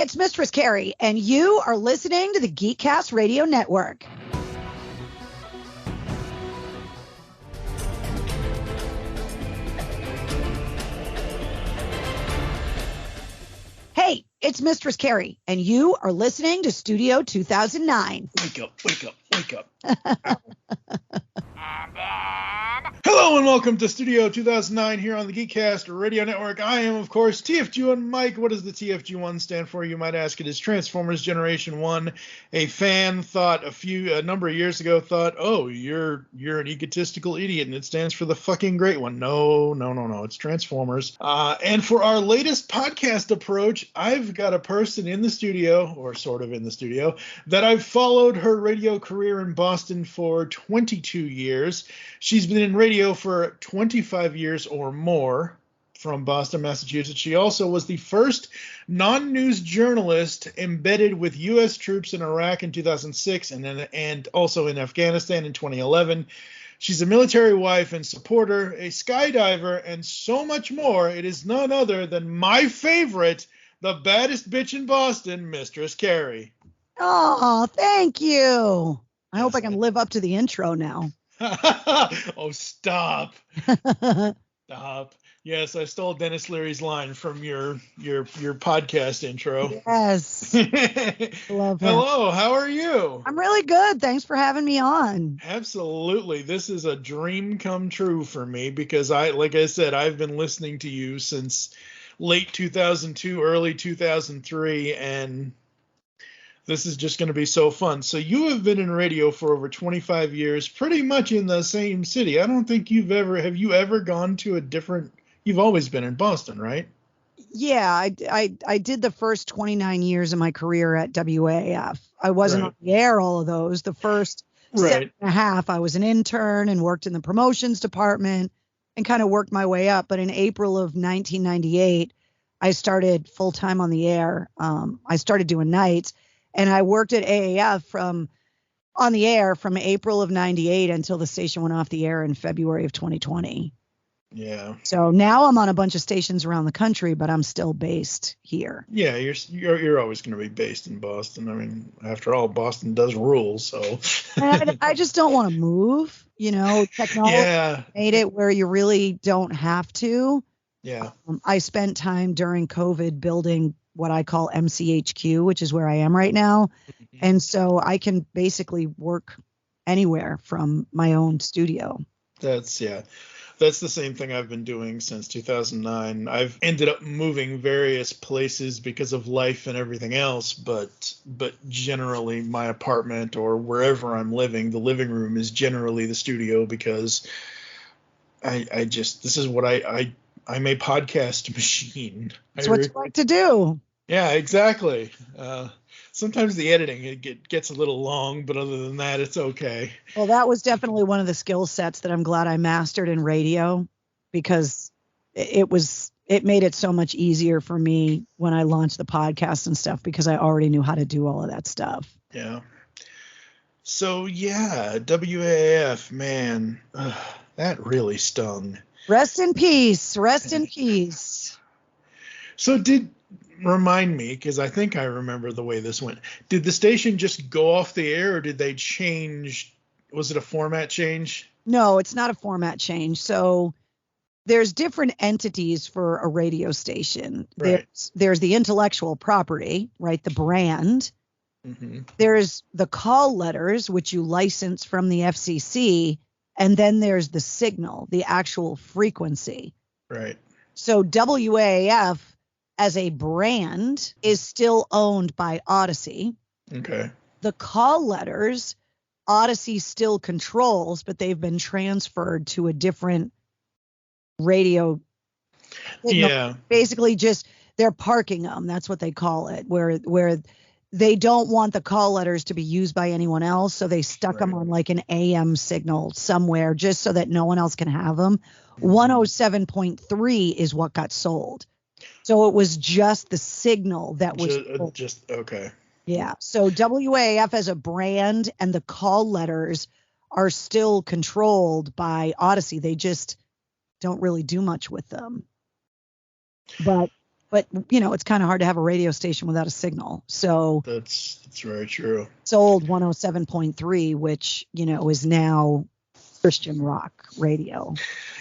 it's Mistress Carrie, and you are listening to the Geekcast Radio Network. Hey, it's Mistress Carrie, and you are listening to Studio 2009. Wake up, wake up, wake up. Hello and welcome to Studio 2009 here on the Geekcast Radio Network. I am, of course, TFG1 Mike. What does the TFG1 stand for? You might ask. It is Transformers Generation 1. A fan thought a number of years ago, oh, you're an egotistical idiot, and it stands for the fucking great one. No. It's Transformers. And for our latest podcast approach, I've got a person in the studio, or sort of in the studio, that I've followed her radio career in Boston for 22 years. She's been in radio for 25 years or more from Boston, Massachusetts. She also was the first non-news journalist embedded with U.S. troops in Iraq in 2006 and also in Afghanistan in 2011. She's a military wife and supporter, a skydiver, and so much more. It is none other than my favorite, the baddest bitch in Boston, Mistress Carrie. Oh, thank you. I hope I can live up to the intro now. Oh, stop. Stop. Yes, I stole Dennis Leary's line from your podcast intro. Yes. Love that. Hello, how are you? I'm really good. Thanks for having me on. Absolutely. This is a dream come true for me because like I said, I've been listening to you since late 2002, early 2003, and this is just going to be so fun. So you have been in radio for over 25 years, pretty much in the same city. I don't think have you ever gone to a different, you've always been in Boston, right? Yeah, I did the first 29 years of my career at WAF. I wasn't on the air all of those. The first 7.5, I was an intern and worked in the promotions department and kind of worked my way up. But in April of 1998, I started full-time on the air. I started doing nights. And I worked at AAF on the air from April of 98 until the station went off the air in February of 2020. Yeah. So now I'm on a bunch of stations around the country, but I'm still based here. Yeah, you're always going to be based in Boston. I mean, after all, Boston does rule. So I just don't want to move. Technology made it where you really don't have to. Yeah. I spent time during COVID building what I call MCHQ, which is where I am right now. And so I can basically work anywhere from my own studio. That's the same thing I've been doing since 2009. I've ended up moving various places because of life and everything else, but generally my apartment or wherever I'm living, the living room is generally the studio because this is what I'm a podcast machine. That's what you like to do. Yeah, exactly. Sometimes the editing it gets a little long, but other than that, it's okay. Well, that was definitely one of the skill sets that I'm glad I mastered in radio because it made it so much easier for me when I launched the podcast and stuff because I already knew how to do all of that stuff. Yeah. So yeah, WAF, man, that really stung. Rest in peace. Rest in peace. So remind me, because I think I remember the way this went. Did the station just go off the air or did they change? Was it a format change? No, it's not a format change. So there's different entities for a radio station. Right. There's the intellectual property, right? The brand. Mm-hmm. There's the call letters, which you license from the FCC. And then there's the signal, the actual frequency. Right. So WAF as a brand is still owned by Odyssey. Okay. The call letters, Odyssey still controls, but they've been transferred to a different radio. Yeah. Basically just they're parking them. That's what they call it, where they don't want the call letters to be used by anyone else. So they stuck them on like an AM signal somewhere just so that no one else can have them. 107.3 is what got sold. So it was just the signal that was just okay. Yeah. So WAF as a brand and the call letters are still controlled by Odyssey. They just don't really do much with them. But But, it's kind of hard to have a radio station without a signal. So that's very true. It's old 107.3, which, is now Christian rock radio.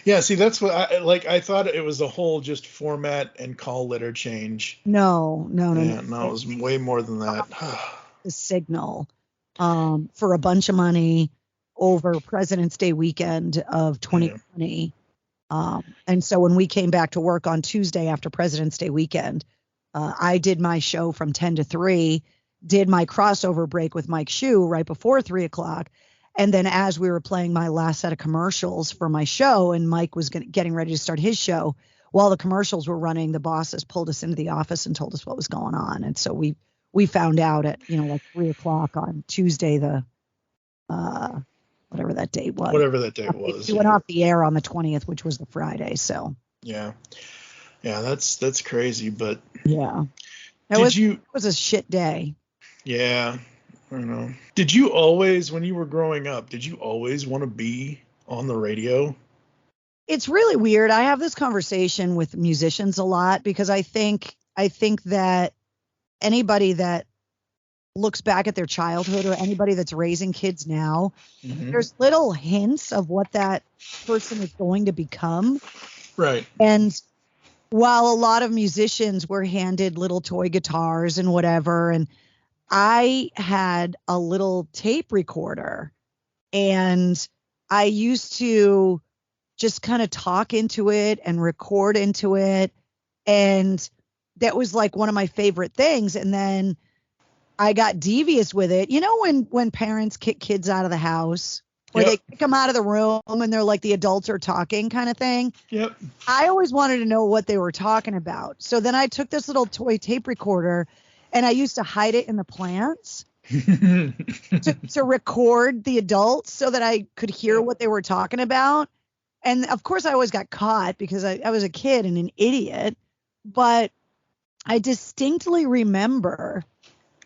Yeah, see, that's what I thought it was a whole just format and call letter change. No. No, it was way more than that. The signal for a bunch of money over President's Day weekend of 2020. And so when we came back to work on Tuesday after President's Day weekend, I did my show from 10 to 3, did my crossover break with Mike Shue right before 3 o'clock. And then as we were playing my last set of commercials for my show and Mike was getting ready to start his show, while the commercials were running, the bosses pulled us into the office and told us what was going on. And so we found out at, 3 o'clock on Tuesday, whatever that date was. Whatever that date was. We went off the air on the 20th, which was the Friday. So. Yeah. Yeah, that's crazy, but. Yeah. It was a shit day. Yeah. I don't know. Did you always, when you were growing up, want to be on the radio? It's really weird. I have this conversation with musicians a lot because I think that anybody that looks back at their childhood or anybody that's raising kids now, there's little hints of what that person is going to become. Right. And while a lot of musicians were handed little toy guitars and whatever, and I had a little tape recorder and I used to just kind of talk into it and record into it. And that was like one of my favorite things. And then I got devious with it. When parents kick kids out of the house or they kick them out of the room and they're like the adults are talking kind of thing. Yep. I always wanted to know what they were talking about. So then I took this little toy tape recorder and I used to hide it in the plants to record the adults so that I could hear what they were talking about. And of course I always got caught because I was a kid and an idiot, but I distinctly remember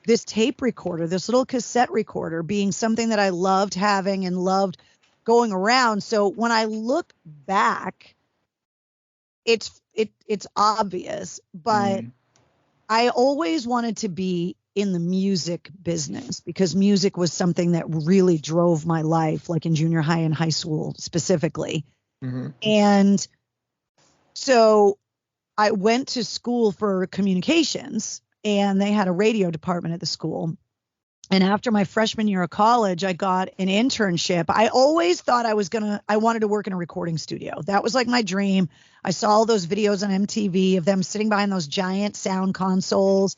this tape recorder, this little cassette recorder being something that I loved having and loved going around. So when I look back, it's obvious, but I always wanted to be in the music business because music was something that really drove my life, like in junior high and high school specifically. And so I went to school for communications and they had a radio department at the school. And after my freshman year of college, I got an internship. I always thought I wanted to work in a recording studio. That was like my dream. I saw all those videos on MTV of them sitting behind those giant sound consoles.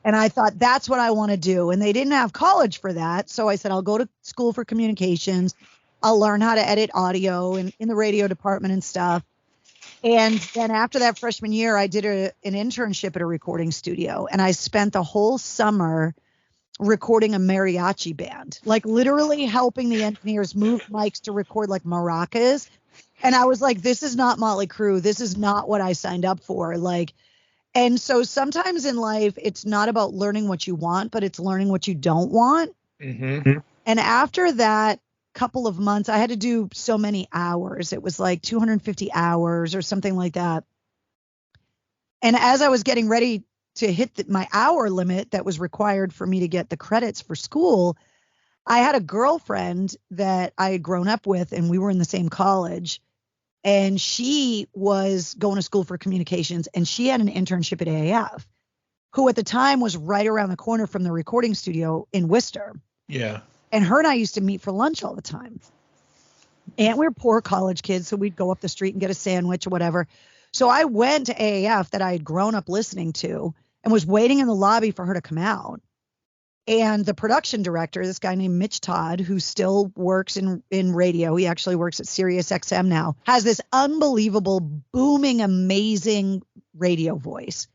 And I thought, that's what I want to do. And they didn't have college for that. So I said, I'll go to school for communications. I'll learn how to edit audio in the radio department and stuff. And then after that freshman year, I did an internship at a recording studio. And I spent the whole summer recording a mariachi band, like literally helping the engineers move mics to record like maracas. And I was like, this is not Motley Crue. This is not what I signed up for. And so sometimes in life, it's not about learning what you want, but it's learning what you don't want. And after that couple of months, I had to do so many hours. It was like 250 hours or something like that. And as I was getting ready to hit my hour limit that was required for me to get the credits for school, I had a girlfriend that I had grown up with and we were in the same college, and she was going to school for communications and she had an internship at AAF, who at the time was right around the corner from the recording studio in Worcester. Yeah. And her and I used to meet for lunch all the time. And we were poor college kids, so we'd go up the street and get a sandwich or whatever. So I went to AAF that I had grown up listening to and was waiting in the lobby for her to come out. And the production director, this guy named Mitch Todd, who still works in radio, he actually works at Sirius XM now, has this unbelievable, booming, amazing radio voice.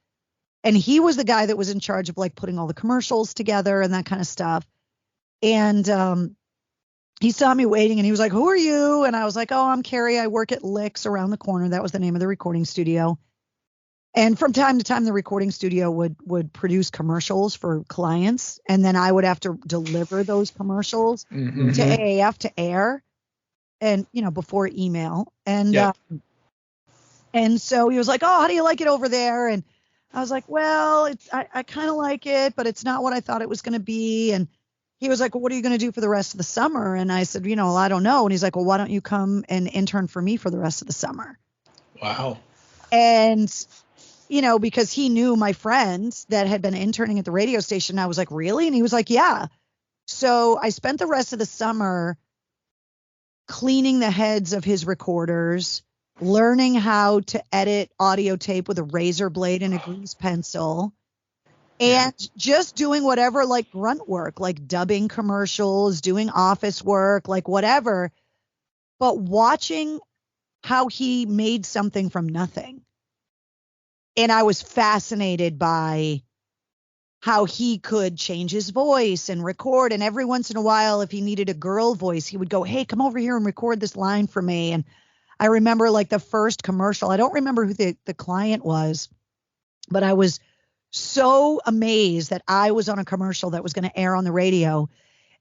And he was the guy that was in charge of like putting all the commercials together and that kind of stuff. And he saw me waiting and he was like, who are you? And I was like, oh, I'm Carrie. I work at Licks around the corner. That was the name of the recording studio. And from time to time, the recording studio would produce commercials for clients. And then I would have to deliver those commercials to AAF to air and, before email. And, and so he was like, oh, how do you like it over there? And I was like, well, I kind of like it, but it's not what I thought it was going to be. And he was like, well, what are you going to do for the rest of the summer? And I said, I don't know. And he's like, well, why don't you come and intern for me for the rest of the summer? Wow. And, because he knew my friends that had been interning at the radio station. I was like, really? And he was like, yeah. So I spent the rest of the summer cleaning the heads of his recorders, learning how to edit audio tape with a razor blade and a grease pencil, and just doing whatever, like grunt work, like dubbing commercials, doing office work, like whatever, but watching how he made something from nothing. And I was fascinated by how he could change his voice and record. And every once in a while, if he needed a girl voice, he would go, hey, come over here and record this line for me. And I remember like the first commercial, I don't remember who the client was, but I was so amazed that I was on a commercial that was going to air on the radio,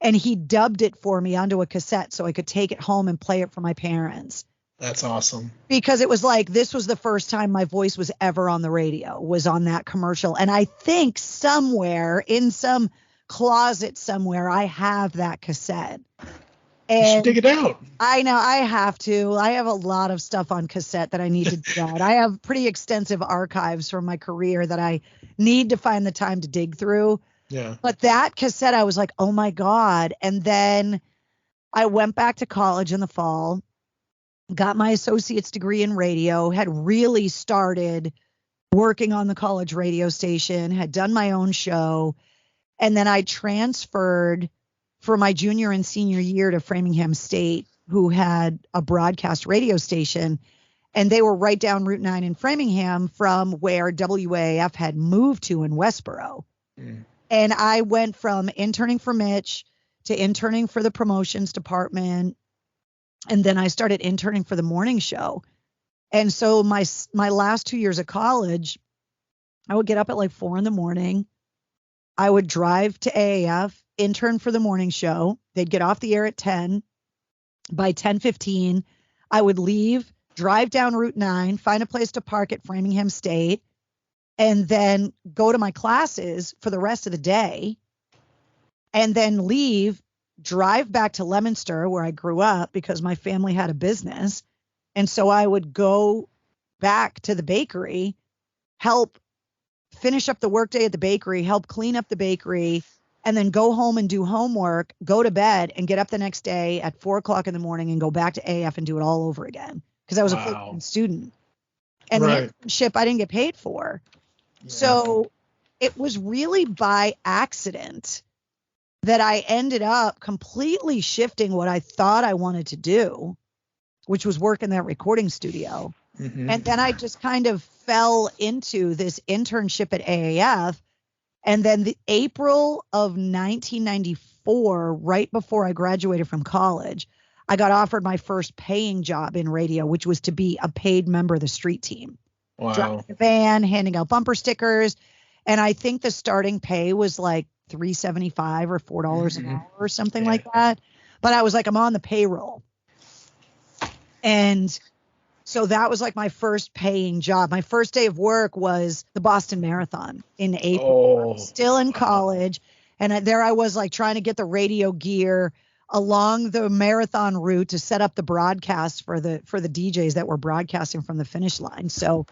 and he dubbed it for me onto a cassette so I could take it home and play it for my parents. That's awesome. Because it was like, this was the first time my voice was ever on the radio, was on that commercial. And I think somewhere in some closet somewhere, I have that cassette. And you should dig it out. I know I have to. I have a lot of stuff on cassette that I need to dig out. I have pretty extensive archives from my career that I need to find the time to dig through. Yeah. But that cassette, I was like, oh my God. And then I went back to college in the fall, got my associate's degree in radio, had really started working on the college radio station, had done my own show. And then I transferred for my junior and senior year to Framingham State, who had a broadcast radio station. And they were right down Route 9 in Framingham from where WAAF had moved to in Westboro. Mm. And I went from interning for Mitch to interning for the promotions department. And then I started interning for the morning show. And so my last 2 years of college, I would get up at like 4 a.m. I would drive to AAF, intern for the morning show. They'd get off the air at 10. By 10:15, I would leave, drive down Route 9, find a place to park at Framingham State, and then go to my classes for the rest of the day, and then leave, drive back to Leominster, where I grew up, because my family had a business. And so I would go back to the bakery, help finish up the workday at the bakery, help clean up the bakery, and then go home and do homework, go to bed, and get up the next day at 4 o'clock in the morning and go back to AF and do it all over again, because I was a full-time student. And the internship I didn't get paid for. Yeah. So it was really by accident that I ended up completely shifting what I thought I wanted to do, which was work in that recording studio. Mm-hmm. And then I just kind of fell into this internship at AAF. And then the April of 1994, right before I graduated from college, I got offered my first paying job in radio, which was to be a paid member of the street team. Wow. Driving a van, handing out bumper stickers. And I think the starting pay was like $3.75 or $4 an hour or something like that. But I was like, I'm on the payroll. And so that was like my first paying job. My first day of work was the Boston Marathon in April. Still in college. And there I was like trying to get the radio gear along the marathon route to set up the broadcast for the DJs that were broadcasting from the finish line. So,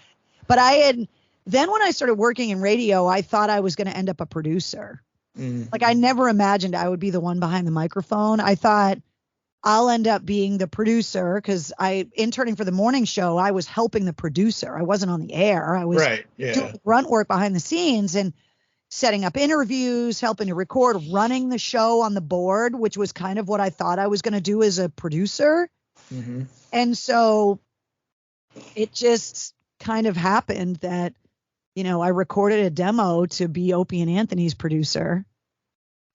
but then when I started working in radio, I thought I was going to end up a producer. Mm-hmm. Like I never imagined I would be the one behind the microphone. I thought I'll end up being the producer, because interning for the morning show, I was helping the producer. I wasn't on the air. I was doing grunt work behind the scenes and setting up interviews, helping to record, running the show on the board, which was kind of what I thought I was going to do as a producer. Mm-hmm. And so it just kind of happened that, I recorded a demo to be Opie and Anthony's producer.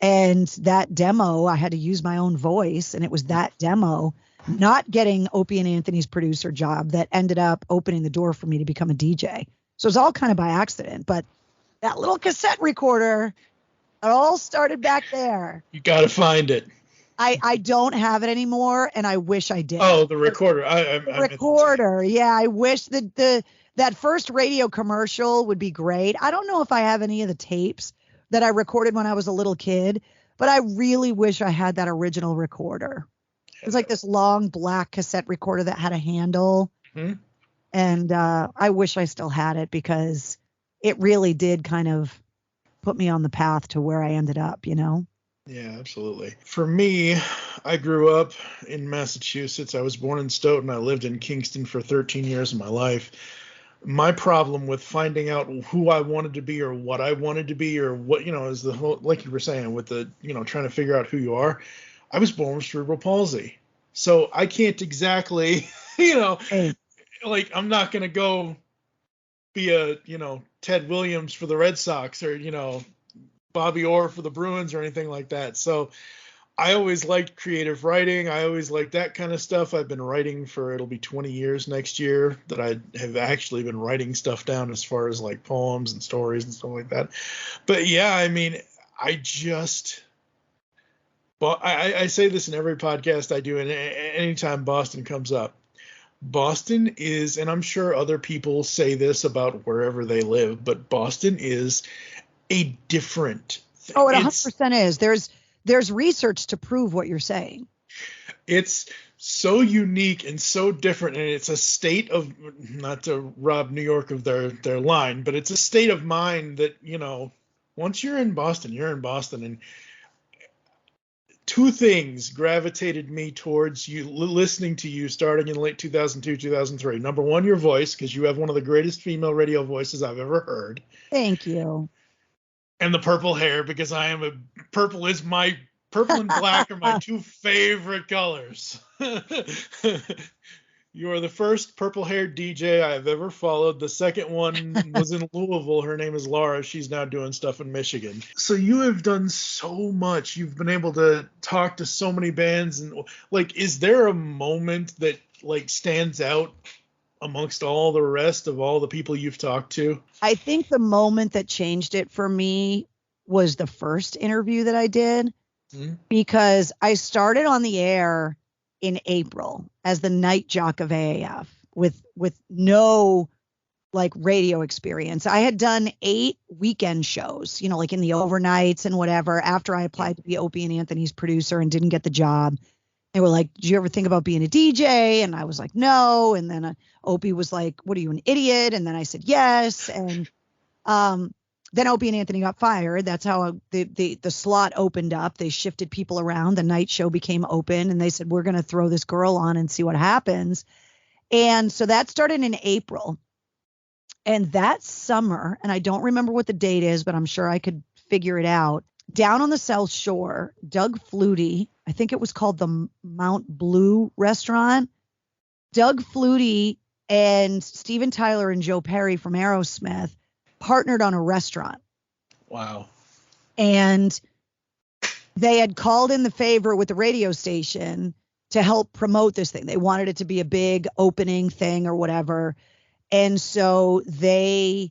And that demo, I had to use my own voice. And it was that demo, not getting Opie and Anthony's producer job, that ended up opening the door for me to become a DJ. So it was all kind of by accident. But that little cassette recorder, it all started back there. You got to find it. I don't have it anymore, and I wish I did. Oh, the recorder. Recorder. Yeah, I wish that the that first radio commercial would be great. I don't know if I have any of the tapes that I recorded when I was a little kid, but I really wish I had that original recorder. It was like this long black cassette recorder that had a handle. Mm-hmm. And I wish I still had it because it really did kind of put me on the path to where I ended up, Yeah, absolutely. For me, I grew up in Massachusetts. I was born in Stoughton. I lived in Kingston for 13 years of my life. My problem with finding out who I wanted to be or what I wanted to be or what, is the whole, like you were saying, with the, trying to figure out who you are. I was born with cerebral palsy. So I can't exactly, like I'm not going to go be a, Ted Williams for the Red Sox or, Bobby Orr for the Bruins or anything like that. So I always liked creative writing. I always liked that kind of stuff. I've been writing it'll be 20 years next year that I have actually been writing stuff down as far as like poems and stories and stuff like that. But yeah, I mean, I say this in every podcast I do, and anytime Boston comes up. Boston is, and I'm sure other people say this about wherever they live, but Boston is a different thing. Oh, it 100% is. There's research to prove what you're saying. It's so unique and so different, and it's a state of, not to rob New York of their line, but it's a state of mind that, once you're in Boston, you're in Boston. And two things gravitated me towards you, listening to you starting in late 2002, 2003. Number one, your voice, because you have one of the greatest female radio voices I've ever heard. Thank you. And the purple hair, because purple and black are my two favorite colors. You are the first purple-haired DJ I have ever followed. The second one was in Louisville. Her name is Laura. She's now doing stuff in Michigan. So you have done so much. You've been able to talk to so many bands. And like, is there a moment that like stands out amongst all the rest of all the people you've talked to? I think the moment that changed it for me was the first interview that I did, because I started on the air in April as the night jock of AAF with no like radio experience. I had done 8 weekend shows, like in the overnights and whatever, after I applied to be Opie and Anthony's producer and didn't get the job. They were like, "Did you ever think about being a DJ?" And I was like, "No." And then Opie was like, "What are you, an idiot?" And then I said, "Yes." And then Opie and Anthony got fired. That's how the slot opened up. They shifted people around. The night show became open, and they said, "We're going to throw this girl on and see what happens." And so that started in April. And that summer, and I don't remember what the date is, but I'm sure I could figure it out. Down on the South Shore, Doug Flutie, I think it was called the Mount Blue restaurant. Doug Flutie and Steven Tyler and Joe Perry from Aerosmith partnered on a restaurant. Wow. And they had called in the favor with the radio station to help promote this thing. They wanted it to be a big opening thing or whatever. And so they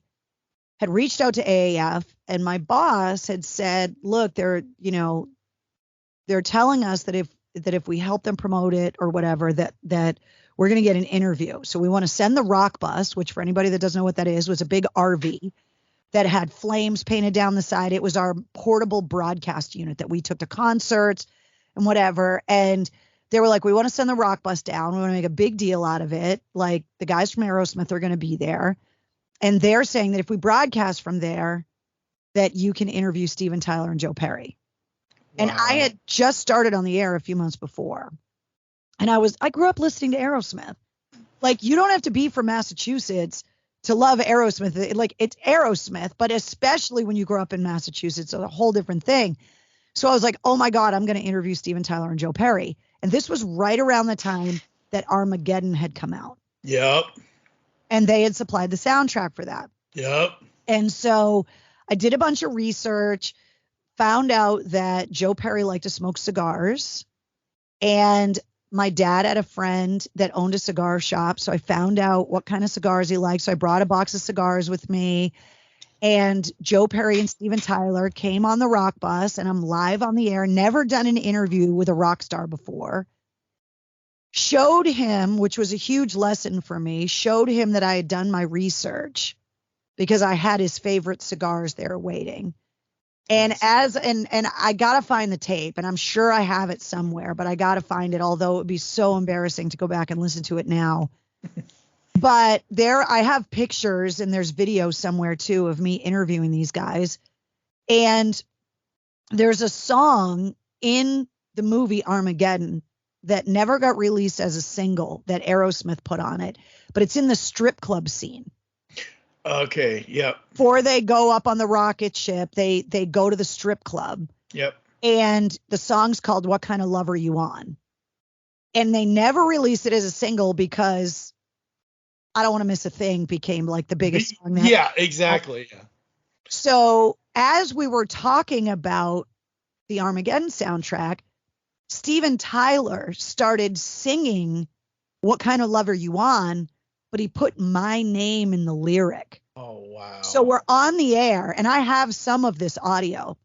had reached out to AAF, and my boss had said, "Look, they're telling us that if we help them promote it or whatever, that we're going to get an interview. So we want to send the rock bus," which for anybody that doesn't know what that is, was a big RV that had flames painted down the side. It was our portable broadcast unit that we took to concerts and whatever. And they were like, "We want to send the rock bus down. We want to make a big deal out of it. Like, the guys from Aerosmith are going to be there. And they're saying that if we broadcast from there, that you can interview Steven Tyler and Joe Perry." Wow. And I had just started on the air a few months before. And I grew up listening to Aerosmith. Like, you don't have to be from Massachusetts to love Aerosmith. Like, it's Aerosmith, but especially when you grow up in Massachusetts, it's a whole different thing. So I was like, oh my God, I'm going to interview Steven Tyler and Joe Perry. And this was right around the time that Armageddon had come out. Yep. And they had supplied the soundtrack for that. Yep. And so I did a bunch of research, found out that Joe Perry liked to smoke cigars. And my dad had a friend that owned a cigar shop. So I found out what kind of cigars he liked. So I brought a box of cigars with me. And Joe Perry and Steven Tyler came on the rock bus, and I'm live on the air. Never done an interview with a rock star before. showed him, which was a huge lesson for me, showed him that I had done my research because I had his favorite cigars there waiting. And and I got to find the tape, and I'm sure I have it somewhere, but I got to find it, although it would be so embarrassing to go back and listen to it now. But there I have pictures, and there's video somewhere too of me interviewing these guys. And there's a song in the movie Armageddon that never got released as a single that Aerosmith put on it, but it's in the strip club scene. Okay, yep. Before they go up on the rocket ship, they go to the strip club. Yep. And the song's called What Kind of Love Are You On? And they never released it as a single because I Don't Want to Miss a Thing became like the biggest song. Yeah, exactly. Yeah. So as we were talking about the Armageddon soundtrack, Steven Tyler started singing What Kind of Love Are You On? But he put my name in the lyric. Oh, wow. So we're on the air, and I have some of this audio.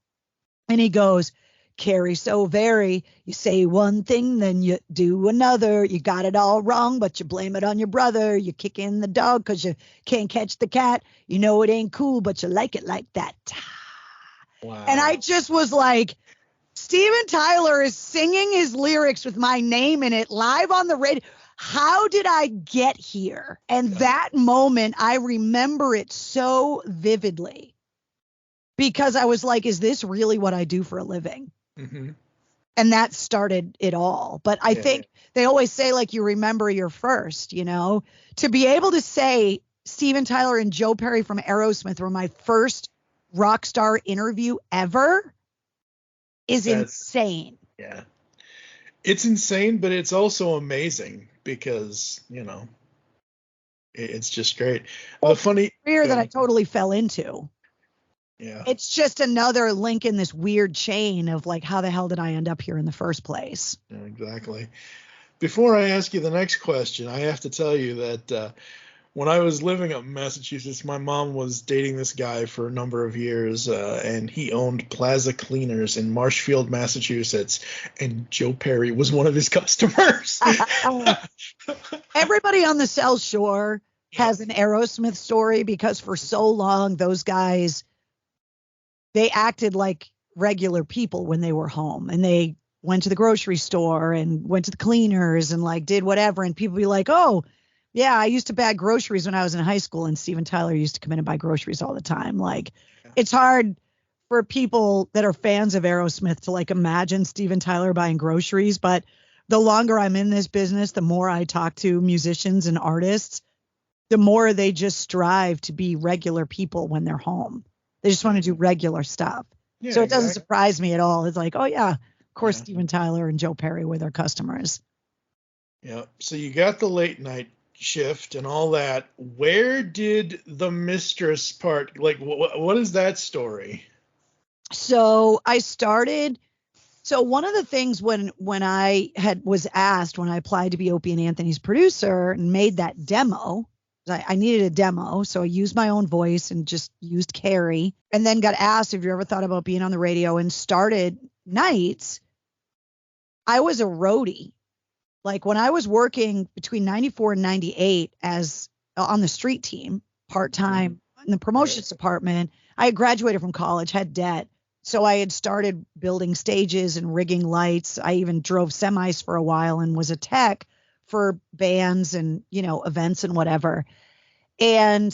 And he goes, Carrie, so very, you say one thing, then you do another. You got it all wrong, but you blame it on your brother. You kick in the dog because you can't catch the cat. You know it ain't cool, but you like it like that. Wow. And I just was like, Steven Tyler is singing his lyrics with my name in it live on the radio. How did I get here? And that moment, I remember it so vividly because I was like, is this really what I do for a living? Mm-hmm. And that started it all. But I think they always say, like, you remember your first, you know, to be able to say Steven Tyler and Joe Perry from Aerosmith were my first rock star interview ever is insane. Yeah. It's insane, but it's also amazing because, you know, it's just great. The funny career that I totally fell into. Yeah. It's just another link in this weird chain of like, how the hell did I end up here in the first place? Yeah, exactly. Before I ask you the next question, I have to tell you that when I was living up in Massachusetts, my mom was dating this guy for a number of years, and he owned Plaza Cleaners in Marshfield, Massachusetts, and Joe Perry was one of his customers. Everybody on the South Shore has an Aerosmith story because for so long, those guys, they acted like regular people when they were home, and they went to the grocery store and went to the cleaners and like did whatever. And people be like, oh, yeah, I used to bag groceries when I was in high school, and Steven Tyler used to come in and buy groceries all the time. Like, it's hard for people that are fans of Aerosmith to like imagine Steven Tyler buying groceries. But the longer I'm in this business, the more I talk to musicians and artists, the more they just strive to be regular people when they're home. They just want to do regular stuff. Yeah, so it doesn't surprise me at all. It's like, oh, yeah, of course, Steven Tyler and Joe Perry were their customers. Yeah. So you got the late night shift and all that. Where did the Mistress part, like, what is that story? So I started, so one of the things when I was asked, when I applied to be Opie and Anthony's producer and made that demo, I needed a demo. So I used my own voice and just used Carrie, and then got asked, have you ever thought about being on the radio, and started nights. I was a roadie. Like when I was working between 94 and 98 as on the street team, part-time in the promotions department, I had graduated from college, had debt. So I had started building stages and rigging lights. I even drove semis for a while and was a tech for bands and, you know, events and whatever. And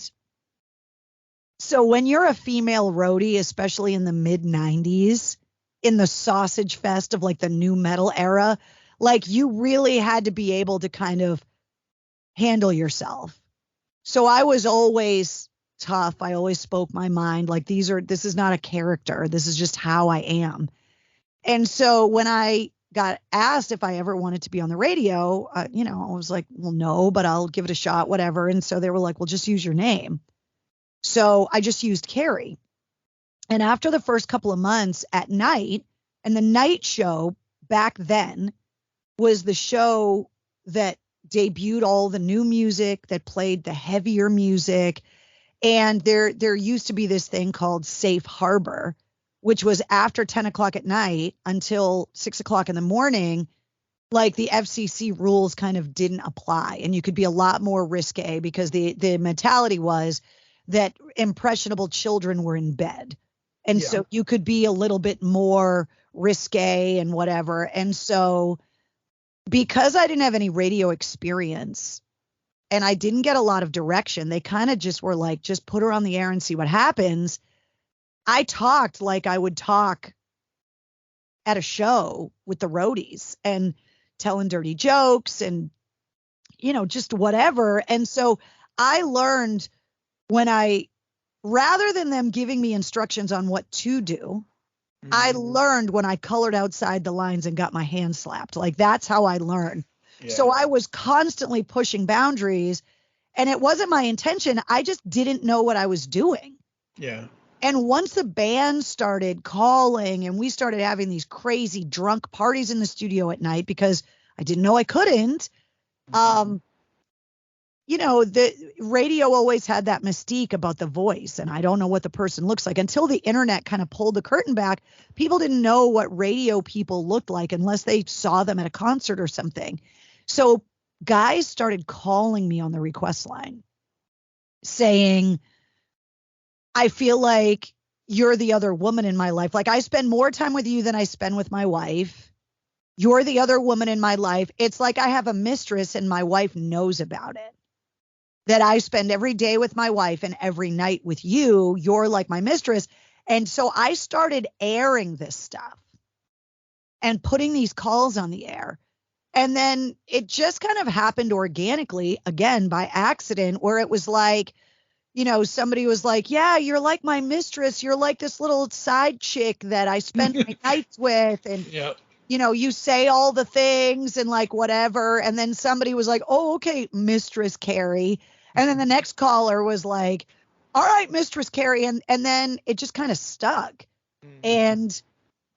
so when you're a female roadie, especially in the mid 90s, in the sausage fest of like the new metal era, like you really had to be able to kind of handle yourself. So I was always tough. I always spoke my mind. Like this is not a character. This is just how I am. And so when I got asked if I ever wanted to be on the radio, you know, I was like, well, no, but I'll give it a shot, whatever. And so they were like, well, just use your name. So I just used Carrie. And after the first couple of months at night, and the night show back then was the show that debuted all the new music, that played the heavier music. And there used to be this thing called Safe Harbor, which was after 10 o'clock at night until 6 o'clock in the morning. like the FCC rules kind of didn't apply, and you could be a lot more risque because the mentality was that impressionable children were in bed. And so you could be a little bit more risque and whatever. And so because I didn't have any radio experience and I didn't get a lot of direction, they kind of just were like, just put her on the air and see what happens. I talked like I would talk at a show with the roadies and telling dirty jokes and, just whatever. And so I learned rather than them giving me instructions on what to do, I learned when I colored outside the lines and got my hand slapped. Like, that's how I learned. Yeah. So I was constantly pushing boundaries, and it wasn't my intention. I just didn't know what I was doing. Yeah. And once the band started calling and we started having these crazy drunk parties in the studio at night because I didn't know I couldn't, the radio always had that mystique about the voice, and I don't know what the person looks like. Until the internet kind of pulled the curtain back, people didn't know what radio people looked like unless they saw them at a concert or something. So guys started calling me on the request line saying, I feel like you're the other woman in my life. Like, I spend more time with you than I spend with my wife. You're the other woman in my life. It's like I have a mistress and my wife knows about it. That I spend every day with my wife and every night with you. You're like my mistress. And so I started airing this stuff and putting these calls on the air. And then it just kind of happened organically, again, by accident, where it was like, somebody was like, yeah, you're like my mistress. You're like this little side chick that I spend my nights with. And, you say all the things and like whatever. And then somebody was like, oh, okay, Mistress Carrie. And then the next caller was like, all right, Mistress Carrie. And then it just kind of stuck. And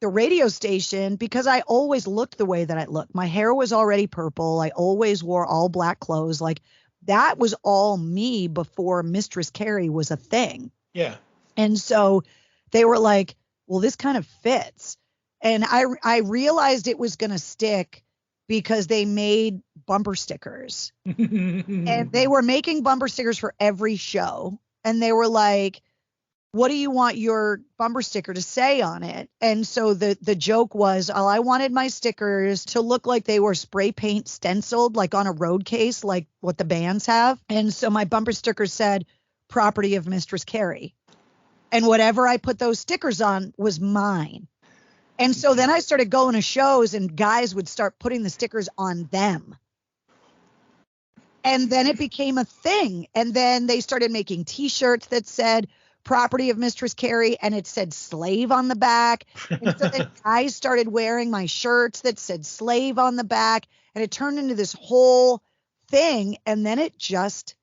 the radio station, because I always looked the way that I looked. My hair was already purple. I always wore all black clothes. Like, that was all me before Mistress Carrie was a thing. Yeah. And so they were like, well, this kind of fits. And I realized it was going to stick because they made bumper stickers. And they were making bumper stickers for every show. And they were like, what do you want your bumper sticker to say on it? And so the joke was, I wanted my stickers to look like they were spray paint stenciled, like on a road case, like what the bands have. And so my bumper sticker said, property of Mistress Carrie. And whatever I put those stickers on was mine. And so then I started going to shows and guys would start putting the stickers on them. And then it became a thing. And then they started making T-shirts that said property of Mistress Carrie, and it said slave on the back. And so then guys started wearing my shirts that said slave on the back, and it turned into this whole thing. And then it just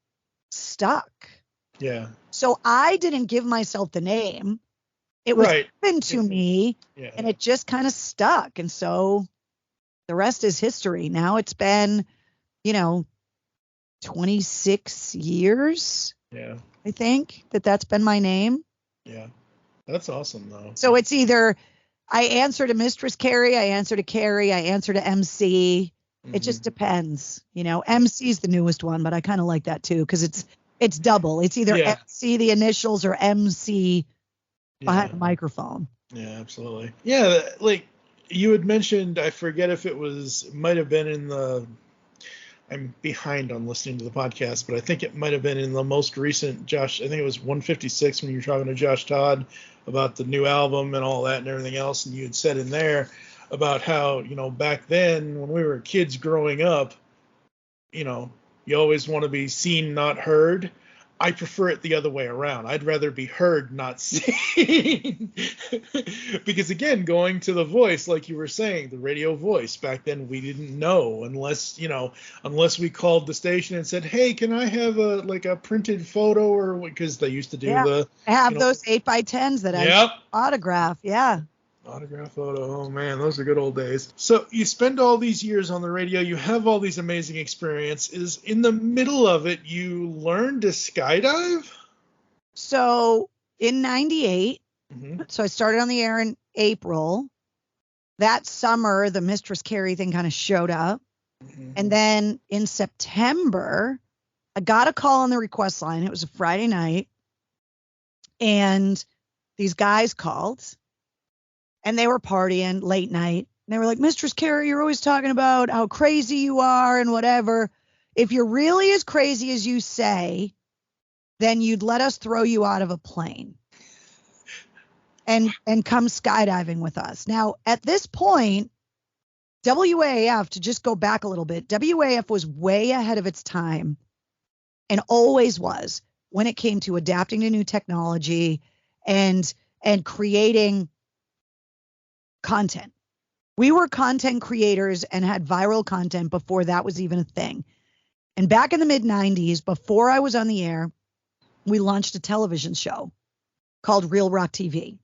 stuck. Yeah. So I didn't give myself the name. It was given to me, and it just kind of stuck. And so the rest is history. Now it's been, 26 years. Yeah. I think that's been my name. Yeah. That's awesome, though. So it's either I answer to Mistress Carrie, I answer to Carrie, I answer to MC. It just depends. MC is the newest one, but I kind of like that too because it's double. It's either MC, the initials, or MC behind the microphone. Yeah, absolutely. Yeah, like you had mentioned, I forget if it might have been in I'm behind on listening to the podcast, but I think it might have been in the most recent Josh. I think it was 156 when you were talking to Josh Todd about the new album and all that and everything else. And you had said in there about how, back then when we were kids growing up, you always want to be seen, not heard. I prefer it the other way around. I'd rather be heard, not seen. Because again, going to the voice, like you were saying, the radio voice, back then we didn't know unless we called the station and said, hey, can I have a printed photo, or because they used to do I have those 8x10s that I autograph. Yeah. Autograph photo. Oh man, those are good old days. So you spend all these years on the radio. You have all these amazing experiences. In the middle of it, you learned to skydive? So in 98, so I started on the air in April. that summer, the Mistress Carrie thing kind of showed up. Mm-hmm. And then in September, I got a call on the request line. It was a Friday night. And these guys called and they were partying late night. And they were like, Mistress Carrie, you're always talking about how crazy you are and whatever. If you're really as crazy as you say, then you'd let us throw you out of a plane and come skydiving with us. Now, at this point, WAAF, to just go back a little bit, WAAF was way ahead of its time and always was when it came to adapting to new technology and creating content. We were content creators and had viral content before that was even a thing. And back in the mid 90s, before I was on the air, we launched a television show called Real Rock TV.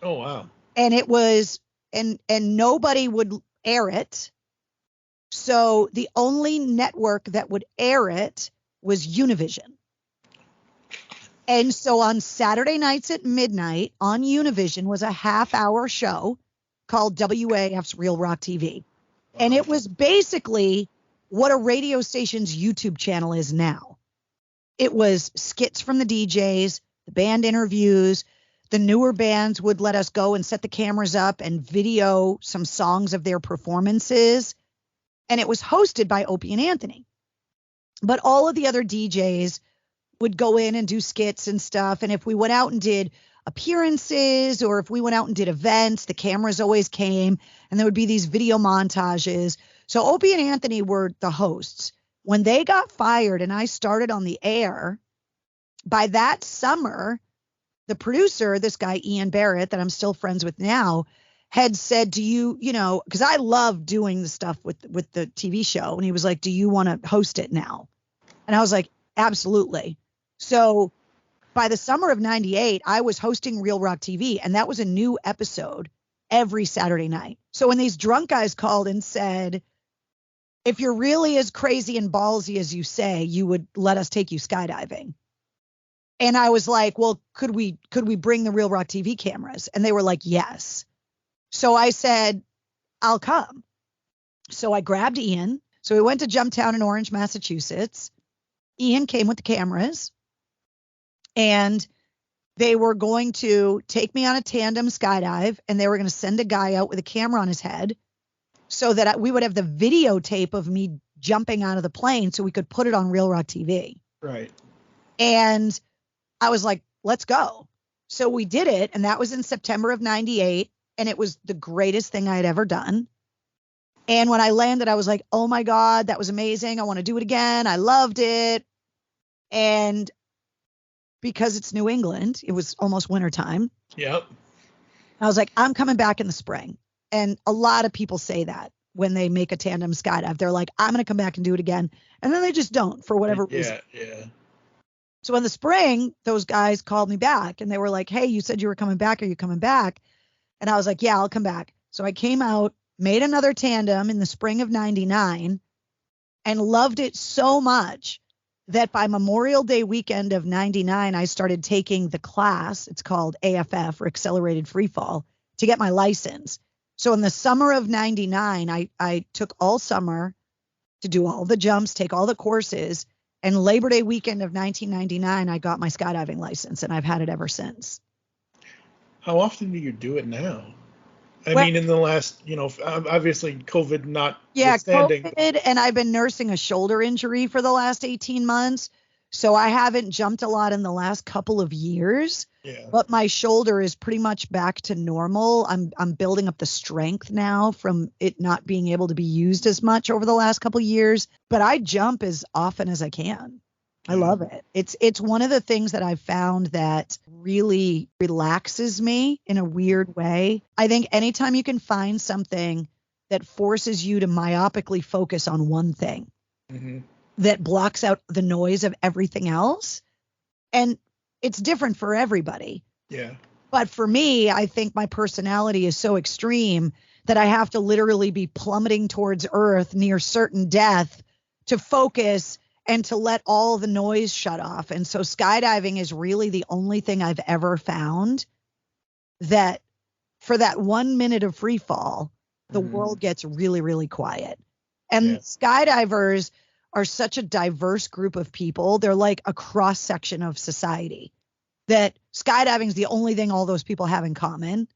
Oh, wow. And it was, and nobody would air it. So the only network that would air it was Univision. And so on Saturday nights at midnight on Univision was a half-hour show called WAF's Real Rock TV. And it was basically what a radio station's YouTube channel is now. It was skits from the DJs, the band interviews. The newer bands would let us go and set the cameras up and video some songs of their performances. And it was hosted by Opie and Anthony. But all of the other DJs would go in and do skits and stuff. And if we went out and did appearances or if we went out and did events, the cameras always came and there would be these video montages. So Opie and Anthony were the hosts. When they got fired and I started on the air, by that summer, the producer, this guy, Ian Barrett, that I'm still friends with now, had said, do you, because I love doing the stuff with the TV show. And he was like, do you want to host it now? And I was like, absolutely. So by the summer of 98, I was hosting Real Rock TV, and that was a new episode every Saturday night. So when these drunk guys called and said, if you're really as crazy and ballsy as you say, you would let us take you skydiving. And I was like, well, could we bring the Real Rock TV cameras? And they were like, yes. So I said, I'll come. So I grabbed Ian. So we went to Jumptown in Orange, Massachusetts. Ian came with the cameras. And they were going to take me on a tandem skydive. And they were going to send a guy out with a camera on his head so that we would have the videotape of me jumping out of the plane so we could put it on Real Rock TV. Right. And I was like, let's go. So we did it. And that was in September of 98. And it was the greatest thing I had ever done. And when I landed, I was like, oh my God, that was amazing. I want to do it again. I loved it. And because it's New England, it was almost wintertime. Yep. I was like, I'm coming back in the spring. And a lot of people say that when they make a tandem skydive. They're like, I'm going to come back and do it again. And then they just don't for whatever reason. Yeah. So in the spring, those guys called me back and they were like, hey, you said you were coming back. Are you coming back? And I was like, yeah, I'll come back. So I came out, made another tandem in the spring of 99 and loved it so much that by Memorial Day weekend of 99, I started taking the class. It's called AFF, or Accelerated Freefall, to get my license. So in the summer of 99, I took all summer to do all the jumps, take all the courses. And Labor Day weekend of 1999, I got my skydiving license, and I've had it ever since. How often do you do it now? I mean, in the last, obviously COVID notwithstanding. Yeah, COVID, and I've been nursing a shoulder injury for the last 18 months. So I haven't jumped a lot in the last couple of years. Yeah. But my shoulder is pretty much back to normal. I'm building up the strength now from it not being able to be used as much over the last couple of years. But I jump as often as I can. I love it. It's one of the things that I've found that really relaxes me in a weird way. I think anytime you can find something that forces you to myopically focus on one thing, mm-hmm. that blocks out the noise of everything else. And it's different for everybody. Yeah. But for me, I think my personality is so extreme that I have to literally be plummeting towards earth near certain death to focus and to let all the noise shut off. And so skydiving is really the only thing I've ever found that for that 1 minute of free fall, the world gets really, really quiet. And skydivers are such a diverse group of people. They're like a cross section of society, that skydiving is the only thing all those people have in common.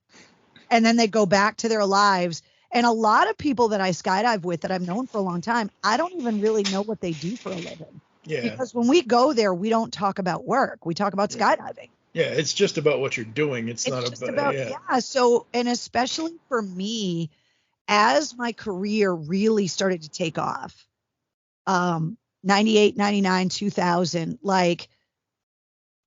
And then they go back to their lives. And a lot of people that I skydive with that I've known for a long time, I don't even really know what they do for a living. Yeah. Because when we go there, we don't talk about work. We talk about skydiving. Yeah, it's just about what you're doing. It's not just about So, and especially for me, as my career really started to take off, 98, 99, 2000, like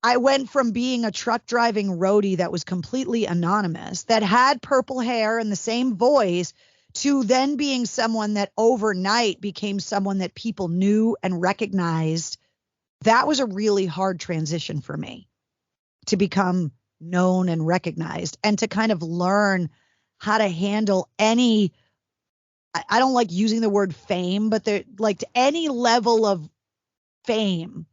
I went from being a truck driving roadie that was completely anonymous, that had purple hair and the same voice, to then being someone that overnight became someone that people knew and recognized. That was a really hard transition for me, to become known and recognized, and to kind of learn how to handle any, I don't like using the word fame, but like to any level of fame,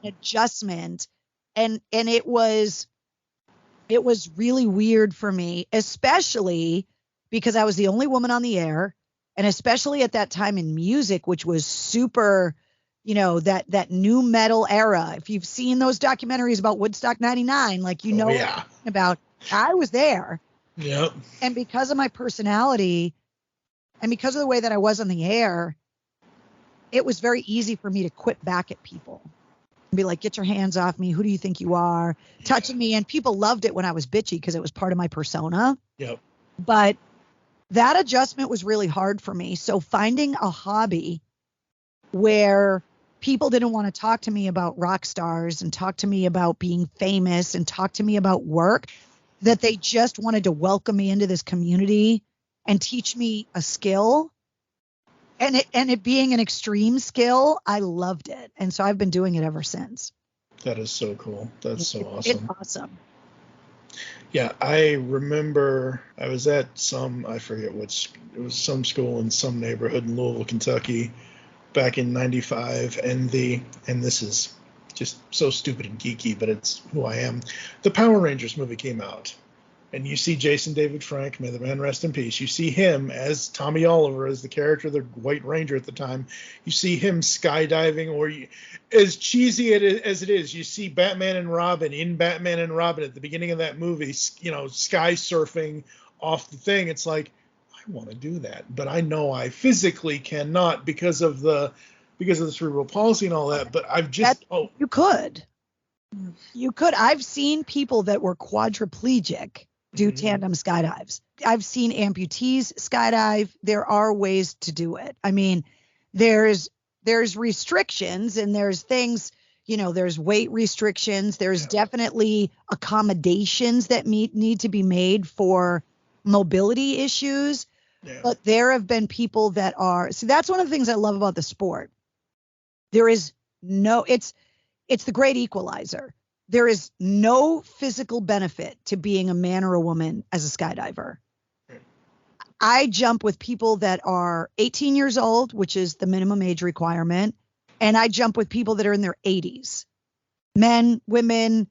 adjustment. And it was really weird for me, especially because I was the only woman on the air, and especially at that time in music, which was super, that new metal era. If you've seen those documentaries about Woodstock 99, like, what I'm talking about, I was there. Yep. And because of my personality and because of the way that I was on the air, it was very easy for me to quit back at people and be like, get your hands off me. Who do you think you are? Touching me. And people loved it when I was bitchy because it was part of my persona. Yep. But that adjustment was really hard for me. So finding a hobby where people didn't want to talk to me about rock stars and talk to me about being famous and talk to me about work, that they just wanted to welcome me into this community and teach me a skill, and it being an extreme skill, I loved it. And so I've been doing it ever since. That is so cool. That's so awesome. It's awesome. Yeah, I remember I was at I forget which, it was some school in some neighborhood in Louisville, Kentucky, back in 95, and this is just so stupid and geeky, but it's who I am. The Power Rangers movie came out, and you see Jason David Frank, may the man rest in peace. You see him as Tommy Oliver, as the character, the White Ranger at the time. You see him skydiving, or as cheesy as it is, you see Batman and Robin in Batman and Robin at the beginning of that movie, sky surfing off the thing. It's like, I want to do that, but I know I physically cannot because of the cerebral palsy and all that. But I've just you could. I've seen people that were quadriplegic do tandem skydives. I've seen amputees skydive. There are ways to do it. I mean, there's restrictions, and there's things, there's weight restrictions. There's definitely accommodations that need to be made for mobility issues. Yeah. But there have been people that are, so that's one of the things I love about the sport. There is it's the great equalizer. There is no physical benefit to being a man or a woman as a skydiver. I jump with people that are 18 years old, which is the minimum age requirement. And I jump with people that are in their 80s. Men, women,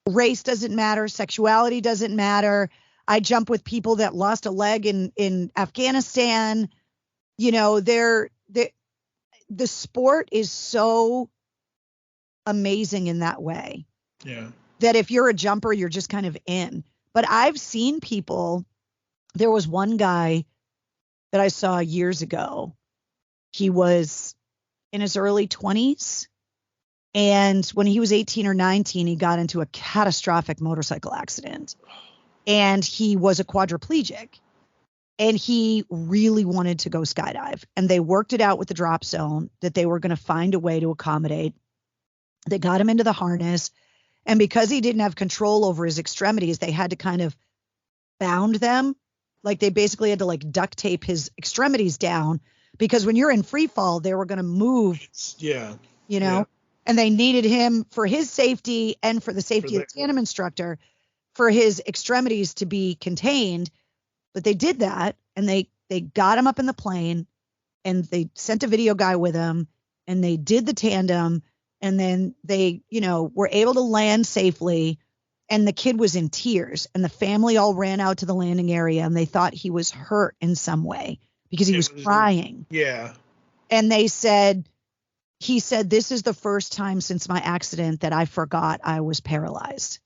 race doesn't matter. Sexuality doesn't matter. I jump with people that lost a leg in Afghanistan. The sport is so amazing in that way. Yeah. That if you're a jumper, you're just kind of in. But I've seen people. There was one guy that I saw years ago. He was in his early 20s. And when he was 18 or 19, he got into a catastrophic motorcycle accident. And he was a quadriplegic. And he really wanted to go skydive. And they worked it out with the drop zone that they were going to find a way to accommodate. They got him into the harness. And because he didn't have control over his extremities, they had to kind of bound them. Like they basically had to like duct tape his extremities down, because when you're in free fall, they were going to move. Yeah. And they needed him for his safety and for the safety of the tandem instructor, for his extremities to be contained. But they did that, and they got him up in the plane, and they sent a video guy with him, and they did the tandem. And then they, were able to land safely. and the kid was in tears, and the family all ran out to the landing area, and they thought he was hurt in some way because he was crying. Yeah. And he said, this is the first time since my accident that I forgot I was paralyzed.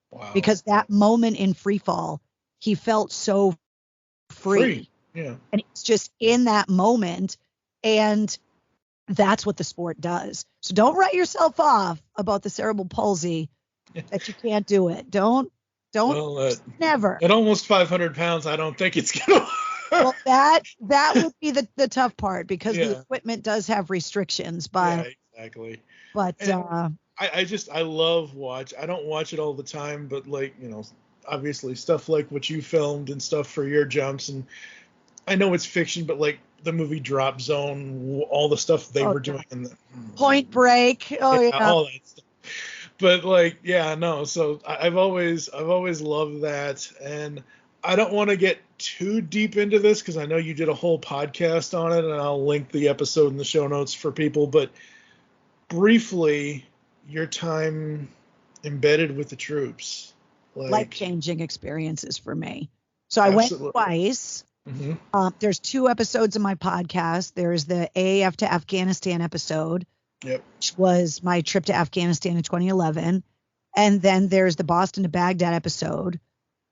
Wow. Because that moment in free fall, he felt so free. Yeah. And it's just in that moment. And that's what the sport does. So don't write yourself off about the cerebral palsy that you can't do it. Don't, never. At almost 500 pounds, I don't think it's going to. Well, that would be the tough part, because the equipment does have restrictions. But, yeah, exactly. But I love watch. I don't watch it all the time, but like, obviously stuff like what you filmed and stuff for your jumps, and I know it's fiction, but like the movie Drop Zone, all the stuff they were doing in the Point Break. Oh yeah. All that stuff. But like, so I've always loved that, and I don't want to get too deep into this because I know you did a whole podcast on it, and I'll link the episode in the show notes for people, but briefly, your time embedded with the troops. Life-changing experiences for me. So I went twice. Mm-hmm. There's 2 episodes of my podcast. There's the AAF to Afghanistan episode, which was my trip to Afghanistan in 2011. And then there's the Boston to Baghdad episode,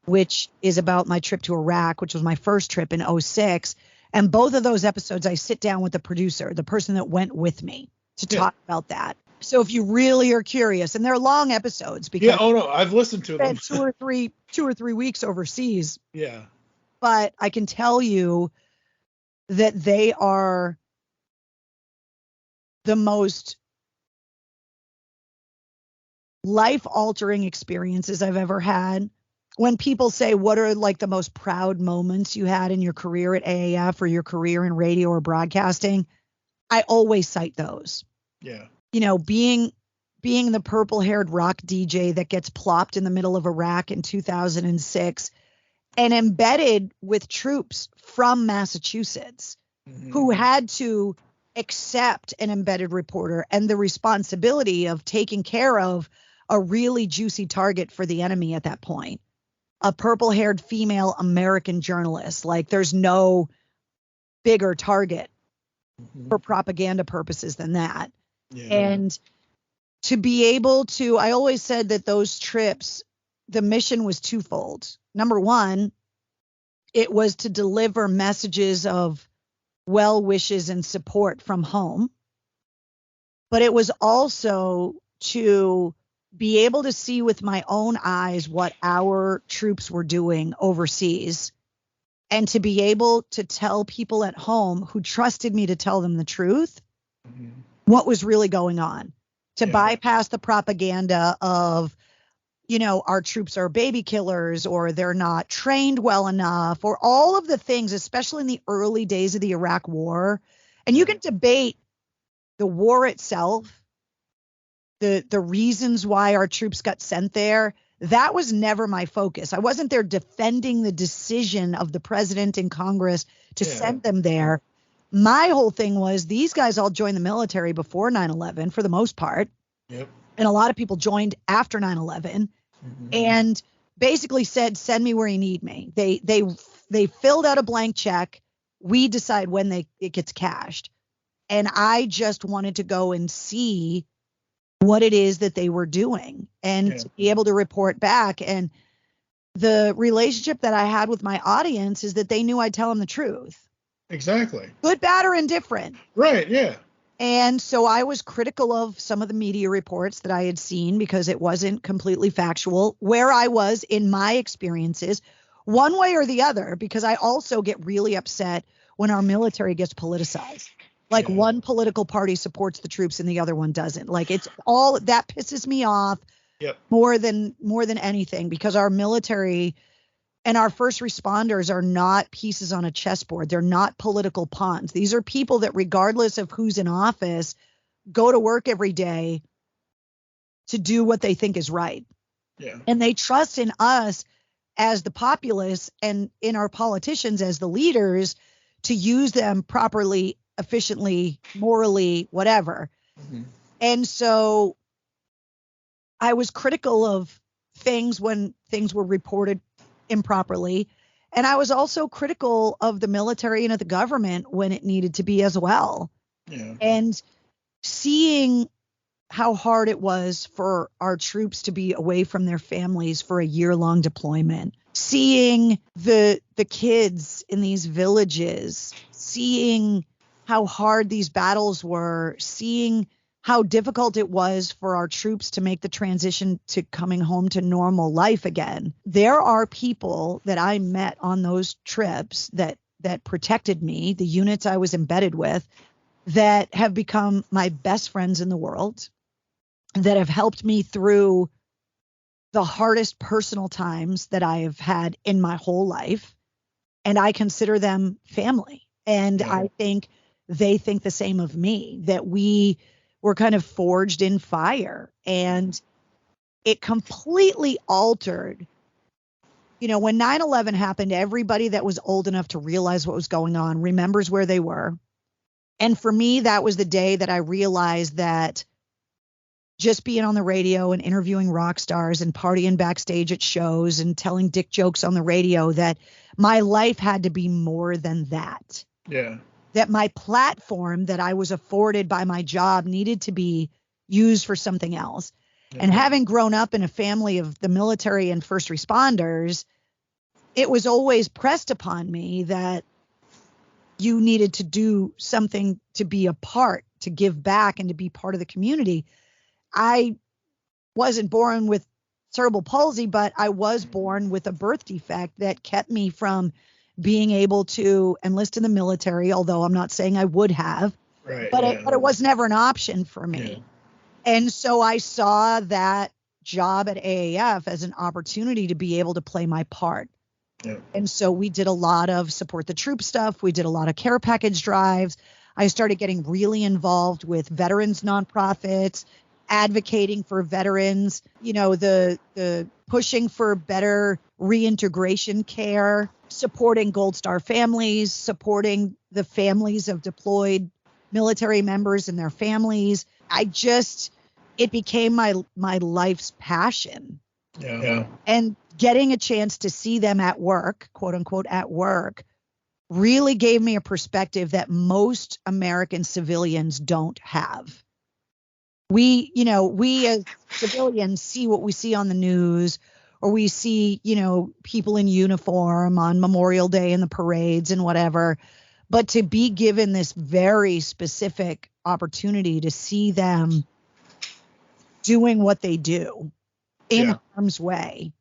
which is about my trip to Iraq, which was my first trip in 2006. And both of those episodes, I sit down with the producer, the person that went with me, to talk about that. So if you really are curious, and they're long episodes because I've listened to them. 2 or 3 weeks overseas. Yeah. But I can tell you that they are the most life-altering experiences I've ever had. When people say, what are like the most proud moments you had in your career at AAF or your career in radio or broadcasting, I always cite those. Yeah. Being the purple-haired rock DJ that gets plopped in the middle of Iraq in 2006 and embedded with troops from Massachusetts, mm-hmm. who had to accept an embedded reporter and the responsibility of taking care of a really juicy target for the enemy at that point. A purple-haired female American journalist. Like, there's no bigger target mm-hmm. for propaganda purposes than that. Yeah. And to be able to, I always said that those trips, the mission was twofold. Number one, it was to deliver messages of well wishes and support from home. But it was also to be able to see with my own eyes what our troops were doing overseas, and to be able to tell people at home who trusted me to tell them the truth, mm-hmm. what was really going on, to bypass the propaganda of, our troops are baby killers, or they're not trained well enough, or all of the things, especially in the early days of the Iraq war. And you can debate the war itself, the reasons why our troops got sent there. That was never my focus. I wasn't there defending the decision of the president and Congress to send them there. My whole thing was, these guys all joined the military before 9/11 for the most part. Yep. And a lot of people joined after 9/11 mm-hmm. and basically said, send me where you need me. They filled out a blank check. We decide when it gets cashed. And I just wanted to go and see what it is that they were doing and to be able to report back. And the relationship that I had with my audience is that they knew I'd tell them the truth. Exactly. Good, bad, or indifferent. Right. Yeah. And so I was critical of some of the media reports that I had seen because it wasn't completely factual, where I was in my experiences, one way or the other, because I also get really upset when our military gets politicized. Like one political party supports the troops and the other one doesn't. Like, it's all that pisses me off more than anything, because our military and our first responders are not pieces on a chessboard. They're not political pawns. These are people that, regardless of who's in office, go to work every day to do what they think is right. Yeah. And they trust in us as the populace and in our politicians as the leaders to use them properly, efficiently, morally, whatever. Mm-hmm. And so I was critical of things when things were reported improperly. And I was also critical of the military and of the government when it needed to be as well. Yeah. And seeing how hard it was for our troops to be away from their families for a year-long deployment, seeing the kids in these villages, seeing how hard these battles were, seeing how difficult it was for our troops to make the transition to coming home to normal life again. There are people that I met on those trips that protected me, the units I was embedded with, that have become my best friends in the world, that have helped me through the hardest personal times that I have had in my whole life. And I consider them family. And I think they think the same of me, that we were kind of forged in fire. And it completely altered. You know, when 9/11 happened, everybody that was old enough to realize what was going on remembers where they were. And for me, that was the day that I realized that just being on the radio and interviewing rock stars and partying backstage at shows and telling dick jokes on the radio, that my life had to be more than that. Yeah. That my platform that I was afforded by my job needed to be used for something else. Yeah. And having grown up in a family of the military and first responders, it was always pressed upon me that you needed to do something to be a part, to give back and to be part of the community. I wasn't born with cerebral palsy, but I was born with a birth defect that kept me from being able to enlist in the military, although I'm not saying I would have, right, but yeah. but it was never an option for me. Yeah. And so I saw that job at AAF as an opportunity to be able to play my part. Yeah. And so we did a lot of support the troop stuff. We did a lot of care package drives. I started getting really involved with veterans nonprofits, advocating for veterans, you know, the pushing for better reintegration care, supporting Gold Star families, supporting the families of deployed military members and their families. It became my life's passion. Yeah. And getting a chance to see them at work, quote unquote, at work, really gave me a perspective that most American civilians don't have. We as civilians see what we see on the news, or we see, people in uniform on Memorial Day and the parades and whatever. But to be given this very specific opportunity to see them doing what they do in harm's way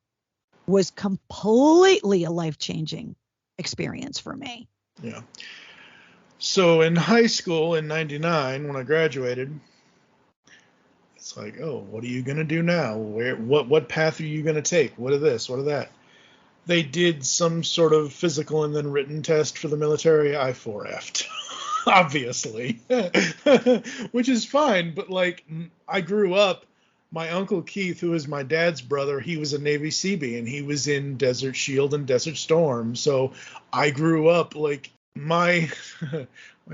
was completely a life-changing experience for me. Yeah. So in high school in 99, when I graduated, it's like, oh, what are you going to do now? What path are you going to take? What of this? What of that? They did some sort of physical and then written test for the military. I 4F'd, obviously, which is fine. But like, I grew up, my Uncle Keith, who is my dad's brother, he was a Navy Seabee, and he was in Desert Shield and Desert Storm. So I grew up like my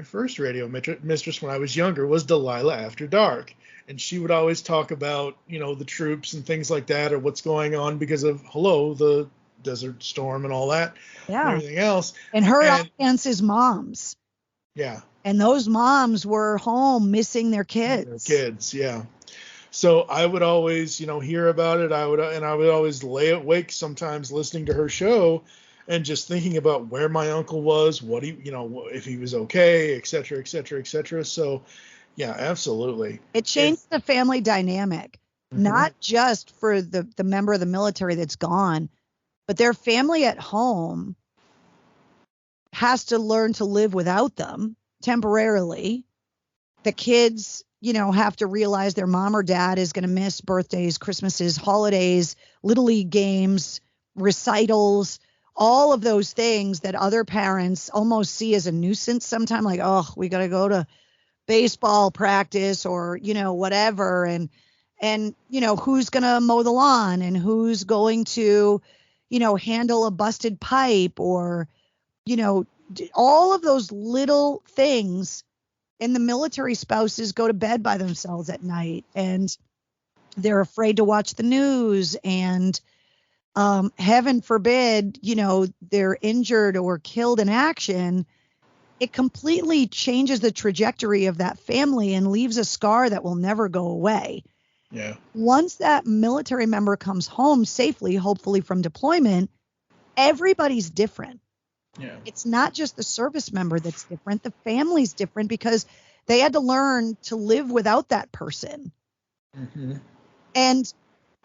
first radio mistress when I was younger was Delilah After Dark. And she would always talk about, the troops and things like that, or what's going on because of, the Desert Storm and all that, and everything else. And her audience's moms. Yeah. And those moms were home missing their kids. Yeah. So I would always, hear about it. I would always lay awake sometimes listening to her show and just thinking about where my uncle was, what he, if he was okay, et cetera, et cetera, et cetera. So, yeah, absolutely. It changed the family dynamic, not just for the member of the military that's gone, but their family at home has to learn to live without them temporarily. The kids, have to realize their mom or dad is going to miss birthdays, Christmases, holidays, Little League games, recitals, all of those things that other parents almost see as a nuisance sometimes, like, oh, we got to go to baseball practice or, whatever. And who's going to mow the lawn and who's going to, handle a busted pipe or, all of those little things. And the military spouses go to bed by themselves at night. And they're afraid to watch the news, and heaven forbid, they're injured or killed in action. It completely changes the trajectory of that family and leaves a scar that will never go away. Yeah. Once that military member comes home safely, hopefully from deployment, everybody's different. Yeah. It's not just the service member that's different. The family's different because they had to learn to live without that person. Mm-hmm. And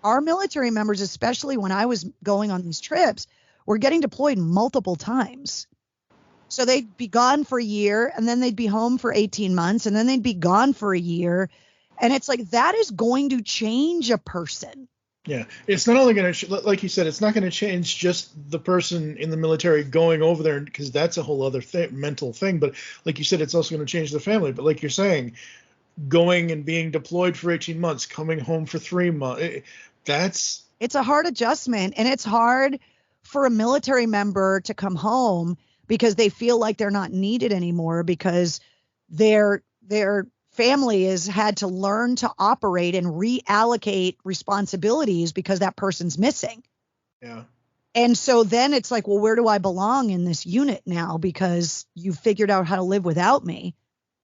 our military members, especially when I was going on these trips, were getting deployed multiple times. So they'd be gone for a year, and then they'd be home for 18 months, and then they'd be gone for a year. And it's like, that is going to change a person. Yeah. It's not only going to, like you said, it's not going to change just the person in the military going over there, because that's a whole other mental thing. But like you said, it's also going to change the family. But like you're saying, going and being deployed for 18 months, coming home for 3 months, it's a hard adjustment. And it's hard for a military member to come home because they feel like they're not needed anymore, because their family has had to learn to operate and reallocate responsibilities because that person's missing. Yeah. And so then it's like, well, where do I belong in this unit now? Because you figured out how to live without me.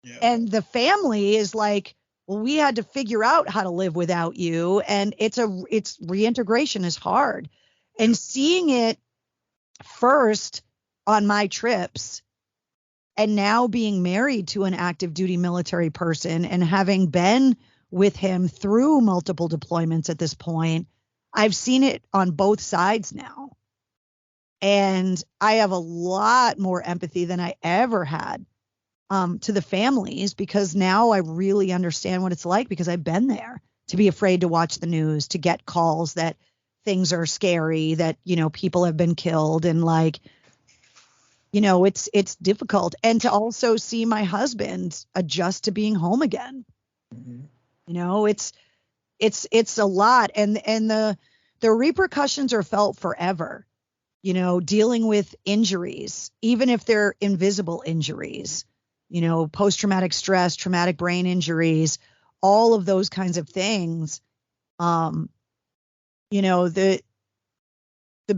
Yeah. And the family is like, well, we had to figure out how to live without you. And it's reintegration is hard. And seeing it first on my trips, and now being married to an active duty military person and having been with him through multiple deployments at this point, I've seen it on both sides now. And I have a lot more empathy than I ever had to the families, because now I really understand what it's like, because I've been there, to be afraid to watch the news, to get calls that things are scary, that, people have been killed, and like, it's difficult. And to also see my husband adjust to being home again. Mm-hmm. It's a lot. And the repercussions are felt forever, dealing with injuries, even if they're invisible injuries, post-traumatic stress, traumatic brain injuries, all of those kinds of things. The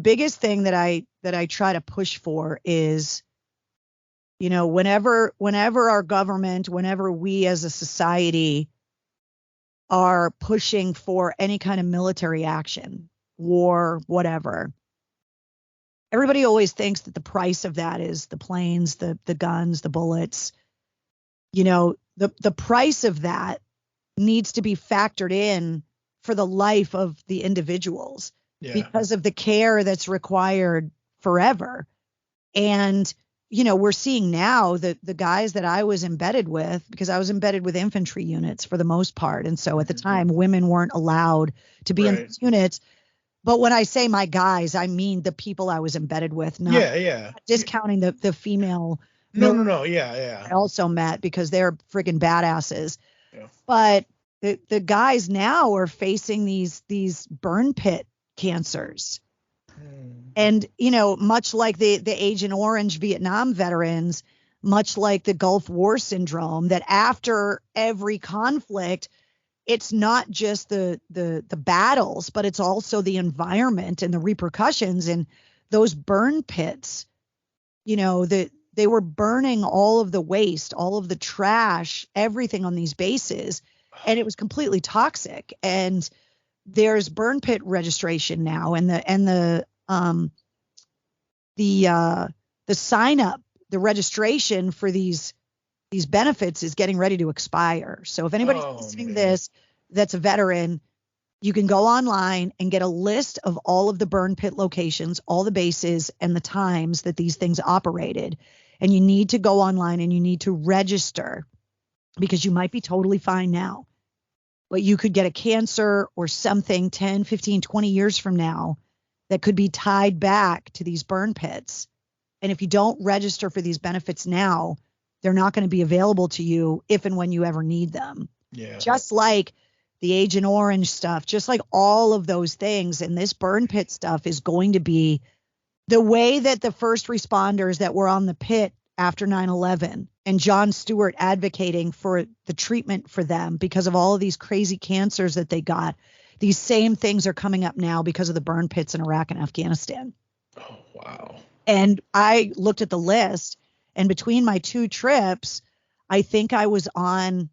biggest thing that I try to push for is, whenever our government, whenever we as a society are pushing for any kind of military action, war, whatever, everybody always thinks that the price of that is the planes, the guns, the bullets. The price of that needs to be factored in for the life of the individuals. Yeah. Because of the care that's required forever. And, we're seeing now that the guys that I was embedded with, because I was embedded with infantry units for the most part. And so at the time, women weren't allowed to be in those units. But when I say my guys, I mean the people I was embedded with, not discounting the female. No. Yeah. I also met, because they're friggin' badasses. Yeah. But the guys now are facing these burn pit cancers. And, much like the Agent Orange Vietnam veterans, much like the Gulf War syndrome, that after every conflict, it's not just the battles, but it's also the environment and the repercussions. And those burn pits, they were burning all of the waste, all of the trash, everything on these bases. And it was completely toxic. And there's burn pit registration now, and the sign up, the registration for these benefits is getting ready to expire. So if anybody's listening to this that's a veteran, you can go online and get a list of all of the burn pit locations, all the bases, and the times that these things operated. And you need to go online and you need to register, because you might be totally fine now, but you could get a cancer or something 10, 15, 20 years from now that could be tied back to these burn pits. And if you don't register for these benefits now, they're not going to be available to you if and when you ever need them. Yeah. Just like the Agent Orange stuff, just like all of those things. And this burn pit stuff is going to be the way that the first responders that were on the pit after 9/11 and Jon Stewart advocating for the treatment for them because of all of these crazy cancers that they got. These same things are coming up now because of the burn pits in Iraq and Afghanistan. Oh, wow. And I looked at the list, and between my 2 trips, I think I was on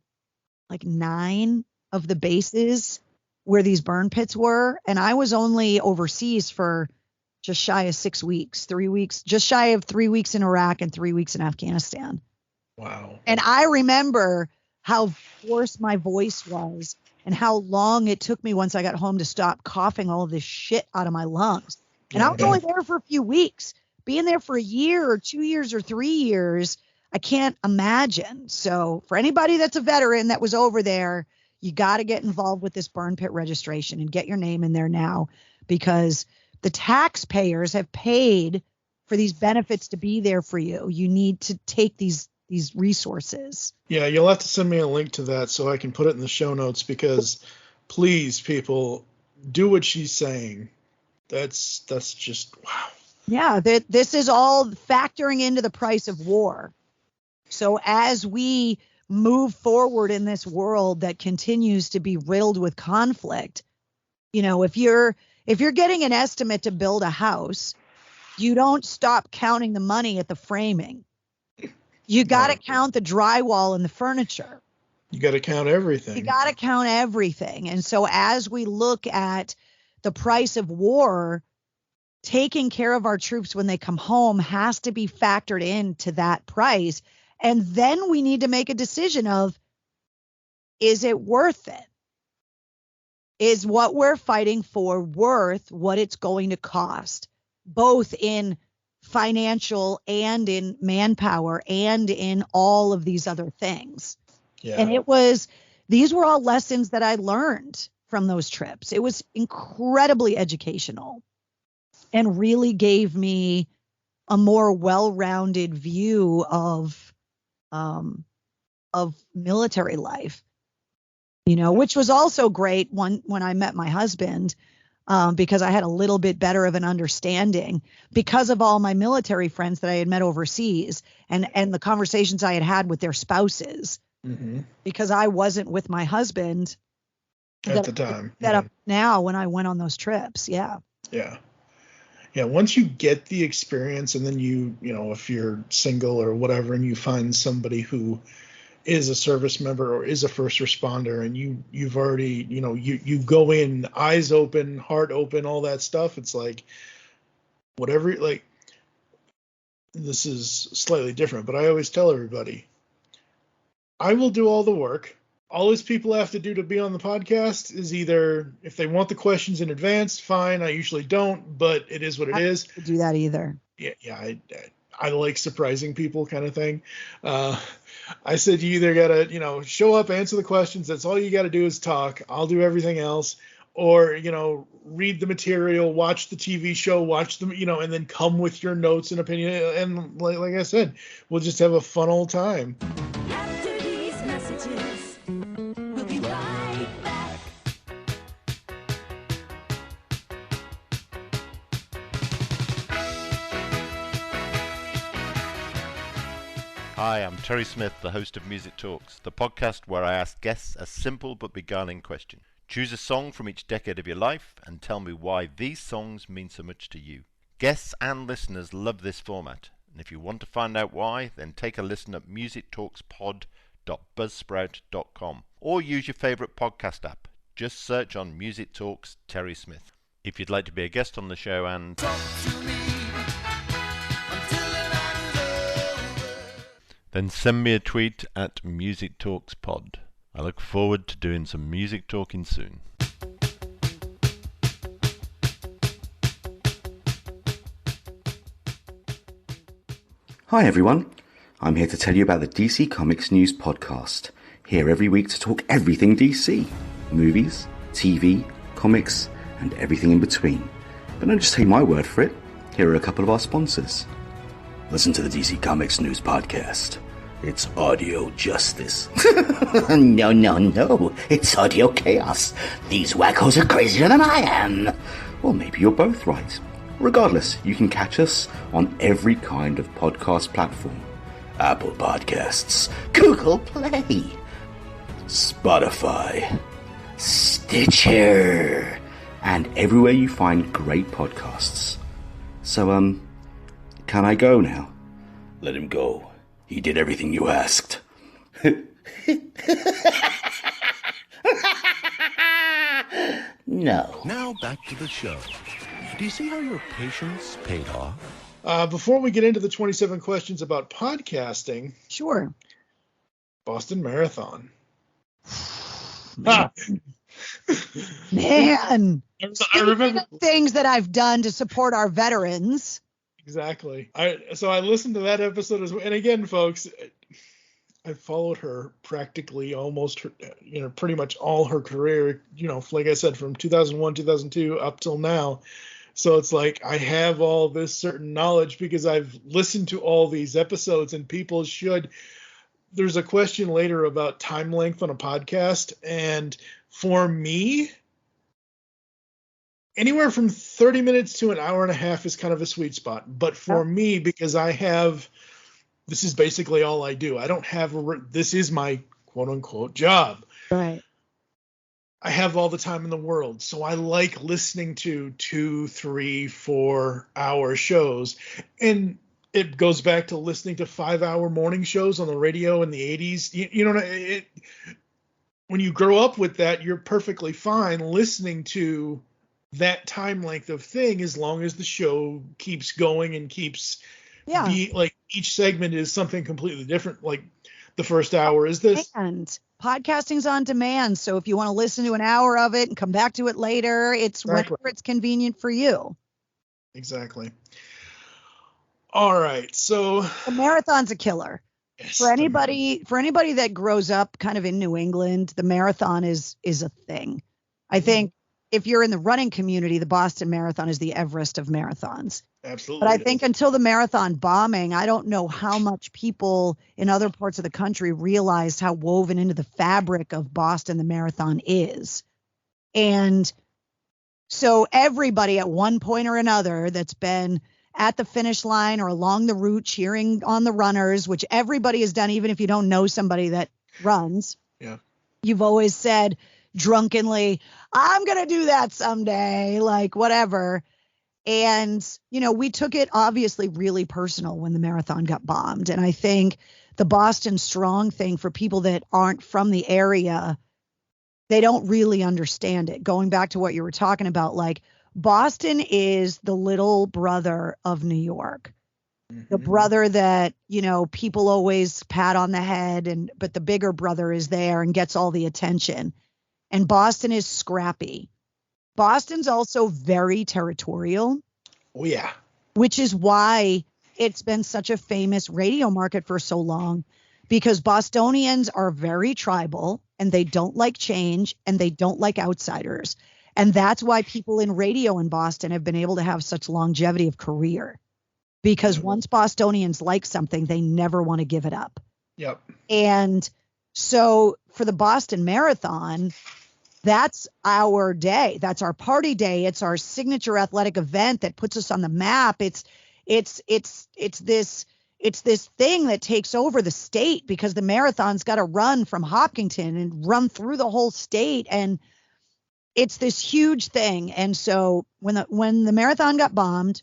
like 9 of the bases where these burn pits were. And I was only overseas for just shy of 6 weeks, 3 weeks, just shy of 3 weeks in Iraq and 3 weeks in Afghanistan. Wow. And I remember how hoarse my voice was and how long it took me once I got home to stop coughing all of this shit out of my lungs. And I was only there for a few weeks. Being there for a year or 2 years or 3 years, I can't imagine. So for anybody that's a veteran that was over there, you got to get involved with this burn pit registration and get your name in there now, because the taxpayers have paid for these benefits to be there for you. You need to take these resources. Yeah, you'll have to send me a link to that so I can put it in the show notes, because please, people, do what she's saying. That's just wow. Yeah, this is all factoring into the price of war. So as we move forward in this world that continues to be riddled with conflict, you know, if you're getting an estimate to build a house, you don't stop counting the money at the framing. You got to count the drywall and the furniture. You got to count everything. You got to count everything. And so as we look at the price of war, taking care of our troops when they come home has to be factored into that price. And then we need to make a decision of, is it worth it? Is what we're fighting for worth what it's going to cost, both in financial and in manpower and in all of these other things? Yeah. And these were all lessons that I learned from those trips. It was incredibly educational and really gave me a more well-rounded view of military life, you know, which was also great when I met my husband, because I had a little bit better of an understanding because of all my military friends that I had met overseas and the conversations I had had with their spouses, because I wasn't with my husband at the time. Up now when I went on those trips. Yeah. Yeah. Yeah, once you get the experience, and then you know, if you're single or whatever, and you find somebody who is a service member or is a first responder, and you've already, you know, you go in eyes open, heart open, all that stuff. It's like, whatever, like, this is slightly different, but I always tell everybody, I will do all the work. All these people have to do to be on the podcast is either, if they want the questions in advance, fine. I usually don't, but it is what it is. I don't do that either. Yeah. I like surprising people, kind of thing. I said, you either got to, you know, show up, answer the questions. That's all you got to do is talk. I'll do everything else. Or, you know, read the material, watch the TV show, watch them, you know, and then come with your notes and opinion. And like I said, we'll just have a fun old time. After these messages, we'll be right back. Hi, I'm Terry Smith, the host of Music Talks, the podcast where I ask guests a simple but beguiling question. Choose a song from each decade of your life and tell me why these songs mean so much to you. Guests and listeners love this format, and if you want to find out why, then take a listen at musictalkspod.buzzsprout.com or use your favourite podcast app. Just search on Music Talks Terry Smith. If you'd like to be a guest on the show and then send me a tweet at Music Talks Pod. I look forward to doing some music talking soon. Hi everyone, I'm here to tell you about the DC Comics News Podcast. Here every week to talk everything DC. Movies, TV, comics, and everything in between. But don't just take my word for it. Here are a couple of our sponsors. Listen to the DC Comics News Podcast. It's audio justice. No. It's audio chaos. These wackos are crazier than I am. Well, maybe you're both right. Regardless, you can catch us on every kind of podcast platform. Apple Podcasts, Google Play, Spotify, Stitcher, and everywhere you find great podcasts. So, can I go now? Let him go. He did everything you asked. No. Now back to the show. Do you see how your patience paid off? Before we get into the 27 questions about podcasting, Sure. Boston Marathon. Man. I remember things that I've done to support our veterans. exactly. So I listened to that episode as well. And again, folks, I followed her practically almost, pretty much all her career, like I said, from 2001, 2002 up till now. So it's like I have all this certain knowledge because I've listened to all these episodes, and people should. There's a question later about time length on a podcast. And for me, anywhere from 30 minutes to an hour and a half is kind of a sweet spot. But for me, because this is basically all I do. I don't have this is my quote unquote job. Right. I have all the time in the world. So I like listening to 2, 3, 4 hour shows. And it goes back to listening to 5-hour morning shows on the radio in the 80s. When you grow up with that, you're perfectly fine listening to that time length of thing as long as the show keeps going and keeps like each segment is something completely different. Like the first hour is this. And podcasting's on demand. So if you want to listen to an hour of it and come back to it later, it's whenever it's convenient for you. Exactly. All right. So the marathon's a killer. Yes, For anybody that grows up kind of in New England, the marathon is a thing. I think if you're in the running community, the Boston Marathon is the Everest of marathons. Absolutely. But I think until the marathon bombing, I don't know how much people in other parts of the country realized how woven into the fabric of Boston the marathon is. And so everybody at one point or another that's been at the finish line or along the route cheering on the runners, which everybody has done, even if you don't know somebody that runs. Yeah. You've always said drunkenly, I'm going to do that someday, like whatever. And, we took it obviously really personal when the marathon got bombed. And I think the Boston Strong thing for people that aren't from the area, they don't really understand it. Going back to what you were talking about, like Boston is the little brother of New York, the brother that, people always pat on the head, but the bigger brother is there and gets all the attention. And Boston is scrappy. Boston's also very territorial. Oh, yeah. Which is why it's been such a famous radio market for so long, because Bostonians are very tribal and they don't like change and they don't like outsiders. And that's why people in radio in Boston have been able to have such longevity of career, because once Bostonians like something, they never want to give it up. Yep. And so for the Boston Marathon, that's our day. That's our party day. It's our signature athletic event that puts us on the map. It's this thing that takes over the state, because the marathon's got to run from Hopkinton and run through the whole state. And it's this huge thing. And so when the marathon got bombed,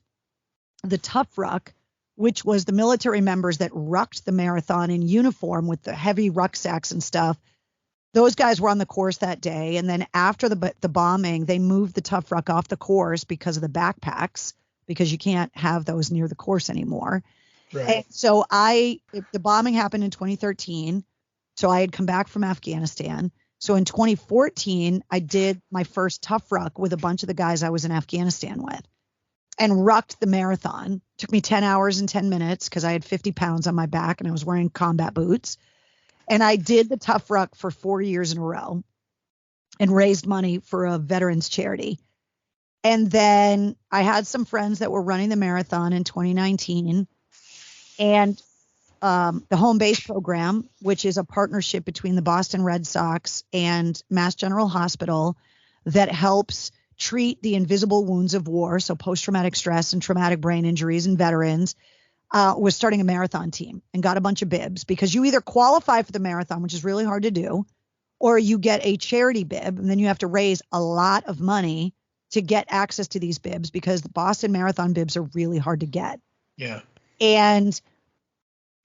the Tough Ruck, which was the military members that rucked the marathon in uniform with the heavy rucksacks and stuff, those guys were on the course that day. And then after the bombing, they moved the Tough Ruck off the course because of the backpacks, because you can't have those near the course anymore. Right. And so the bombing happened in 2013. So I had come back from Afghanistan. So in 2014, I did my first Tough Ruck with a bunch of the guys I was in Afghanistan with, and rucked the marathon. Took me 10 hours and 10 minutes because I had 50 pounds on my back and I was wearing combat boots. And I did the Tough Ruck for 4 years in a row and raised money for a veterans charity. And then I had some friends that were running the marathon in 2019, and the Home Base Program, which is a partnership between the Boston Red Sox and Mass General Hospital that helps treat the invisible wounds of war, so post-traumatic stress and traumatic brain injuries in veterans. was starting a marathon team and got a bunch of bibs, because you either qualify for the marathon, which is really hard to do, or you get a charity bib, and then you have to raise a lot of money to get access to these bibs, because the Boston Marathon bibs are really hard to get. Yeah. And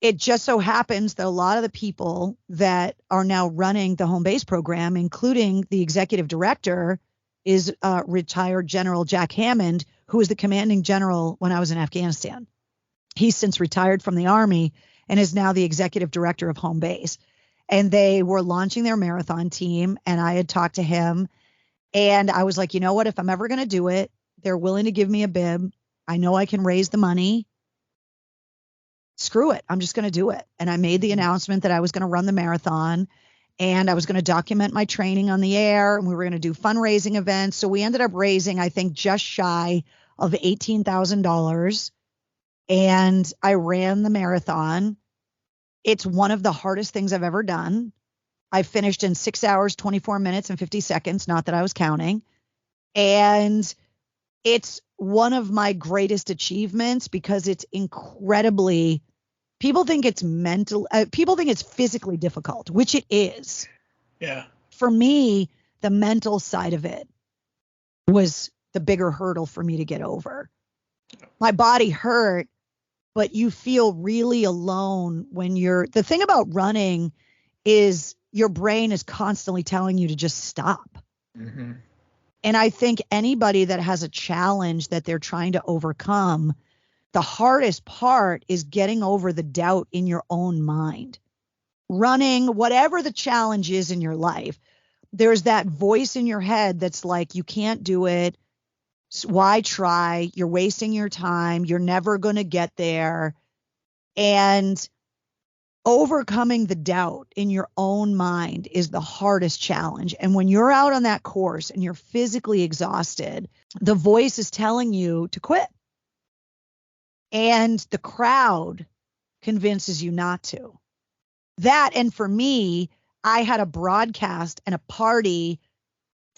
it just so happens that a lot of the people that are now running the home base program, including the executive director, is retired General Jack Hammond, who was the commanding general when I was in Afghanistan. He's since retired from the Army and is now the executive director of home base. And they were launching their marathon team, and I had talked to him, and I was like, you know what, if I'm ever going to do it, they're willing to give me a bib. I know I can raise the money. Screw it. I'm just going to do it. And I made the announcement that I was going to run the marathon, and I was going to document my training on the air, and we were going to do fundraising events. So we ended up raising, I think, just shy of $18,000. And I ran the marathon. It's one of the hardest things I've ever done. I finished in 6 hours, 24 minutes and 50 seconds. Not that I was counting. And it's one of my greatest achievements, because it's incredibly, people think it's people think it's physically difficult, which it is. Yeah. For me, the mental side of it was the bigger hurdle for me to get over. My body hurt, but you feel really alone when the thing about running is your brain is constantly telling you to just stop. Mm-hmm. And I think anybody that has a challenge that they're trying to overcome, the hardest part is getting over the doubt in your own mind. Running, whatever the challenge is in your life, there's that voice in your head that's like, you can't do it. Why try? You're wasting your time. You're never going to get there. And overcoming the doubt in your own mind is the hardest challenge. And when you're out on that course and you're physically exhausted, the voice is telling you to quit. And the crowd convinces you not to. That, and for me, I had a broadcast and a party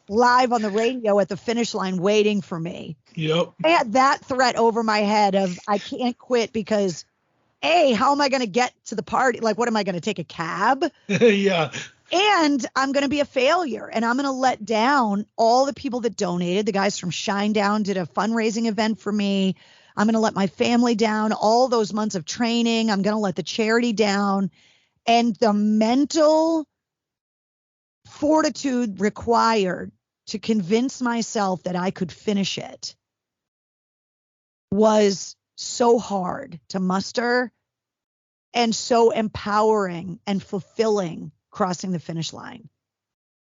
live on the radio at the finish line waiting for me. Yep. I had that threat over my head of, I can't quit because, A, how am I going to get to the party? Like, what am I going to take a cab? Yeah. And I'm going to be a failure, and I'm going to let down all the people that donated. The guys from Shinedown did a fundraising event for me. I'm going to let my family down, all those months of training. I'm going to let the charity down. And the mental fortitude required to convince myself that I could finish it was so hard to muster, and so empowering and fulfilling crossing the finish line.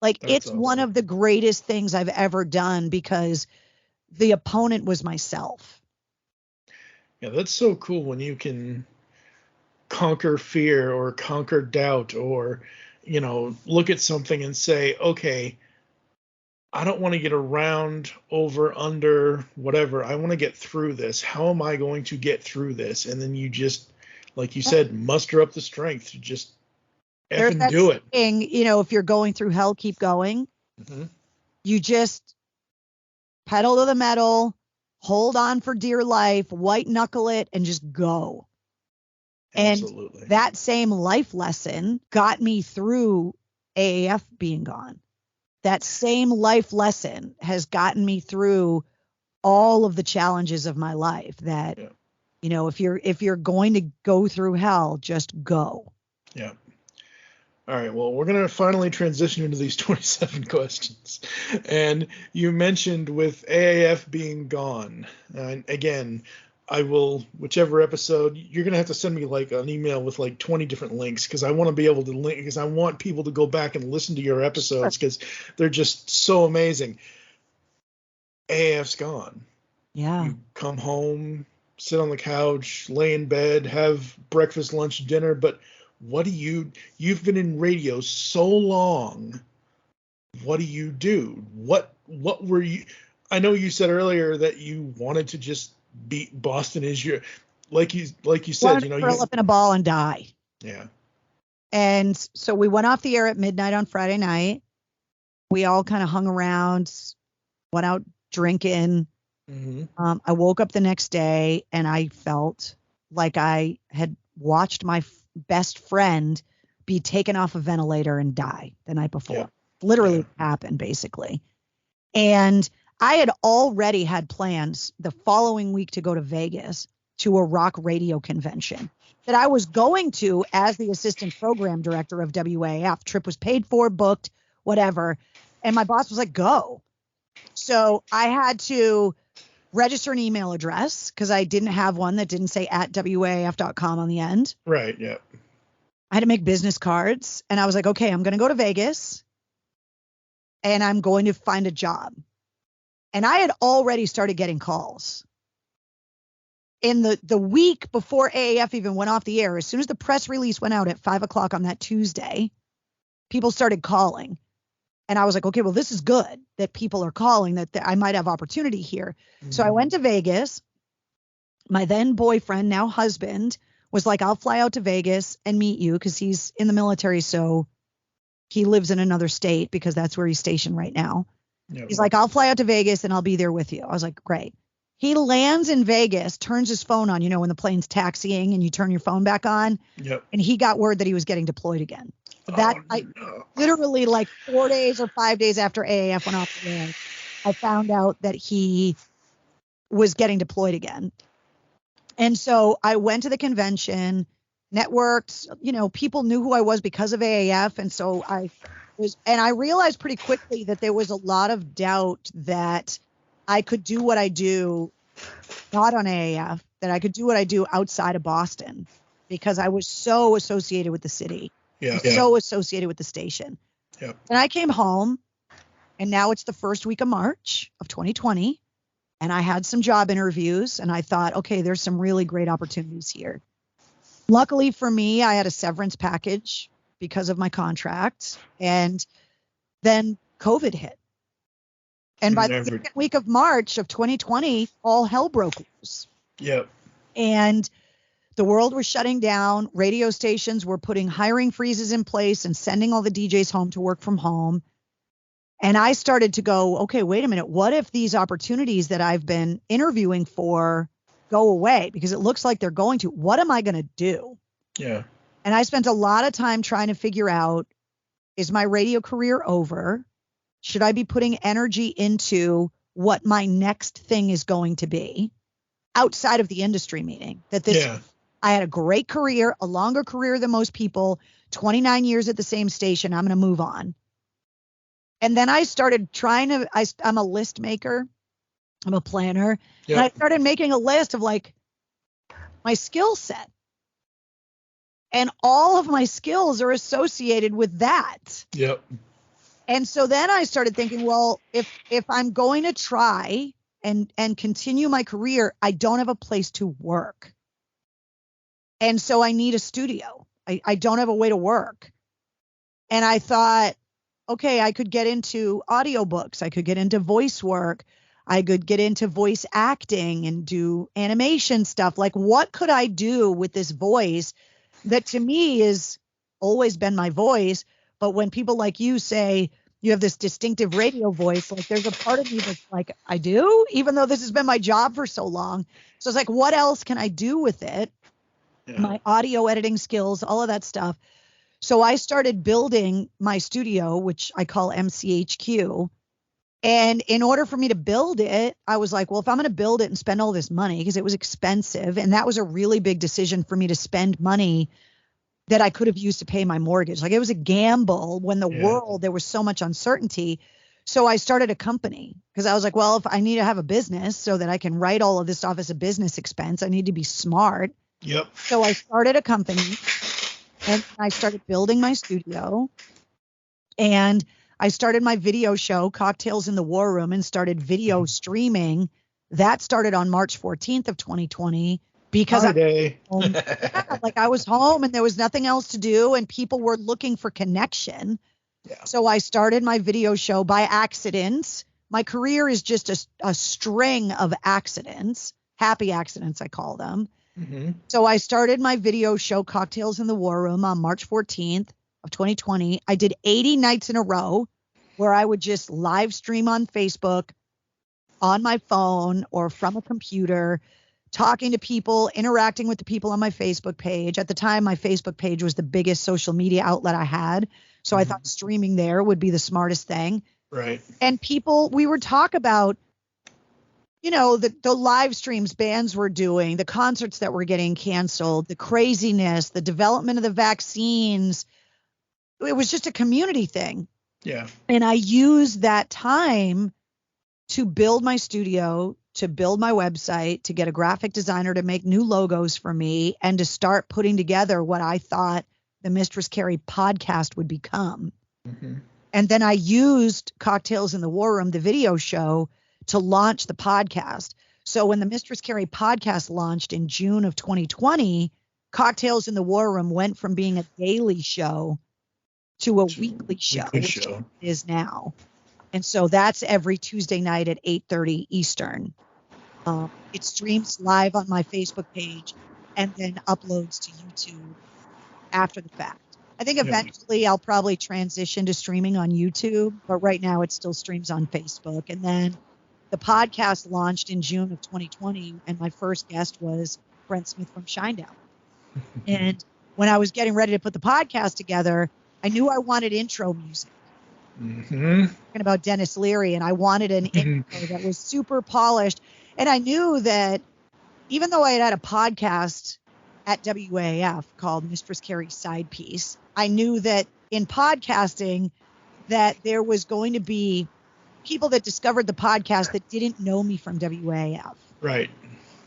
Like, it's awesome. one of the greatest things I've ever done, because the opponent was myself. Yeah, that's so cool when you can conquer fear or conquer doubt, or, look at something and say, okay, I don't want to get around, over, under, whatever. I want to get through this. How am I going to get through this? And then you just, like you said, muster up the strength to just effing do it. Saying, if you're going through hell, keep going. Mm-hmm. You just pedal to the metal, hold on for dear life, white knuckle it, and just go. Absolutely. And that same life lesson got me through AAF being gone. That same life lesson has gotten me through all of the challenges of my life. That, if you're going to go through hell, just go. Yeah. All right. Well, we're going to finally transition into these 27 questions. And you mentioned with AAF being gone, and again, I will, whichever episode, you're going to have to send me like an email with like 20 different links, because I want to be able to link, because I want people to go back and listen to your episodes, because they're just so amazing. AAF's gone. Yeah. You come home, sit on the couch, lay in bed, have breakfast, lunch, dinner, but you've been in radio so long. What do you do? What were you, I know you said earlier that you wanted to just beat Boston is your, like you said, you curl up in a ball and die. Yeah. And so we went off the air at midnight on Friday night. We all kind of hung around, went out drinking. Mm-hmm. I woke up the next day and I felt like I had watched my best friend be taken off a ventilator and die the night before. Yeah. Literally happened, basically. And I had already had plans the following week to go to Vegas to a rock radio convention that I was going to as the assistant program director of WAF. Trip was paid for, booked, whatever. And my boss was like, go. So I had to register an email address because I didn't have one that didn't say @WAF.com on the end. Right. Yeah. I had to make business cards, and I was like, okay, I'm going to go to Vegas and I'm going to find a job. And I had already started getting calls. In the week before AAF even went off the air, as soon as the press release went out at 5:00 on that Tuesday, people started calling. And I was like, okay, well, this is good that people are calling, that I might have opportunity here. Mm-hmm. So I went to Vegas. My then boyfriend, now husband, was like, I'll fly out to Vegas and meet you because he's in the military. So he lives in another state because that's where he's stationed right now. Yep. He's like, I'll fly out to Vegas and I'll be there with you. I was like, great. He lands in Vegas, turns his phone on, when the plane's taxiing and you turn your phone back on. Yep. And he got word that he was getting deployed again. Literally like 4 days or 5 days after AAF went off the air, I found out that he was getting deployed again. And so I went to the convention, networked, people knew who I was because of AAF. And so I realized pretty quickly that there was a lot of doubt that I could do what I do, not on AAF, that I could do what I do outside of Boston because I was so associated with the city. So associated with the station. Yeah. And I came home, and now it's the first week of March of 2020, and I had some job interviews, and I thought, okay, there's some really great opportunities here. Luckily for me, I had a severance package because of my contract, and then COVID hit. And by the second week of March of 2020, all hell broke loose. Yep. And the world was shutting down. Radio stations were putting hiring freezes in place and sending all the DJs home to work from home. And I started to go, okay, wait a minute. What if these opportunities that I've been interviewing for go away? Because it looks like they're going to. What am I going to do? Yeah. And I spent a lot of time trying to figure out, is my radio career over? Should I be putting energy into what my next thing is going to be outside of the industry meeting? I had a great career, a longer career than most people, 29 years at the same station. I'm going to move on. And then I started I'm a list maker. I'm a planner. Yep. And I started making a list of like my skill set. And all of my skills are associated with that. Yep. And so then I started thinking, well, if I'm going to try and continue my career, I don't have a place to work. And so I need a studio. I don't have a way to work. And I thought, okay, I could get into audiobooks. I could get into voice work. I could get into voice acting and do animation stuff. Like, what could I do with this voice that to me has always been my voice? But when people like you say you have this distinctive radio voice, like there's a part of me that's like, I do, even though this has been my job for so long. So it's like, what else can I do with it? Yeah. My audio editing skills, all of that stuff. So I started building my studio, which I call MCHQ. And in order for me to build it, I was like, well, if I'm going to build it and spend all this money, because it was expensive, and that was a really big decision for me to spend money that I could have used to pay my mortgage. Like, it was a gamble when the world, there was so much uncertainty. So I started a company because I was like, well, if I need to have a business so that I can write all of this off as a business expense, I need to be smart. Yep. So I started a company and I started building my studio, and I started my video show, Cocktails in the War Room, and started video streaming. That started on March 14th of 2020 because I was home and there was nothing else to do and people were looking for connection. Yeah. So I started my video show by accident. My career is just a string of accidents, happy accidents, I call them. Mm-hmm. So I started my video show, Cocktails in the War Room, on March 14th of 2020. I did 80 nights in a row where I would just live stream on Facebook, on my phone, or from a computer. talking to people, interacting with the people on my Facebook page. At the time, my Facebook page was the biggest social media outlet I had. So I thought streaming there would be the smartest thing. Right. And we would talk about, the live streams bands were doing, the concerts that were getting canceled, the craziness, the development of the vaccines. It was just a community thing. Yeah. And I used that time to build my studio, to build my website, to get a graphic designer to make new logos for me, and to start putting together what I thought the Mistress Carrie podcast would become. Mm-hmm. And then I used Cocktails in the War Room, the video show, to launch the podcast. So when the Mistress Carrie podcast launched in June of 2020, Cocktails in the War Room went from being a daily show to a weekly show, which it is now. And so that's every Tuesday night at 8:30 Eastern. It streams live on my Facebook page and then uploads to YouTube after the fact. I think eventually I'll probably transition to streaming on YouTube, but right now it still streams on Facebook. And then the podcast launched in June of 2020, and my first guest was Brent Smith from Shinedown. And when I was getting ready to put the podcast together, I knew I wanted intro music. Talking about Dennis Leary, and I wanted an intro that was super polished. And I knew that even though I had a podcast at WAF called Mistress Carrie Side Piece, I knew that in podcasting that there was going to be people that discovered the podcast that didn't know me from WAF. Right.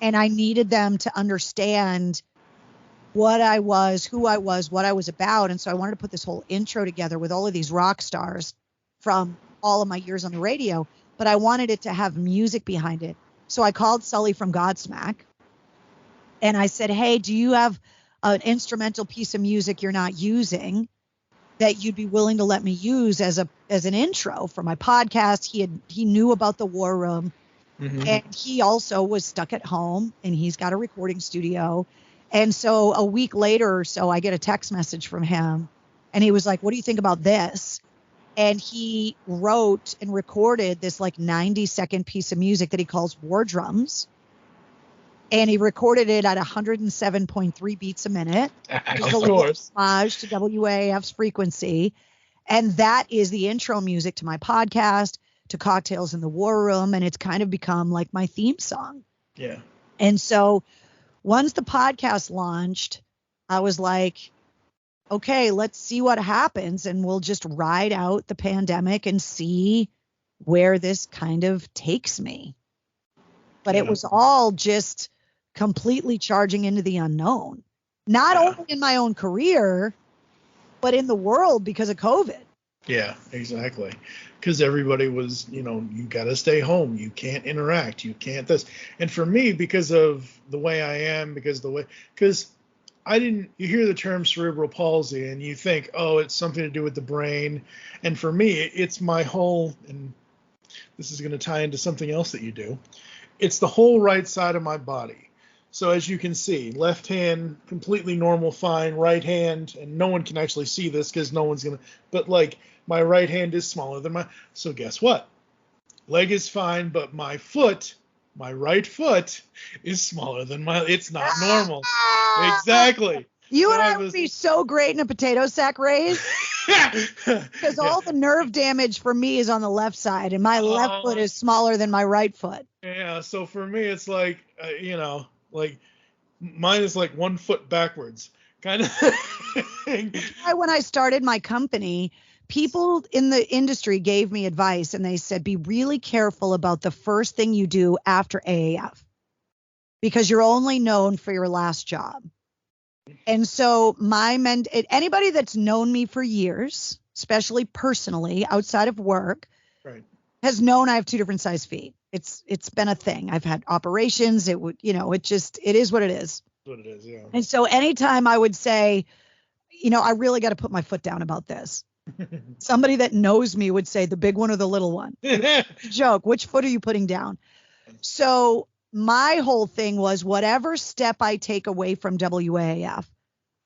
And I needed them to understand what I was, who I was, what I was about. And so I wanted to put this whole intro together with all of these rock stars from all of my years on the radio, but I wanted it to have music behind it. So I called Sully from Godsmack and I said, hey, do you have an instrumental piece of music you're not using that you'd be willing to let me use as an intro for my podcast? He knew about the War Room, and he also was stuck at home, and he's got a recording studio. And so a week later or so, I get a text message from him, and he was like, what do you think about this? And he wrote and recorded this like 90-second piece of music that he calls War Drums. And he recorded it at 107.3 beats a minute. Of course. Homage to WAF's frequency. And that is the intro music to my podcast, to Cocktails in the War Room. And it's kind of become like my theme song. Yeah. And so once the podcast launched, I was like, okay, let's see what happens. And we'll just ride out the pandemic and see where this kind of takes me. But it was all just completely charging into the unknown, not only in my own career, but in the world because of COVID. Yeah, exactly. Because everybody was, you got to stay home. You can't interact. You can't this. And for me, because of the way I am, because you hear the term cerebral palsy and you think, oh, it's something to do with the brain. And for me, it's my whole, and this is going to tie into something else that you do. It's the whole right side of my body. So as you can see, left hand, completely normal, fine. Right hand, and no one can actually see this because no one's going to, but like my right hand is smaller than so guess what? Leg is fine, but my right foot is smaller than it's not normal. Exactly. You and I would be so great in a potato sack race. Because all the nerve damage for me is on the left side, and my left foot is smaller than my right foot. Yeah, so for me, it's like, like mine is like 1 foot backwards kind of thing. When I started my company, people in the industry gave me advice, and they said, be really careful about the first thing you do after AAF, because you're only known for your last job. And so anybody that's known me for years, especially personally outside of work, has known I have 2 different size feet. It's been a thing. I've had operations. It is what it is. What it is, yeah. And so anytime I would say, I really got to put my foot down about this. Somebody that knows me would say the big one or the little one. Joke. Which foot are you putting down? So my whole thing was whatever step I take away from WAF,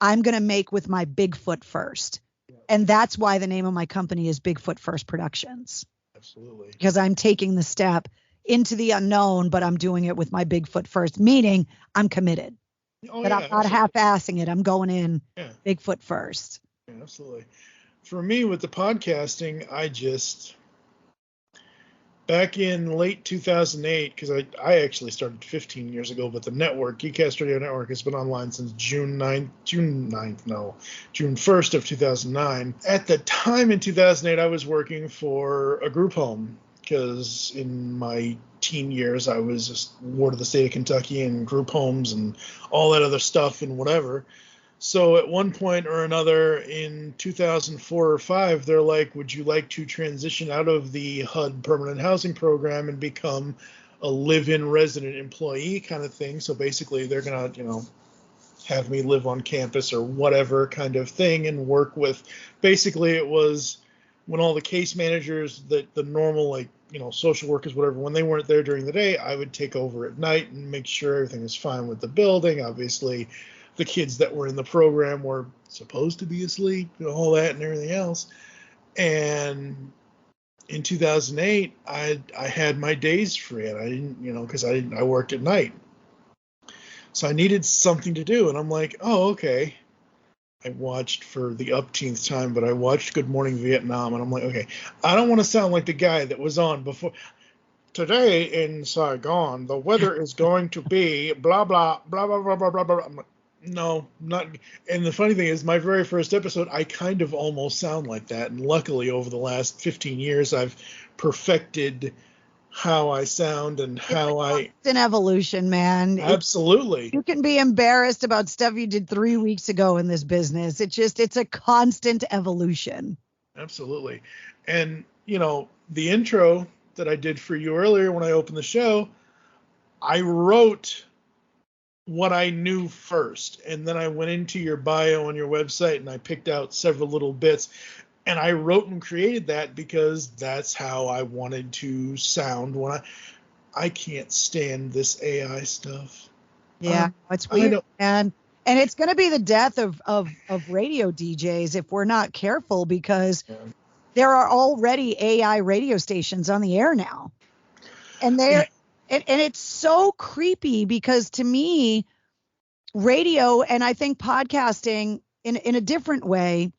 I'm going to make with my big foot first. And that's why the name of my company is Bigfoot First Productions. Absolutely. Because I'm taking the step into the unknown, but I'm doing it with my big foot first, meaning I'm committed. Oh, But yeah, I'm not half-assing it. I'm going in big foot first. Yeah, absolutely. For me, with the podcasting, back in late 2008, because I actually started 15 years ago, but the network, Geekcast Radio Network, has been online since June 1st of 2009. At the time in 2008, I was working for a group home, because in my teen years, I was a ward of the state of Kentucky and group homes and all that other stuff and whatever. So at one point or another in 2004 or 5, they're like, would you like to transition out of the HUD permanent housing program and become a live-in resident employee kind of thing? So basically they're going to, have me live on campus or whatever kind of thing and work with. Basically it was when all the case managers, the normal, social workers, whatever, when they weren't there during the day, I would take over at night and make sure everything is fine with the building. Obviously, the kids that were in the program were supposed to be asleep, all that and everything else. And in 2008, I had my days free, and I didn't, because I worked at night. So I needed something to do, and I'm like, oh, okay. I watched for the upteenth time, but I watched Good Morning Vietnam, and I'm like, okay, I don't want to sound like the guy that was on before. Today in Saigon, the weather is going to be blah, blah, blah, blah, blah, blah, blah, blah. I'm like, no, not. And the funny thing is, my very first episode, I kind of almost sound like that. And luckily, over the last 15 years, I've perfected how I sound and how it's an evolution, man. Absolutely. You can be embarrassed about stuff you did 3 weeks ago in this business. It's a constant evolution. Absolutely. And, the intro that I did for you earlier when I opened the show, I wrote what I knew first, and then I went into your bio on your website and I picked out several little bits, and I wrote and created that because that's how I wanted to sound when I can't stand this AI stuff. Yeah, it's weird, man. And it's going to be the death of radio DJs if we're not careful, because there are already AI radio stations on the air now, and they're and it's so creepy, because to me, radio, and I think podcasting in a different way,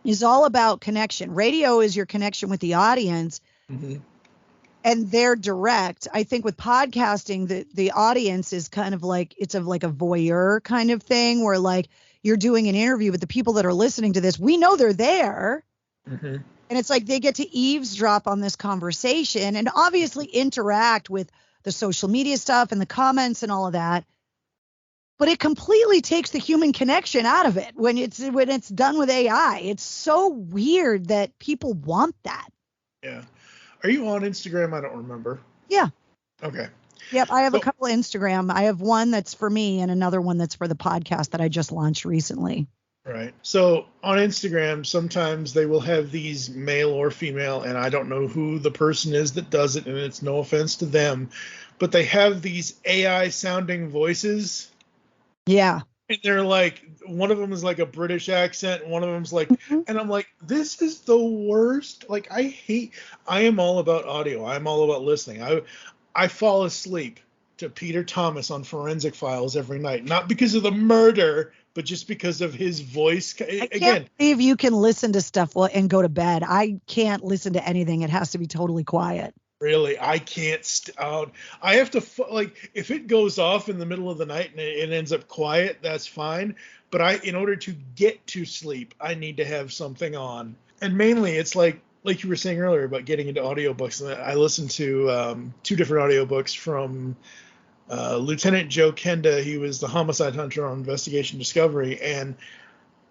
is all about connection. Radio is your connection with the audience, and they're direct. I think with podcasting, the audience is kind of like, it's like a voyeur kind of thing, where like you're doing an interview with the people that are listening to this. We know they're there. And it's like they get to eavesdrop on this conversation and obviously interact with the social media stuff and the comments and all of that. But it completely takes the human connection out of it when it's done with AI. It's so weird that people want that. Yeah. Are you on Instagram? I don't remember. Yeah. Okay. Yep. I have a couple of Instagram. I have one that's for me and another one that's for the podcast that I just launched recently. Right. So on Instagram, sometimes they will have these male or female, and I don't know who the person is that does it, and it's no offense to them, but they have these AI sounding voices. Yeah. And they're like, one of them is like a British accent, one of them's like, and I'm like, this is the worst. Like, I am all about audio. I'm all about listening. I fall asleep to Peter Thomas on Forensic Files every night, not because of the murder, but just because of his voice. I can't believe you can listen to stuff and go to bed. I can't listen to anything. It has to be totally quiet. Really, I can't. I have to, like, if it goes off in the middle of the night and it ends up quiet, that's fine. But in order to get to sleep, I need to have something on. And mainly, it's like you were saying earlier about getting into audiobooks. I listened to 2 different audiobooks from Lieutenant Joe Kenda. He was the homicide hunter on Investigation Discovery, and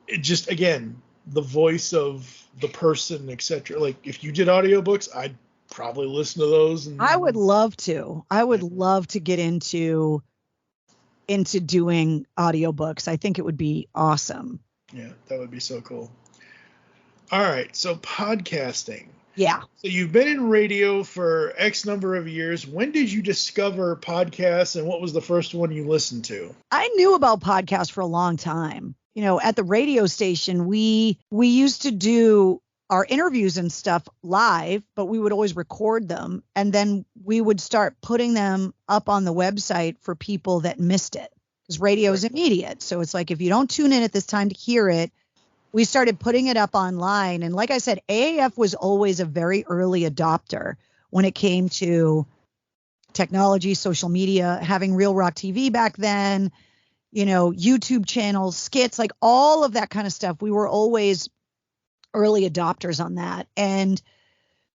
it just, again, the voice of the person, etc. Like, if you did audiobooks, I'd probably listen to those. And I would love to. I would love to get into doing audiobooks. I think it would be awesome. Yeah, that would be so cool. All right, so podcasting. Yeah. So you've been in radio for X number of years. When did you discover podcasts, and what was the first one you listened to? I knew about podcasts for a long time. At the radio station, we used to do our interviews and stuff live, but we would always record them. And then we would start putting them up on the website for people that missed it, because radio is immediate. So it's like, if you don't tune in at this time to hear it, we started putting it up online. And like I said, AAF was always a very early adopter when it came to technology, social media, having Real Rock TV back then, you know, YouTube channels, skits, like all of that kind of stuff. We were always early adopters on that. And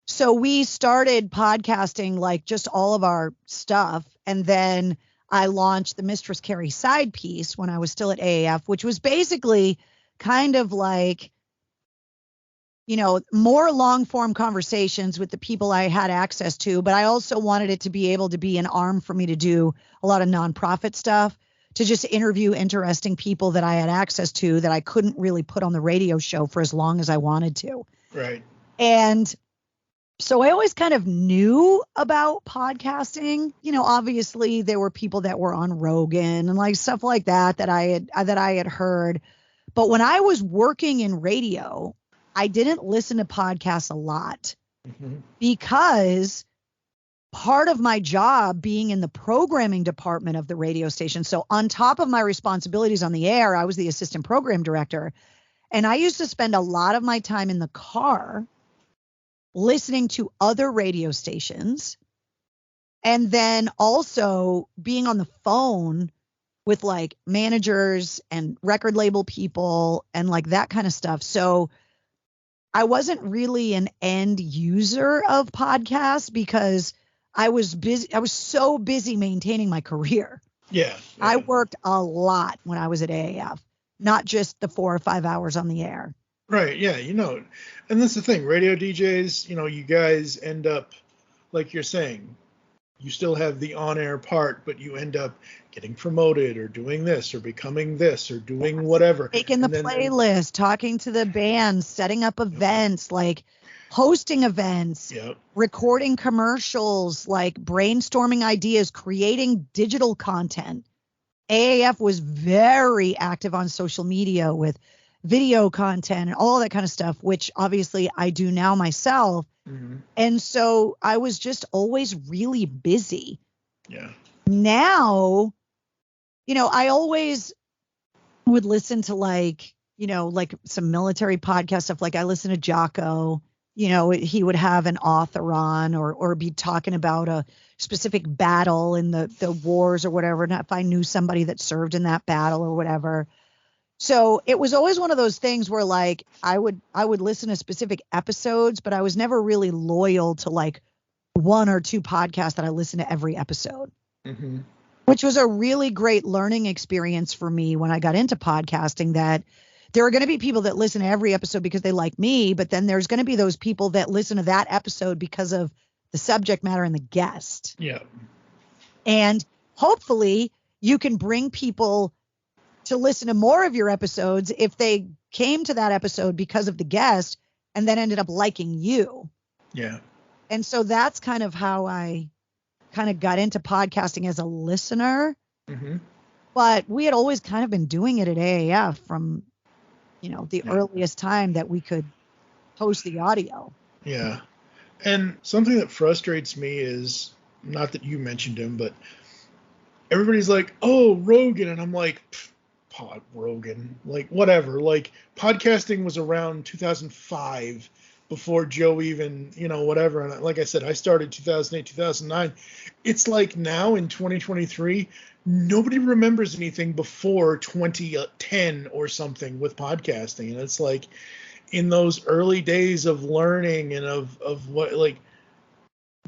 so we started podcasting, like just all of our stuff. And then I launched the Mistress Carrie side piece when I was still at AAF, which was basically kind of like, you know, more long form conversations with the people I had access to. But I also wanted it to be able to be an arm for me to do a lot of nonprofit stuff, to just interview interesting people that I had access to that I couldn't really put on the radio show for as long as I wanted to. Right. And so I always kind of knew about podcasting. You know, obviously there were people that were on Rogan and like stuff like that I had heard. But when I was working in radio, I didn't listen to podcasts a lot because part of my job being in the programming department of the radio station. So on top of my responsibilities on the air, I was the assistant program director. And I used to spend a lot of my time in the car listening to other radio stations, and then also being on the phone with like managers and record label people and like that kind of stuff. So I wasn't really an end user of podcasts because I was busy. I was so busy maintaining my career. Yeah. I worked a lot when I was at AAF, not just the 4 or 5 hours on the air. Right. Yeah. You know, and that's the thing. Radio DJs, you know, you guys end up, like you're saying, you still have the on-air part, but you end up getting promoted or doing this or becoming this or doing whatever. Making the playlist, talking to the bands, setting up events, like hosting events, recording commercials, like brainstorming ideas, creating digital content. AAF was very active on social media with video content and all that kind of stuff, which obviously I do now myself. And so I was just always really busy. Yeah. Now, you know, I always would listen to like, you know, like some military podcast stuff. Like I listen to Jocko, you know, he would have an author on or be talking about a specific battle in the wars or whatever. And if I knew somebody that served in that battle or whatever. So it was always one of those things where like I would listen to specific episodes, but I was never really loyal to like 1 or 2 podcasts that I listened to every episode, which was a really great learning experience for me when I got into podcasting, that there are going to be people that listen to every episode because they like me, but then there's going to be those people that listen to that episode because of the subject matter and the guest. Yeah. And hopefully you can bring people to listen to more of your episodes if they came to that episode because of the guest and then ended up liking you. Yeah. And so that's kind of how I kind of got into podcasting as a listener. But we had always kind of been doing it at AAF from, you know, the earliest time that we could post the audio. Yeah. And something that frustrates me is, not that you mentioned him, but everybody's like, oh, Rogan. And I'm like, Rogan, like whatever. Like podcasting was around 2005 before Joe even, you know, whatever. And like I said, I started 2008, 2009. It's like now in 2023, nobody remembers anything before 2010 or something with podcasting. And it's like in those early days of learning and of what, like,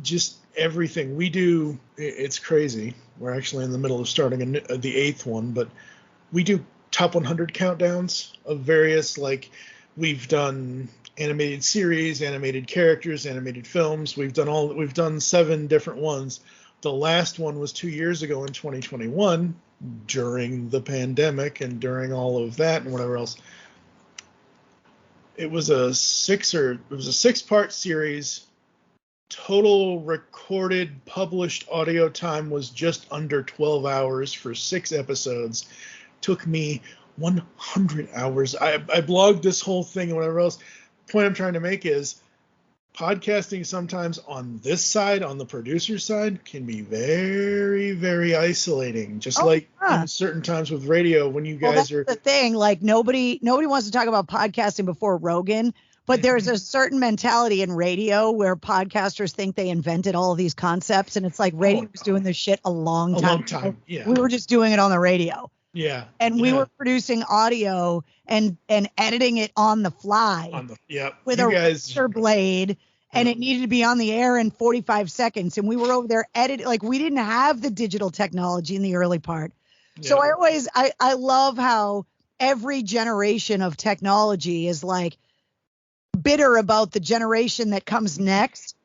just everything we do, it's crazy. We're actually in the middle of starting the 8th one, but we do top 100 countdowns of various, like, we've done animated series, animated characters, animated films. We've done 7 different ones. The last one was 2 years ago in 2021 during the pandemic and during all of that and whatever else. It was a 6-part series. Total recorded published audio time was just under 12 hours for 6 episodes. Took me 100 hours. I blogged this whole thing and whatever else. point I'm trying to make is podcasting sometimes on this side, on the producer side, can be very, very isolating. Just in certain times with radio when you guys that's the thing. Like nobody wants to talk about podcasting before Rogan, but there's a certain mentality in radio where podcasters think they invented all of these concepts, and it's like radio was doing this shit a long time. Yeah. We were just doing it on the radio. Yeah. And we were producing audio and editing it on the fly with a razor blade, and it needed to be on the air in 45 seconds. And we were over there editing. Like, we didn't have the digital technology in the early part. Yeah. So I love how every generation of technology is like bitter about the generation that comes next.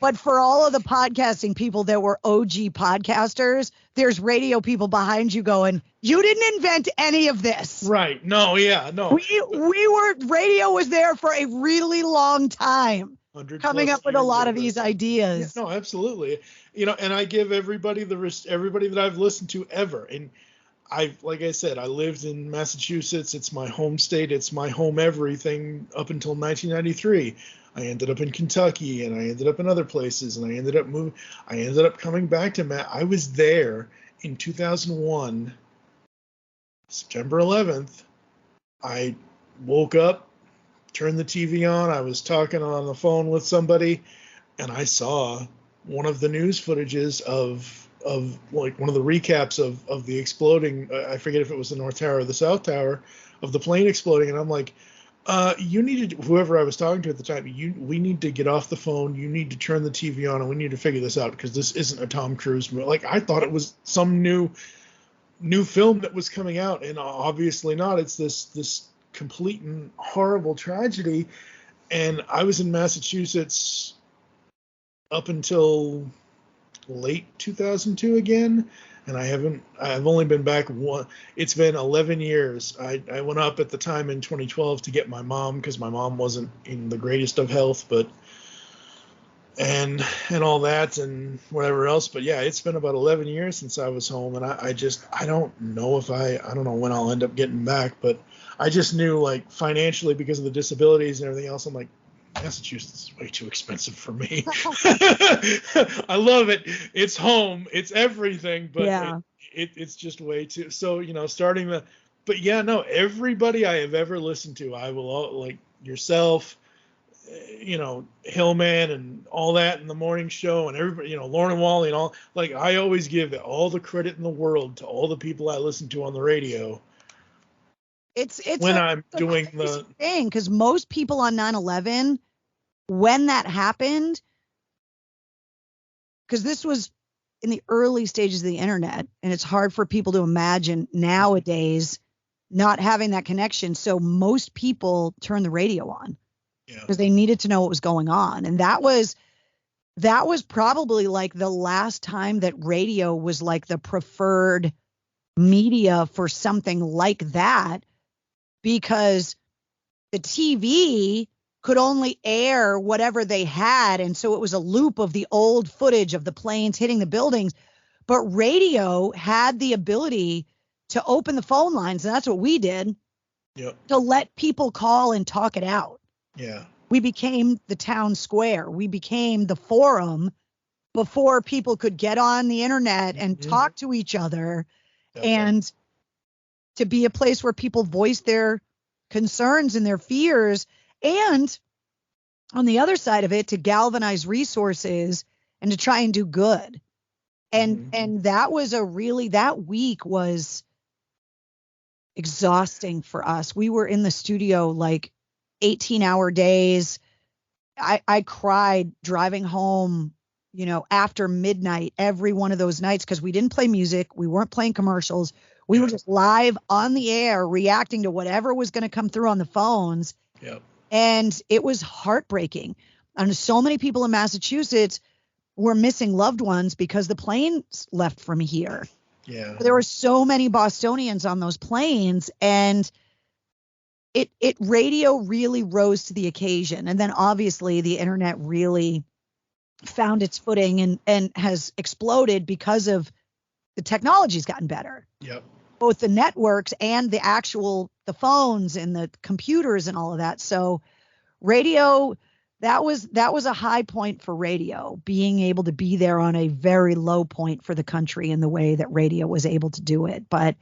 But for all of the podcasting people that were OG podcasters, there's radio people behind you going, you didn't invent any of this. Right. No, yeah, no. Radio was there for a really long time, coming up with a lot of these ideas. Yeah, no, absolutely. And I give everybody that I've listened to ever. And like I said, I lived in Massachusetts. It's my home state. It's my home everything up until 1993. I ended up in Kentucky, and I ended up in other places, and I ended up coming back to Matt. I was there in 2001, September 11th. I woke up, turned the TV on. I was talking on the phone with somebody, and I saw one of the news footages of like one of the recaps of the exploding. I forget if it was the North Tower or the South Tower of the plane exploding, and I'm like, you need to, whoever I was talking to at the time, we need to get off the phone. You need to turn the TV on, and we need to figure this out, because this isn't a Tom Cruise movie. Like, I thought it was some new film that was coming out, and obviously not. It's this complete and horrible tragedy. And I was in Massachusetts up until late 2002 again. And I've only been back one. It's been 11 years. I went up at the time in 2012 to get my mom, because my mom wasn't in the greatest of health, and all that and whatever else. But yeah, it's been about 11 years since I was home. And I don't know when I'll end up getting back, but I just knew, like, financially, because of the disabilities and everything else, I'm like, Massachusetts is way too expensive for me. I love it. It's home. It's everything, but it's just way too. So, but yeah, no, everybody I have ever listened to, I will, like yourself, Hillman and all that in the morning show, and everybody, Lauren and Wally and all, like, I always give all the credit in the world to all the people I listen to on the radio. It's when I'm doing the thing, because most people on 9/11, when that happened, because this was in the early stages of the internet, and it's hard for people to imagine nowadays not having that connection. So most people turned the radio on because they needed to know what was going on. And that was probably like the last time that radio was like the preferred media for something like that, because the TV could only air whatever they had. And so it was a loop of the old footage of the planes hitting the buildings. But radio had the ability to open the phone lines. And that's what we did, to let people call and talk it out. Yeah. We became the town square. We became the forum before people could get on the internet and talk to each other, and to be a place where people voice their concerns and their fears. And on the other side of it, to galvanize resources and to try and do good. And that was that week was exhausting for us. We were in the studio like 18-hour days. I cried driving home, after midnight every one of those nights, because we didn't play music. We weren't playing commercials. We were just live on the air, reacting to whatever was going to come through on the phones. Yep. And it was heartbreaking. And so many people in Massachusetts were missing loved ones because the planes left from here. Yeah. There were so many Bostonians on those planes, and radio really rose to the occasion. And then obviously the internet really found its footing and has exploded because of the technology's gotten better. Yep. Both the networks and the phones and the computers and all of that. So radio, that was a high point for radio, being able to be there on a very low point for the country in the way that radio was able to do it. But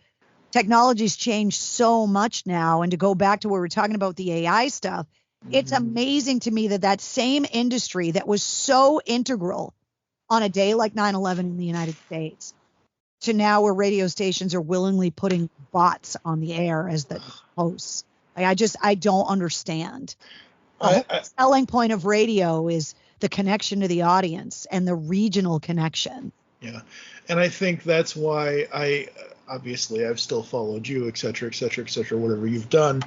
technology's changed so much now. And to go back to where we're talking about the AI stuff, it's amazing to me that that same industry that was so integral on a day like 9/11 in the United States to now where radio stations are willingly putting bots on the air as the hosts. Like, I don't understand. The selling point of radio is the connection to the audience and the regional connection. Yeah. And I think that's why I've still followed you, et cetera, whatever you've done.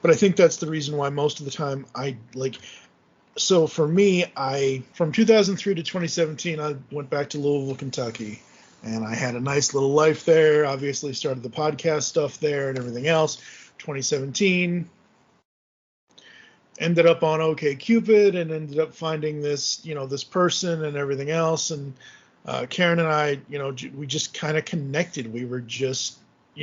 But I think that's the reason why most of the time so for me, from 2003 to 2017, I went back to Louisville, Kentucky, and I had a nice little life there. Obviously started the podcast stuff there and everything else. 2017, ended up on OkCupid and ended up finding this, this person and everything else. And Karen and I, we just kind of connected. We were just,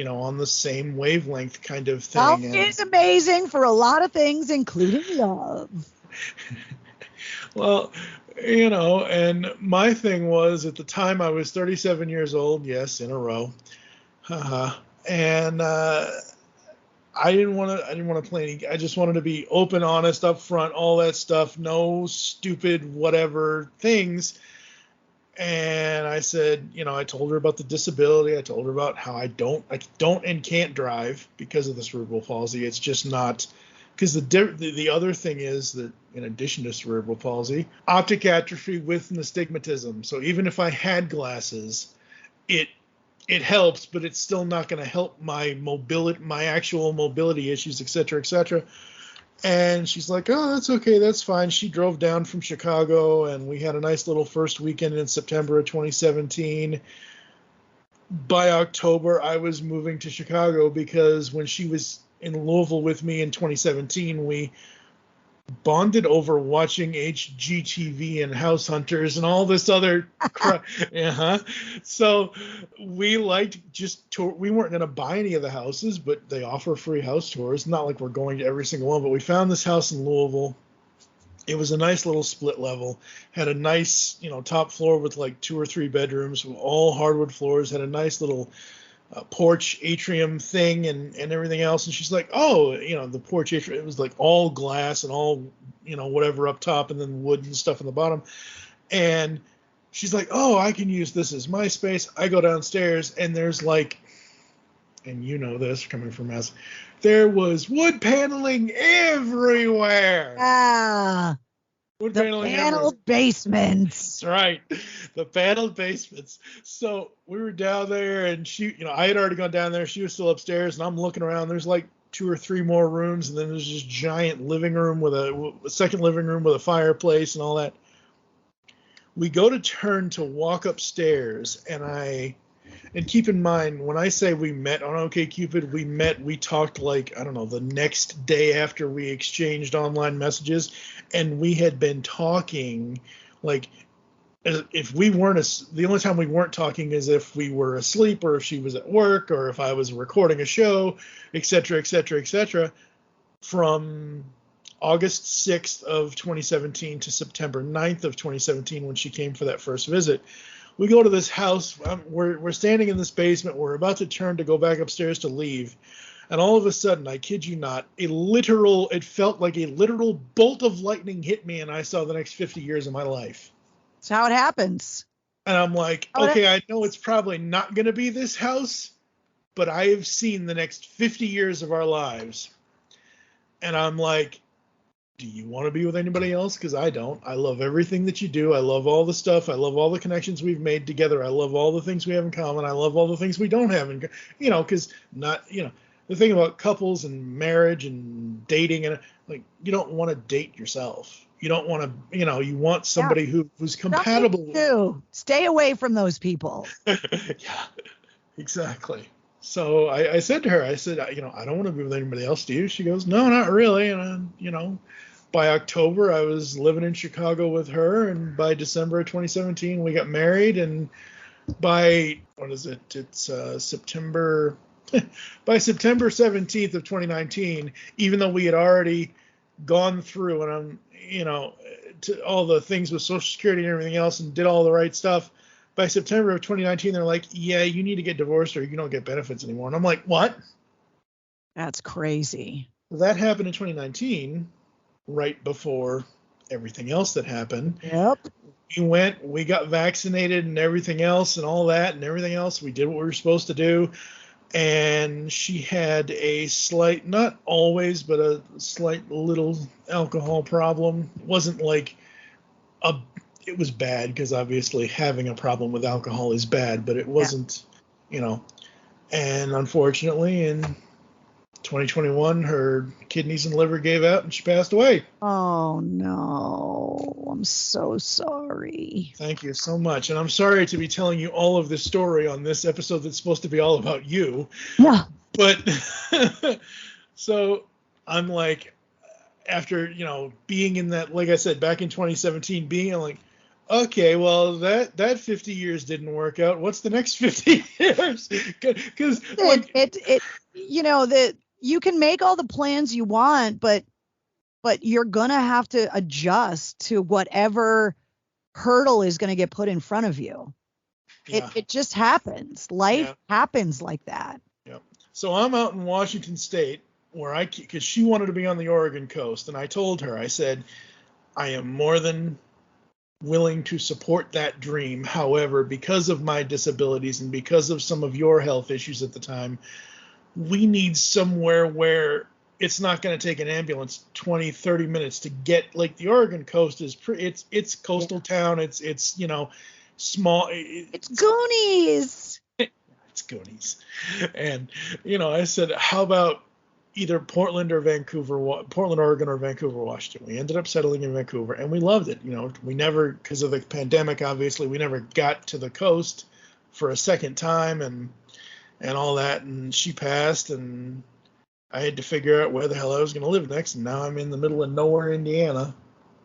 on the same wavelength kind of thing. Love is amazing for a lot of things, including love. Well, and my thing was, at the time I was 37 years old. Yes, in a row. And I didn't want to play any. I just wanted to be open, honest, upfront, all that stuff. No stupid whatever things. And I said, I told her about the disability. I told her about how I don't and can't drive because of the cerebral palsy. It's just not, because the other thing is that in addition to cerebral palsy, optic atrophy with nystagmatism. So even if I had glasses, it helps, but it's still not going to help my mobility, my actual mobility issues, et cetera, et cetera. And she's like, oh, that's okay. That's fine. She drove down from Chicago, and we had a nice little first weekend in September of 2017. By October, I was moving to Chicago because when she was in Louisville with me in 2017, we bonded over watching HGTV and House Hunters and all this other crap. So we liked we weren't going to buy any of the houses, but they offer free house tours. Not like we're going to every single one, but we found this house in Louisville. It was a nice little split level, had a nice, top floor with like 2 or 3 bedrooms, all hardwood floors, had a nice little porch atrium thing and everything else. And she's like, oh, the porch atrium, it was like all glass and all, whatever up top, and then wood and stuff on the bottom. And she's like, oh, I can use this as my space. I go downstairs, and there's like, and this coming from us, there was wood paneling everywhere. The paneled basements. That's right. The paneled basements. So we were down there, and she, I had already gone down there. She was still upstairs, and I'm looking around. There's like 2 or 3 more rooms, and then there's this giant living room with a second living room with a fireplace and all that. We go to turn to walk upstairs, and keep in mind, when I say we met on OkCupid, we talked like, I don't know, the next day after we exchanged online messages, and we had been talking like, if we weren't, the only time we weren't talking is if we were asleep, or if she was at work, or if I was recording a show, et cetera, et cetera, et cetera, from August 6th of 2017 to September 9th of 2017 when she came for that first visit. We go to this house. We're standing in this basement. We're about to turn to go back upstairs to leave. And all of a sudden, I kid you not, it felt like a literal bolt of lightning hit me, and I saw the next 50 years of my life. That's how it happens. And I'm like, okay, I know it's probably not going to be this house, but I have seen the next 50 years of our lives. And I'm like, do you want to be with anybody else? Because I don't. I love everything that you do. I love all the stuff. I love all the connections we've made together. I love all the things we have in common. I love all the things we don't have in common. Because the thing about couples and marriage and dating, and like, you don't want to date yourself. You don't want to, you want somebody who's compatible. Stay away from those people. Yeah, exactly. So I said to her, I don't want to be with anybody else. Do you? She goes, no, not really. And, by October, I was living in Chicago with her. And by December of 2017, we got married. And by, it's September, by September 17th of 2019, even though we had already gone through and I'm, to all the things with Social Security and everything else and did all the right stuff, by September of 2019, they're like, yeah, you need to get divorced or you don't get benefits anymore. And I'm like, what? That's crazy. That happened in 2019, right before everything else that happened. Yep. We got vaccinated and everything else and all that and everything else. We did what we were supposed to do. And she had a slight, not always, but a slight little alcohol problem. It wasn't like it was bad, because obviously having a problem with alcohol is bad, but it wasn't, and unfortunately in 2021, her kidneys and liver gave out and she passed away. Oh, no. I'm so sorry. Thank you so much. And I'm sorry to be telling you all of this story on this episode that's supposed to be all about you. Yeah. But so I'm like, after, being in that, like I said, back in 2017, being like, okay, well, that 50 years didn't work out. What's the next 50 years? Because you can make all the plans you want, but you're going to have to adjust to whatever hurdle is going to get put in front of you. Yeah. It just happens. Life happens like that. Yeah. So I'm out in Washington State because she wanted to be on the Oregon coast. And I told her, I said, I am more than willing to support that dream. However, because of my disabilities and because of some of your health issues at the time, we need somewhere where it's not going to take an ambulance 20, 30 minutes to get, like, the Oregon coast is it's coastal town. It's small. It's Goonies. It's Goonies. And, I said, how about either Portland, Oregon, or Vancouver, Washington. We ended up settling in Vancouver, and we loved it. We never, because of the pandemic, obviously, we never got to the coast for a second time and all that. And she passed, and I had to figure out where the hell I was going to live next. And now I'm in the middle of nowhere, Indiana.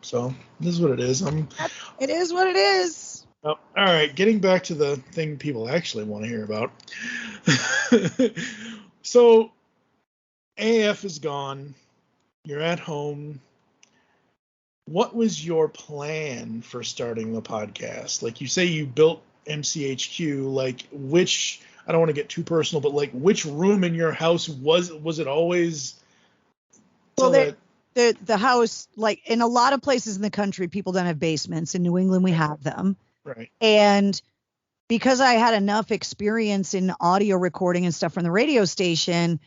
So this is what it is. It is what it is. Oh, all right, getting back to the thing people actually want to hear about. So AF is gone. You're at home. What was your plan for starting the podcast? Like, you say you built MCHQ, like, which, I don't want to get too personal, but like, which room in your house was it always? Well, the house, like in a lot of places in the country, people don't have basements. In New England, we have them. Right. And because I had enough experience in audio recording and stuff from the radio station,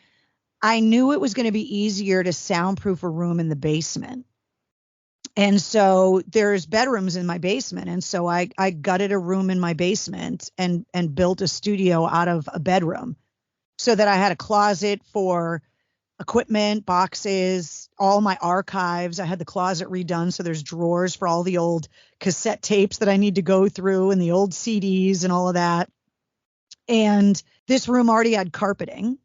I knew it was going to be easier to soundproof a room in the basement. And so there's bedrooms in my basement. And so I gutted a room in my basement and built a studio out of a bedroom so that I had a closet for equipment, boxes, all my archives. I had the closet redone. So there's drawers for all the old cassette tapes that I need to go through and the old CDs and all of that. And this room already had carpeting,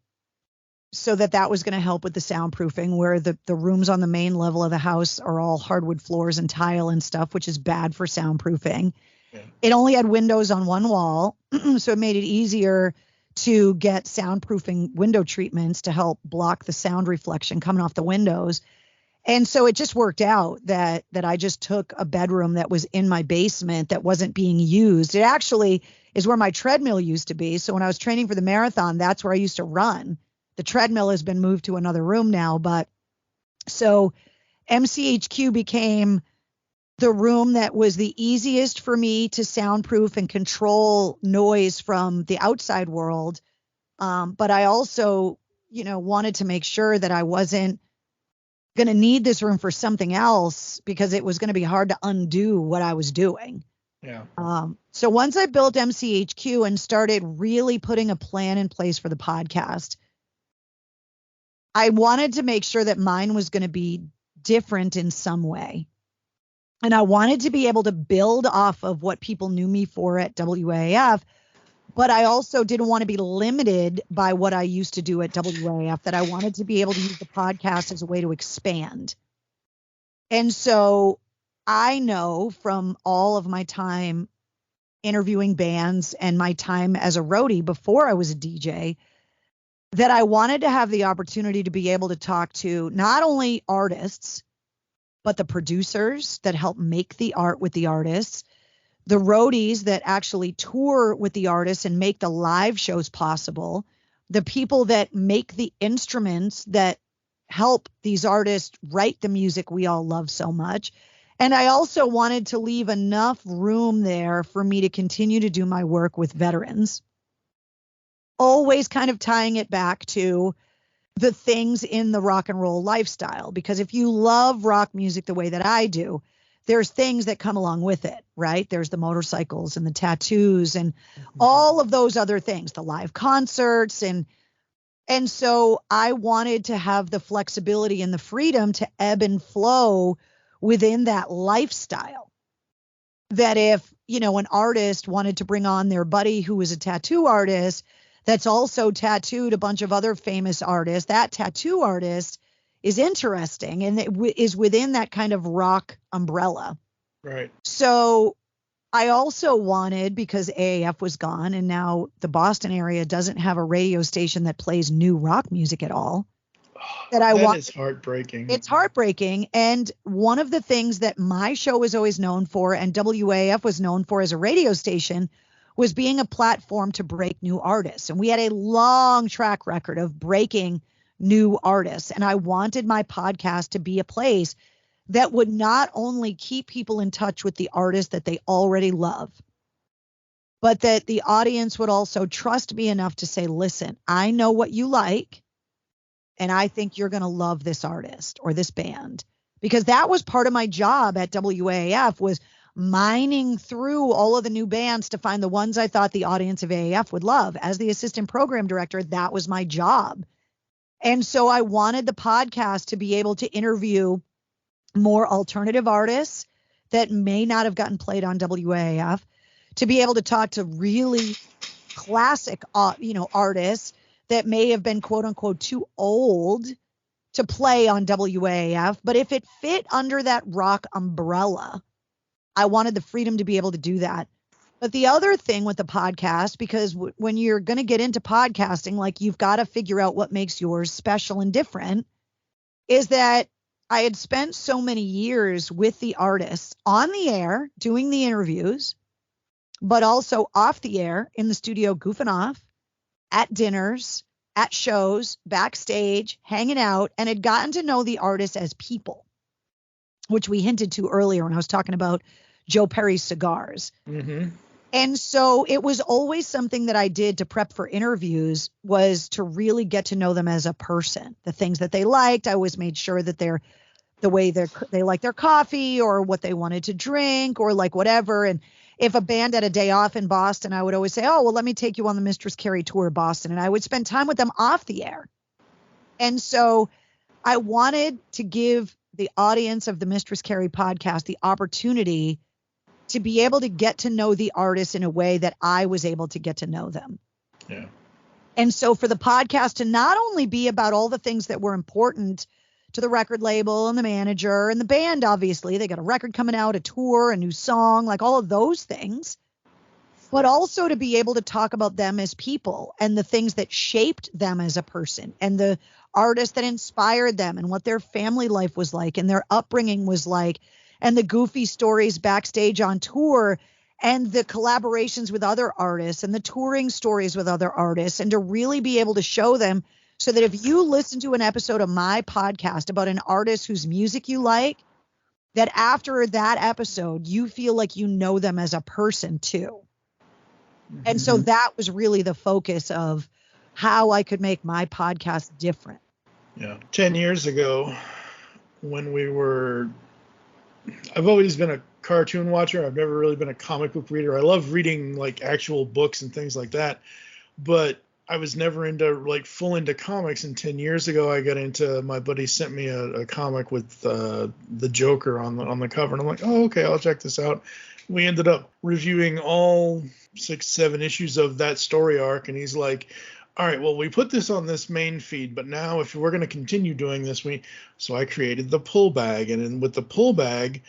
so that was going to help with the soundproofing, where the rooms on the main level of the house are all hardwood floors and tile and stuff, which is bad for soundproofing. Yeah. It only had windows on one wall, so it made it easier to get soundproofing window treatments to help block the sound reflection coming off the windows. And so it just worked out that I just took a bedroom that was in my basement that wasn't being used. It actually is where my treadmill used to be. So when I was training for the marathon, that's where I used to run. The treadmill has been moved to another room now, but so MCHQ became the room that was the easiest for me to soundproof and control noise from the outside world. But I also, wanted to make sure that I wasn't going to need this room for something else, because it was going to be hard to undo what I was doing. Yeah. So once I built MCHQ and started really putting a plan in place for the podcast, I wanted to make sure that mine was going to be different in some way. And I wanted to be able to build off of what people knew me for at WAF, but I also didn't want to be limited by what I used to do at WAF, that I wanted to be able to use the podcast as a way to expand. And so I know from all of my time interviewing bands and my time as a roadie before I was a DJ, that I wanted to have the opportunity to be able to talk to not only artists, but the producers that help make the art with the artists, the roadies that actually tour with the artists and make the live shows possible, the people that make the instruments that help these artists write the music we all love so much. And I also wanted to leave enough room there for me to continue to do my work with veterans, always kind of tying it back to the things in the rock and roll lifestyle. Because if you love rock music the way that I do, there's things that come along with it, right? There's the motorcycles and the tattoos and all of those other things, the live concerts. And so I wanted to have the flexibility and the freedom to ebb and flow within that lifestyle. That if, an artist wanted to bring on their buddy who was a tattoo artist that's also tattooed a bunch of other famous artists, that tattoo artist is interesting and it is within that kind of rock umbrella. Right. So I also wanted, because AAF was gone and now the Boston area doesn't have a radio station that plays new rock music at all. That is heartbreaking. It's heartbreaking. And one of the things that my show was always known for and WAF was known for as a radio station was being a platform to break new artists. And we had a long track record of breaking new artists. And I wanted my podcast to be a place that would not only keep people in touch with the artists that they already love, but that the audience would also trust me enough to say, listen, I know what you like, and I think you're going to love this artist or this band. Because that was part of my job at WAF, was mining through all of the new bands to find the ones I thought the audience of AAF would love. As the assistant program director, that was my job. And so I wanted the podcast to be able to interview more alternative artists that may not have gotten played on WAF, to be able to talk to really classic, artists that may have been quote unquote too old to play on WAF. But if it fit under that rock umbrella, I wanted the freedom to be able to do that. But the other thing with the podcast, because when you're going to get into podcasting, like, you've got to figure out what makes yours special and different, is that I had spent so many years with the artists on the air doing the interviews, but also off the air in the studio goofing off, at dinners, at shows, backstage, hanging out, and had gotten to know the artists as people, which we hinted to earlier when I was talking about Joe Perry's cigars. Mm-hmm. And so it was always something that I did to prep for interviews, was to really get to know them as a person, the things that they liked. I always made sure that they're the way they like their coffee, or what they wanted to drink, or like whatever. And if a band had a day off in Boston, I would always say, oh, well, let me take you on the Mistress Carrie tour of Boston. And I would spend time with them off the air. And so I wanted to give the audience of the Mistress Carrie podcast the opportunity to be able to get to know the artists in a way that I was able to get to know them. Yeah. And so for the podcast to not only be about all the things that were important to the record label and the manager and the band, obviously, they got a record coming out, a tour, a new song, like all of those things, but also to be able to talk about them as people and the things that shaped them as a person, and the artists that inspired them, and what their family life was like and their upbringing was like, and the goofy stories backstage on tour, and the collaborations with other artists and the touring stories with other artists, and to really be able to show them, so that if you listen to an episode of my podcast about an artist whose music you like, that after that episode, you feel like you know them as a person too. Mm-hmm. And so that was really the focus of how I could make my podcast different. Yeah. 10 years ago, when I've always been a cartoon watcher. I've never really been a comic book reader. I love reading like actual books and things like that, but I was never full into comics. And 10 years ago, I got into, my buddy sent me a comic with the Joker on the cover. And I'm like, oh, okay, I'll check this out. We ended up reviewing all 6-7 issues of that story arc. And he's like, all right, well, we put this on this main feed, but now if we're going to continue doing this, so I created the pull bag. And then with the pull bag,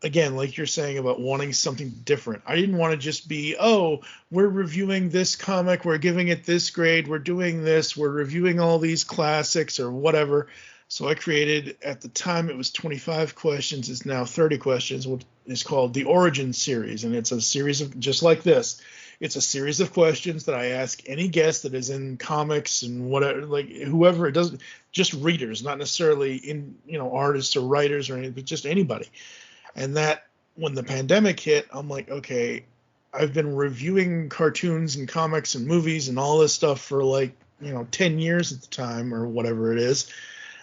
again, like you're saying about wanting something different, I didn't want to just be, oh, we're reviewing this comic, we're giving it this grade, we're doing this, we're reviewing all these classics or whatever. So I created, at the time it was 25 questions, it's now 30 questions, what is called the Origin series. And it's a series of, just like this, it's a series of questions that I ask any guest that is in comics and whatever, like whoever, it doesn't, just readers, not necessarily in, artists or writers or anything, but just anybody. And that, when the pandemic hit, I'm like, okay, I've been reviewing cartoons and comics and movies and all this stuff for 10 years at the time or whatever it is.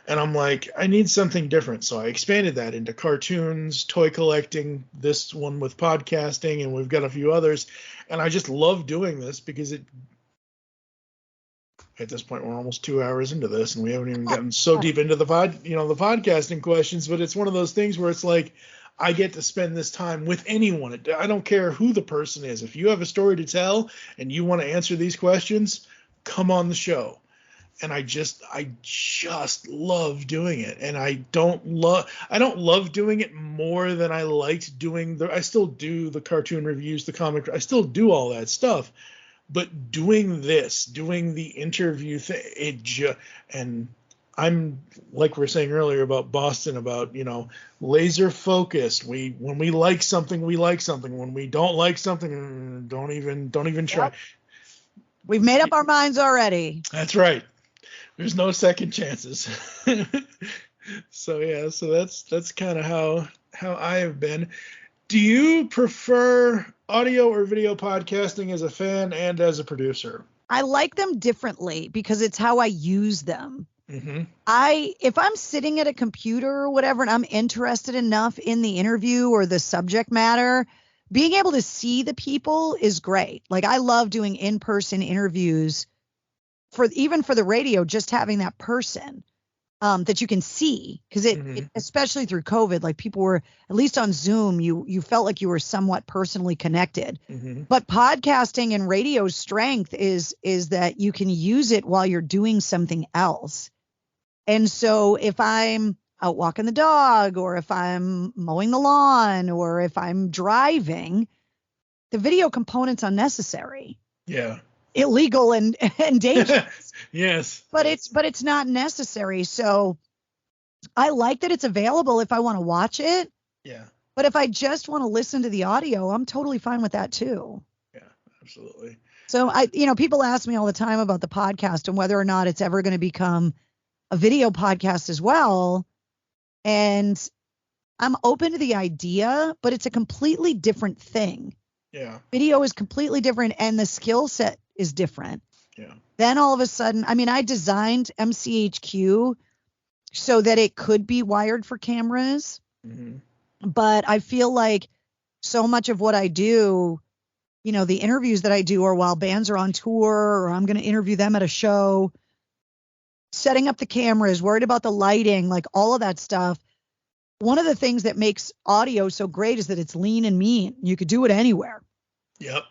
And I'm like, I need something different. So I expanded that into cartoons, toy collecting, this one with podcasting, and we've got a few others. And I just love doing this because at this point, we're almost 2 hours into this and we haven't even gotten so deep into the podcasting questions, but it's one of those things where it's like, I get to spend this time with anyone. I don't care who the person is. If you have a story to tell and you want to answer these questions, come on the show. And I just love doing it. And I don't love doing it more than I liked doing I still do the cartoon reviews, the comic, I still do all that stuff. But doing the interview thing, and I'm, like we were saying earlier about Boston, about, laser focused. When we like something, we like something. When we don't like something, don't even try. Yep. We've made up our minds already. That's right. There's no second chances. So that's kind of how I have been. Do you prefer audio or video podcasting as a fan and as a producer? I like them differently because it's how I use them. Mm-hmm. If I'm sitting at a computer or whatever, and I'm interested enough in the interview or the subject matter, being able to see the people is great. Like, I love doing in-person interviews even for the radio, just having that person that you can see, because it especially through COVID, like, people were, at least on Zoom, you felt like you were somewhat personally connected. Mm-hmm. But podcasting and radio's strength is that you can use it while you're doing something else. And so if I'm out walking the dog, or if I'm mowing the lawn, or if I'm driving, the video component's unnecessary. Yeah. Illegal and dangerous. Yes. But it's not necessary. So I like that it's available if I want to watch it. Yeah. But if I just want to listen to the audio, I'm totally fine with that too. Yeah, absolutely. So people ask me all the time about the podcast and whether or not it's ever going to become a video podcast as well. And I'm open to the idea, but it's a completely different thing. Yeah. Video is completely different, and the skill set is different. Yeah. Then all of a sudden, I designed MCHQ so that it could be wired for cameras. Mm-hmm. But I feel like so much of what I do, the interviews that I do are while bands are on tour, or I'm going to interview them at a show, setting up the cameras, worried about the lighting, like all of that stuff. One of the things that makes audio so great is that it's lean and mean. You could do it anywhere. Yep.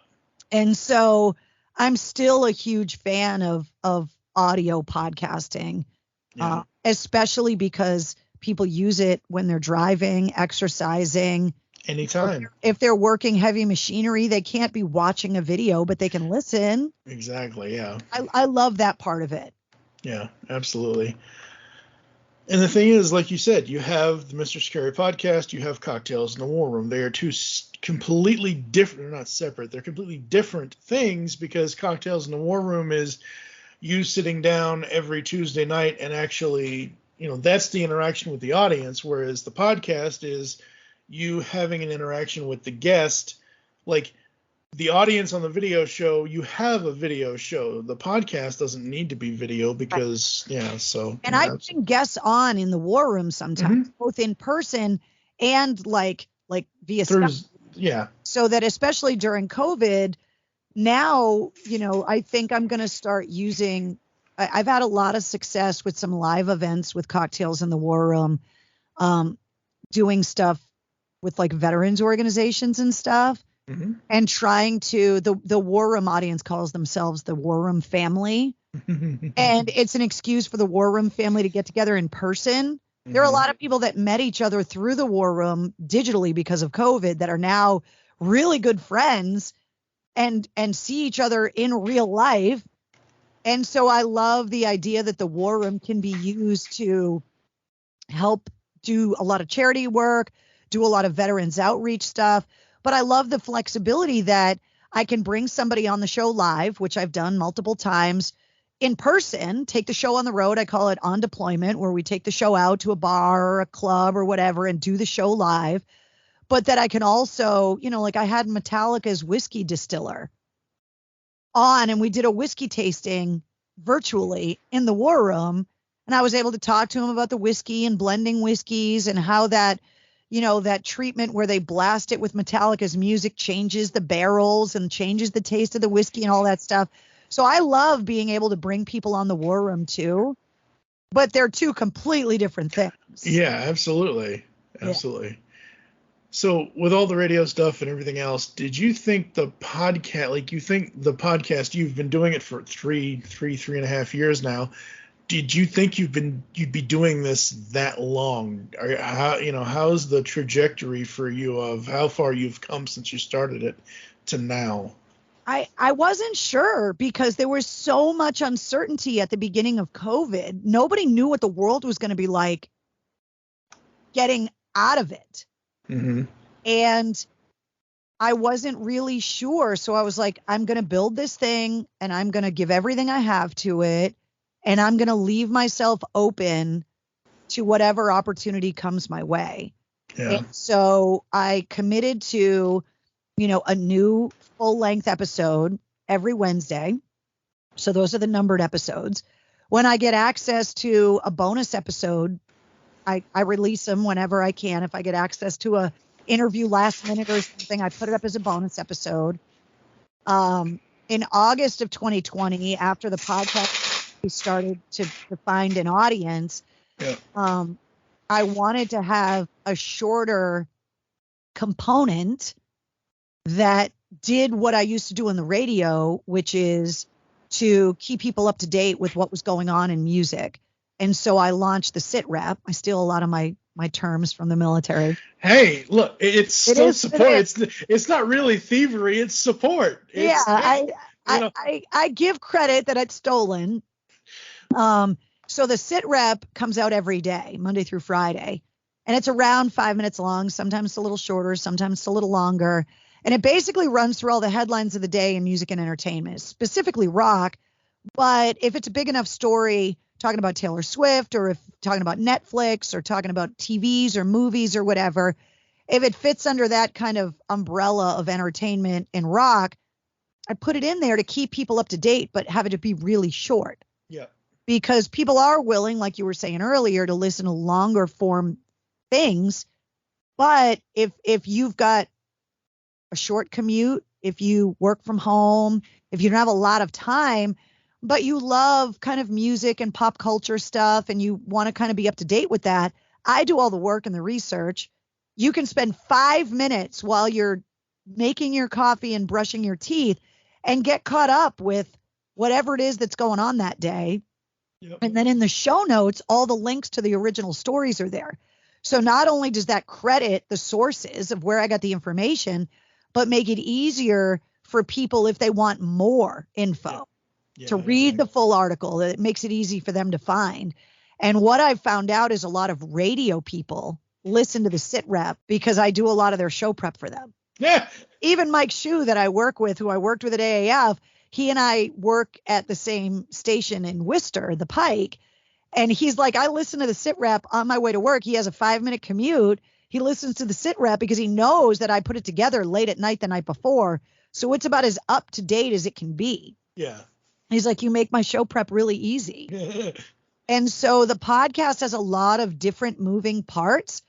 And so I'm still a huge fan of audio podcasting, especially because people use it when they're driving, exercising. Anytime. If they're working heavy machinery, they can't be watching a video, but they can listen. Exactly, yeah. I love that part of it. Yeah, absolutely. And the thing is, like you said, you have the Mistress Carrie podcast, you have Cocktails in the War Room. They are two completely different, they're not separate, they're completely different things, because Cocktails in the War Room is you sitting down every Tuesday night and actually, that's the interaction with the audience, whereas the podcast is you having an interaction with the guest. Like, the audience on the video show, you have a video show. The podcast doesn't need to be video because, so. And I bring guests on in the War Room sometimes, both in person and like via Skype. Yeah. So that especially during COVID, now, I think I'm going to start using, I've had a lot of success with some live events with Cocktails in the War Room, doing stuff with like veterans organizations and stuff. Mm-hmm. And trying to, the War Room audience calls themselves the War Room family. And it's an excuse for the War Room family to get together in person. Mm-hmm. There are a lot of people that met each other through the War Room digitally because of COVID that are now really good friends and see each other in real life. And so I love the idea that the War Room can be used to help do a lot of charity work, do a lot of veterans outreach stuff. But I love the flexibility that I can bring somebody on the show live, which I've done multiple times, in person, take the show on the road. I call it on deployment, where we take the show out to a bar or a club or whatever and do the show live. But that I can also, like I had Metallica's whiskey distiller on, and we did a whiskey tasting virtually in the war room. And I was able to talk to him about the whiskey and blending whiskeys and how that, that treatment where they blast it with Metallica's music changes the barrels and changes the taste of the whiskey and all that stuff. So I love being able to bring people on the war room too, but they're two completely different things. Yeah, absolutely. Absolutely. Yeah. So with all the radio stuff and everything else, did you think the podcast, you've been doing it for three and a half years now. Did you think you'd be doing this that long? Or how's the trajectory for you of how far you've come since you started it to now? I wasn't sure because there was so much uncertainty at the beginning of COVID. Nobody knew what the world was going to be like getting out of it. Mm-hmm. And I wasn't really sure. So I was like, I'm going to build this thing and I'm going to give everything I have to it. And I'm going to leave myself open to whatever opportunity comes my way. Yeah. And so I committed to, a new full-length episode every Wednesday. So those are the numbered episodes. When I get access to a bonus episode, I release them whenever I can. If I get access to a interview last minute or something, I put it up as a bonus episode. In August of 2020, after the podcast started to find an audience, yeah. I wanted to have a shorter component that did what I used to do on the radio, which is to keep people up to date with what was going on in music. And so I launched the sit rep. I steal a lot of my terms from the military. Hey, look, it's still support. It's not really thievery. It's support. I give credit that it's stolen. So the sit rep comes out every day, Monday through Friday, and it's around 5 minutes long. Sometimes it's a little shorter, sometimes it's a little longer. And it basically runs through all the headlines of the day in music and entertainment, specifically rock. But if it's a big enough story talking about Taylor Swift, or if talking about Netflix, or talking about TVs or movies or whatever, if it fits under that kind of umbrella of entertainment and rock, I put it in there to keep people up to date, but have it to be really short. Yeah. Because people are willing, like you were saying earlier, to listen to longer form things. But if you've got a short commute, if you work from home, if you don't have a lot of time, but you love kind of music and pop culture stuff and you want to kind of be up to date with that, I do all the work and the research. You can spend 5 minutes while you're making your coffee and brushing your teeth and get caught up with whatever it is that's going on that day. Yep. And then in the show notes, all the links to the original stories are there. So not only does that credit the sources of where I got the information, but make it easier for people if they want more info to read the full article. It makes it easy for them to find. And what I've found out is a lot of radio people listen to the sit rep because I do a lot of their show prep for them. Yeah. Even Mike Shue that I work with, who I worked with at AAF, he and I work at the same station in Worcester, the Pike. And he's like, I listen to the sit rep on my way to work. He has a 5-minute commute. He listens to the sit rep because he knows that I put it together late at night the night before. So it's about as up to date as it can be. Yeah. He's like, you make my show prep really easy. And so the podcast has a lot of different moving parts.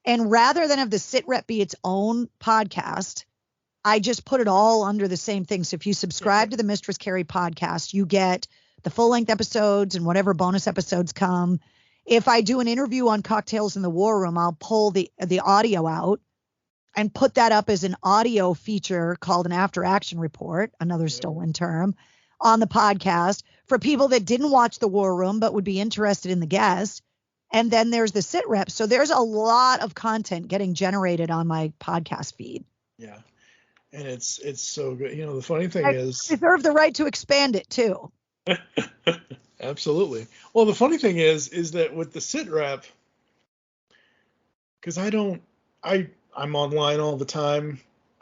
And rather than have the sit rep be its own podcast, I just put it all under the same thing. So if you subscribe to the Mistress Carrie podcast, you get the full length episodes and whatever bonus episodes come. If I do an interview on Cocktails in the War Room, I'll pull the audio out and put that up as an audio feature called an after action report, another stolen term, on the podcast for people that didn't watch the War Room but would be interested in the guest. And then there's the sit rep. So there's a lot of content getting generated on my podcast feed. Yeah. And it's so good. The funny thing is, I reserve the right to expand it too. Absolutely. Well, the funny thing is that with the sit rep, because I'm online all the time.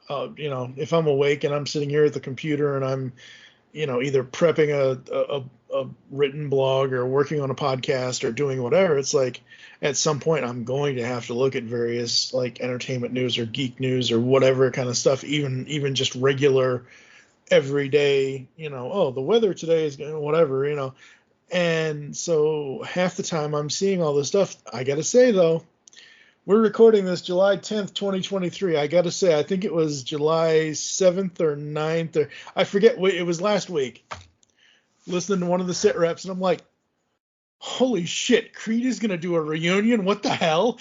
If I'm awake and I'm sitting here at the computer and I'm, either prepping a written blog or working on a podcast or doing whatever, it's like at some point I'm going to have to look at various like entertainment news or geek news or whatever kind of stuff, even just regular everyday, the weather today is whatever. And so half the time I'm seeing all this stuff. I got to say, though, we're recording this July 10th, 2023. I got to say, I think it was July 7th or 9th, or I forget. It was last week. Listening to one of the sit reps, and I'm like, holy shit, Creed is going to do a reunion? What the hell?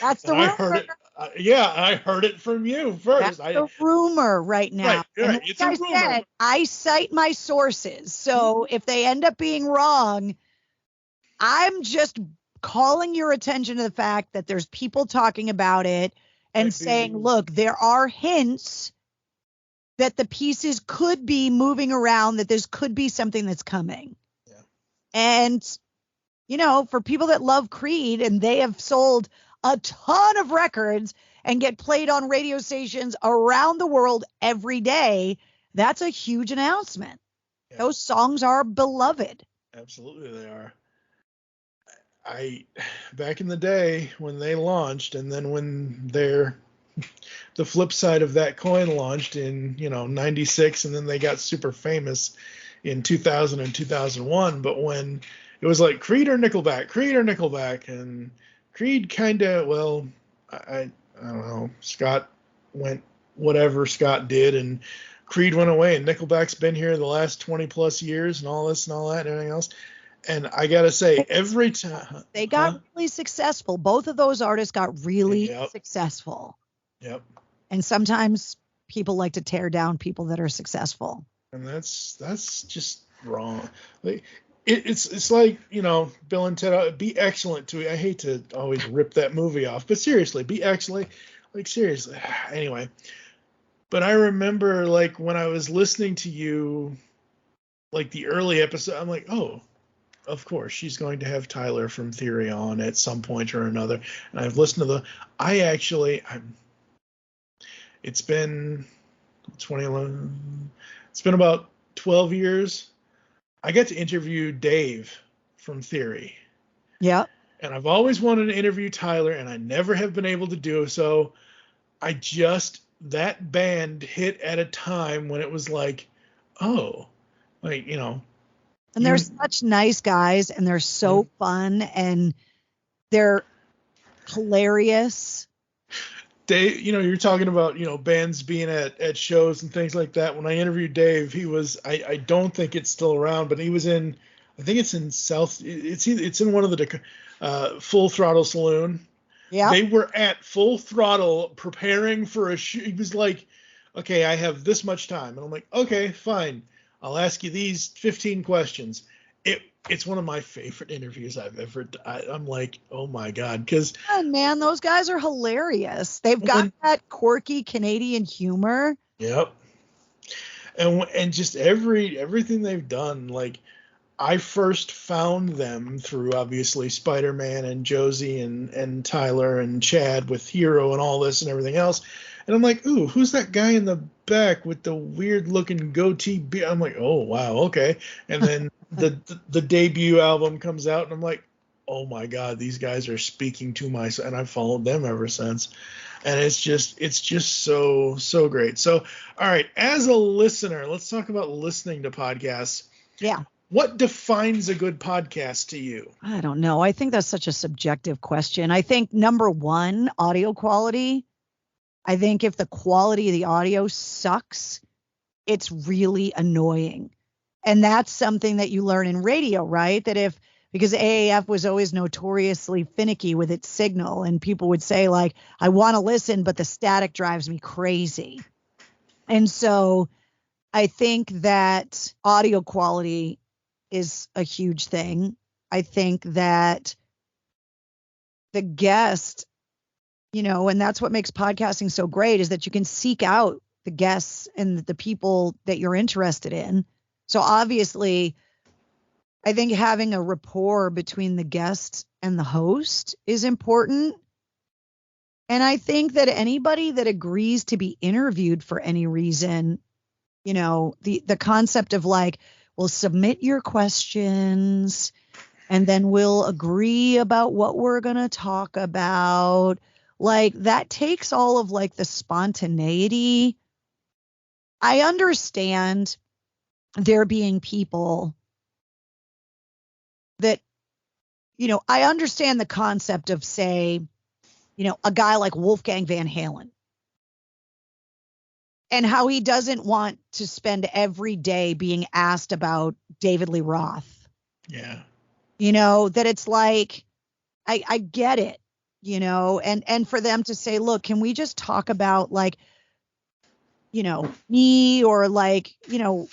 That's the rumor. I heard it. I heard it from you first. That's the rumor right now. Right. It's a rumor. Said, I cite my sources. So if they end up being wrong, I'm just calling your attention to the fact that there's people talking about it and saying, look, there are hints that the pieces could be moving around, that this could be something that's coming. Yeah. And, for people that love Creed and they have sold a ton of records and get played on radio stations around the world every day, that's a huge announcement. Yeah. Those songs are beloved. Absolutely they are. Back in the day when they launched, and then when the flip side of that coin launched in 96, and then they got super famous in 2000 and 2001. But when it was like Creed or Nickelback, and Creed kind of, I don't know, Scott went whatever Scott did, and Creed went away, and Nickelback's been here the last 20 plus years and all this and all that and everything else. And I got to say, every time they got really successful, both of those artists got really successful. Yep. And sometimes people like to tear down people that are successful. And that's just wrong. Like, it's like, Bill and Ted, be excellent to it. I hate to always rip that movie off, but seriously, be excellent. Like, seriously. Anyway. But I remember, like, when I was listening to you, like, the early episode, I'm like, oh, of course, she's going to have Tyler from Theory on at some point or another. And I've listened to it's been 2011. It's been about 12 years. I got to interview Dave from Theory. Yeah. And I've always wanted to interview Tyler, and I never have been able to do so. That band hit at a time when it was like, oh, like, And they're such nice guys, and they're so fun, and they're hilarious. Dave, you're talking about, bands being at shows and things like that. When I interviewed Dave, he was, I don't think it's still around, but he was I think it's in it's in one of the Full Throttle Saloon. Yeah. They were at Full Throttle preparing for a show. He was like, okay, I have this much time. And I'm like, okay, fine. I'll ask you these 15 questions. It's one of my favorite interviews I've ever done. I'm like, oh my God. Because man, those guys are hilarious. They've got that quirky Canadian humor. Yep. And just everything they've done, like, I first found them through obviously Spider-Man and Josie and Tyler and Chad with Hero and all this and everything else. And I'm like, ooh, who's that guy in the back with the weird looking goatee? I'm like, oh, wow, okay. And then the debut album comes out, and I'm like, oh my God, these guys are speaking to my, and I've followed them ever since. And it's just so great. So, all right, as a listener, let's talk about listening to podcasts. Yeah. What defines a good podcast to you? I don't know. I think that's such a subjective question. I think number one, audio quality. I think if the quality of the audio sucks, it's really annoying. And that's something that you learn in radio, right? Because AAF was always notoriously finicky with its signal, and people would say, like, I want to listen, but the static drives me crazy. And so I think that audio quality is a huge thing. I think that the guest, and that's what makes podcasting so great, is that you can seek out the guests and the people that you're interested in. So obviously, I think having a rapport between the guest and the host is important. And I think that anybody that agrees to be interviewed for any reason, you know, the concept of like, we'll submit your questions and then we'll agree about what we're going to talk about. Like that takes all of like the spontaneity. I understand there being people that, you know, I understand the concept of, say, you know, a guy like Wolfgang Van Halen and how he doesn't want to spend every day being asked about David Lee Roth. Yeah. You know, that it's like, I get it, you know, and for them to say, look, can we just talk about like, you know, me or like, you know,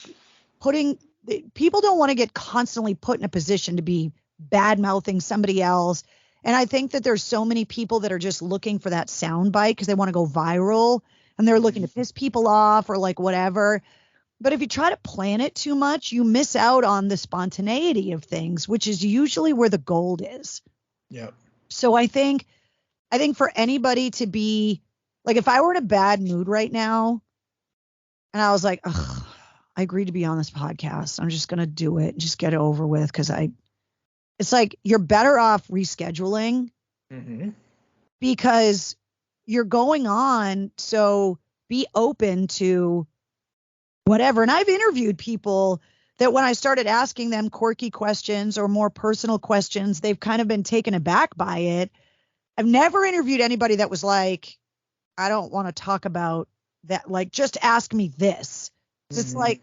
people don't want to get constantly put in a position to be bad mouthing somebody else. And I think that there's so many people that are just looking for that sound bite because they want to go viral and they're looking to piss people off or like whatever. But if you try to plan it too much, you miss out on the spontaneity of things, which is usually where the gold is. Yeah. So I think for anybody to be like, if I were in a bad mood right now and I was like, ugh, I agreed to be on this podcast, I'm just going to do it and just get it over with. Cause it's like, you're better off rescheduling because you're going on. So be open to whatever. And I've interviewed people that when I started asking them quirky questions or more personal questions, they've kind of been taken aback by it. I've never interviewed anybody that was like, I don't want to talk about that. Like, just ask me this. It's like,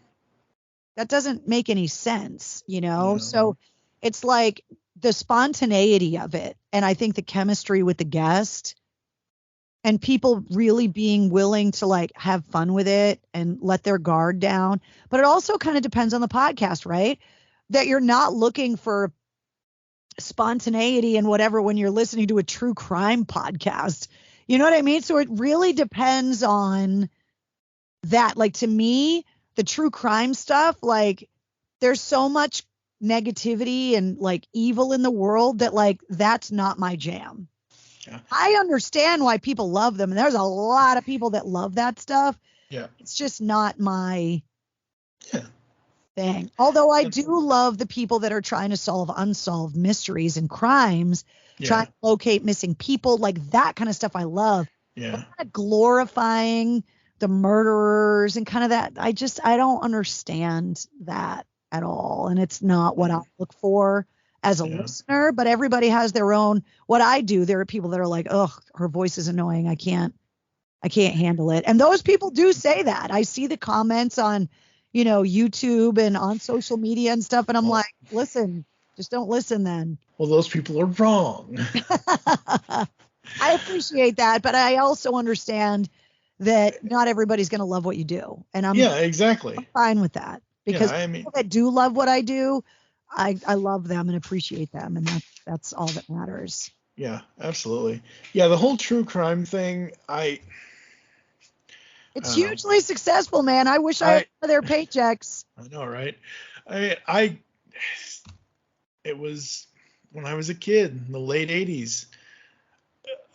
that doesn't make any sense, you know? So it's like the spontaneity of it. And I think the chemistry with the guest and people really being willing to like have fun with it and let their guard down. But it also kind of depends on the podcast, right? That you're not looking for spontaneity and whatever when you're listening to a true crime podcast. You know what I mean? So it really depends on that. Like, to me, the true crime stuff, like, there's so much negativity and like evil in the world that like that's not my jam. Yeah. I understand why people love them, and there's a lot of people that love that stuff. Yeah. It's just not my thing. Although I do love the people that are trying to solve unsolved mysteries and crimes, trying to locate missing people, like that kind of stuff I love. Yeah. But kind of glorifying the murderers and kind of that. I don't understand that at all. And it's not what I look for as a listener, but everybody has their own. What I do, there are people that are like, oh, her voice is annoying. I can't handle it. And those people do say that. I see the comments on, you know, YouTube and on social media and stuff. And I'm like, listen, just don't listen then. Well, those people are wrong. I appreciate that. But I also understand that not everybody's going to love what you do. And I'm fine with that, because people that do love what I do, I love them and appreciate them. And that's all that matters. Yeah, absolutely. Yeah. The whole true crime thing, it's hugely successful, man. I wish I had their paychecks. I know, right? It was when I was a kid in the late 80s,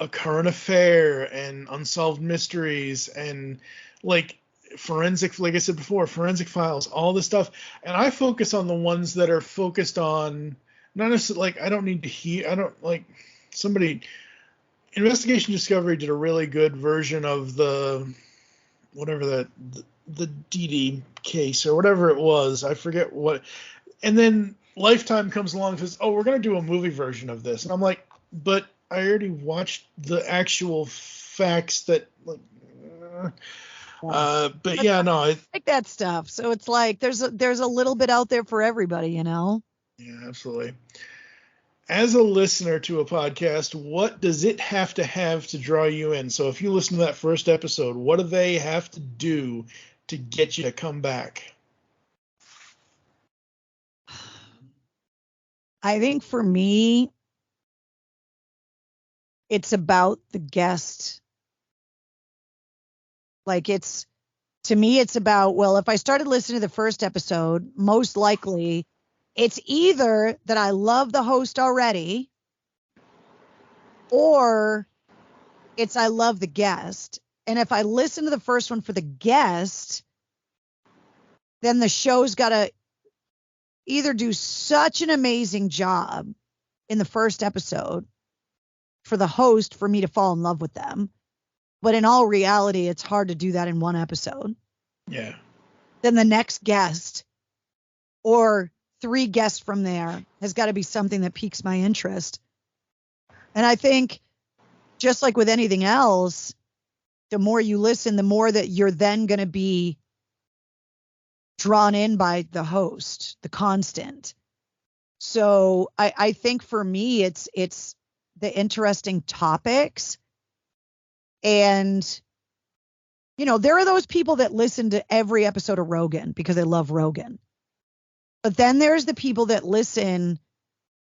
A Current Affair and Unsolved Mysteries and like forensic, like I said before, forensic files, all this stuff. And I focus on the ones that are focused on, not necessarily like, I don't need to hear, I don't like Investigation Discovery did a really good version of the DD case or whatever it was. I forget what. And then Lifetime comes along and says, oh, we're going to do a movie version of this. And I'm like, but I already watched the actual facts that like, but yeah, no, I like that stuff. So it's like there's a little bit out there for everybody, you know? Yeah, absolutely. As a listener to a podcast, what does it have to draw you in? So if you listen to that first episode, what do they have to do to get you to come back? I think for me, it's about the guest. Like to me, it's about, well, if I started listening to the first episode, most likely it's either that I love the host already or It's I love the guest. And if I listen to the first one for the guest, then the show's got to either do such an amazing job in the first episode for the host for me to fall in love with them. But in all reality, it's hard to do that in one episode. Yeah. Then the next guest or 3 guests from there has got to be something that piques my interest. And I think just like with anything else, the more you listen, the more that you're then going to be drawn in by the host, the constant. So I think for me, it's the interesting topics. And, you know, there are those people that listen to every episode of Rogan because they love Rogan. But then there's the people that listen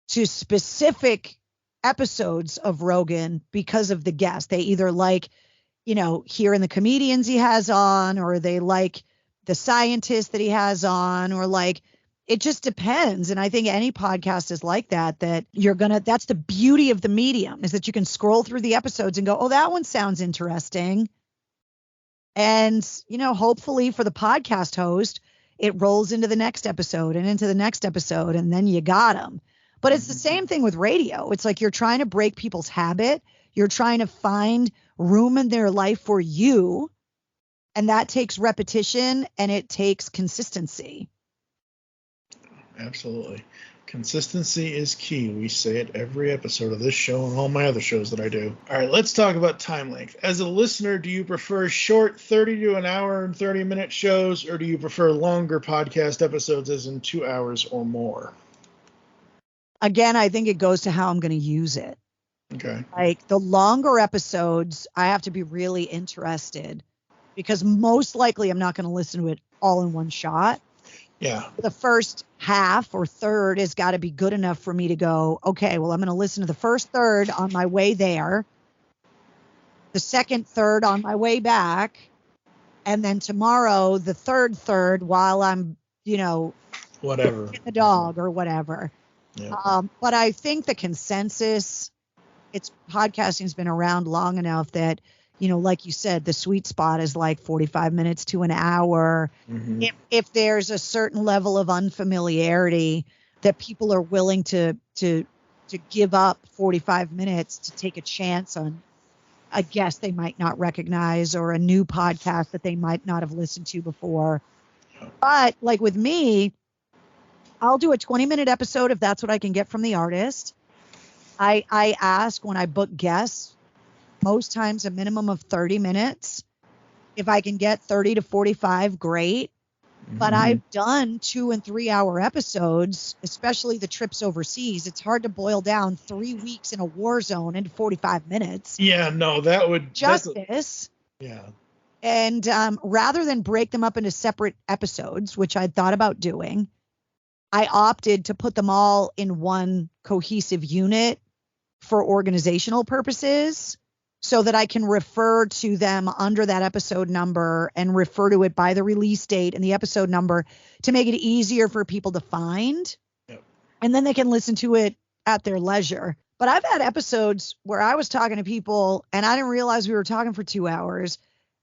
to specific episodes of Rogan because of the guest. They either like, you know, hearing the comedians he has on, or they like the scientist that he has on, or like, it just depends. And I think any podcast is like that, that's the beauty of the medium, is that you can scroll through the episodes and go, oh, that one sounds interesting. And, you know, hopefully for the podcast host, it rolls into the next episode and into the next episode, and then you got them. But it's the same thing with radio. It's like you're trying to break people's habit. You're trying to find room in their life for you. And that takes repetition and it takes consistency. Absolutely. Consistency is key. We say it every episode of this show and all my other shows that I do. All right, let's talk about time length. As a listener, do you prefer short 30 to an hour and 30-minute shows, or do you prefer longer podcast episodes, as in 2 hours or more? Again, I think it goes to how I'm going to use it. Okay. Like the longer episodes, I have to be really interested, because most likely I'm not going to listen to it all in one shot. Yeah. The first half or third has got to be good enough for me to go, okay, well, I'm going to listen to the first third on my way there, the second third on my way back, and then tomorrow the third while I'm, you know, whatever, the dog or whatever. Yeah. But I think the consensus, podcasting's been around long enough that, you know, like you said, the sweet spot is like 45 minutes to an hour. Mm-hmm. If there's a certain level of unfamiliarity that people are willing to give up 45 minutes to take a chance on a guest they might not recognize, or a new podcast that they might not have listened to before. But like with me, I'll do a 20-minute episode if that's what I can get from the artist. I ask when I book guests, most times a minimum of 30 minutes. If I can get 30 to 45, great. But I've done 2 and 3 hour episodes, especially the trips overseas. It's hard to boil down 3 weeks in a war zone into 45 minutes. Yeah, no, that would justice. Yeah. And rather than break them up into separate episodes, which I thought about doing, I opted to put them all in one cohesive unit for organizational purposes, so that I can refer to them under that episode number and refer to it by the release date and the episode number to make it easier for people to find. Yep. And then they can listen to it at their leisure. But I've had episodes where I was talking to people and I didn't realize we were talking for 2 hours.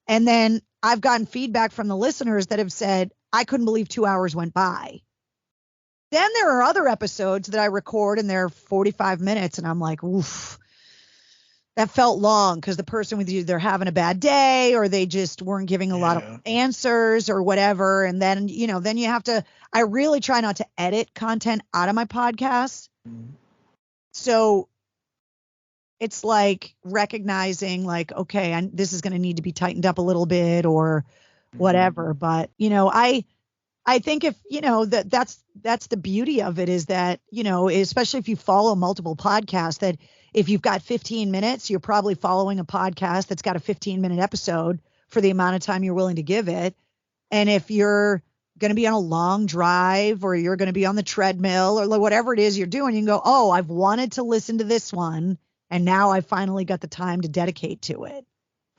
And then I've gotten feedback from the listeners that have said, I couldn't believe 2 hours went by. Then there are other episodes that I record and they're 45 minutes and I'm like, oof, that felt long, because the person with you, they're having a bad day, or they just weren't giving a lot of answers or whatever. And then, you know, then you have to, I really try not to edit content out of my podcast. So it's like recognizing like, okay, this is going to need to be tightened up a little bit or whatever. But, you know, I think if, you know, that's the beauty of it, is that, you know, especially if you follow multiple podcasts, that if you've got 15 minutes, you're probably following a podcast that's got a 15-minute episode for the amount of time you're willing to give it. And if you're going to be on a long drive, or you're going to be on the treadmill, or whatever it is you're doing, you can go, oh, I've wanted to listen to this one, and now I finally got the time to dedicate to it.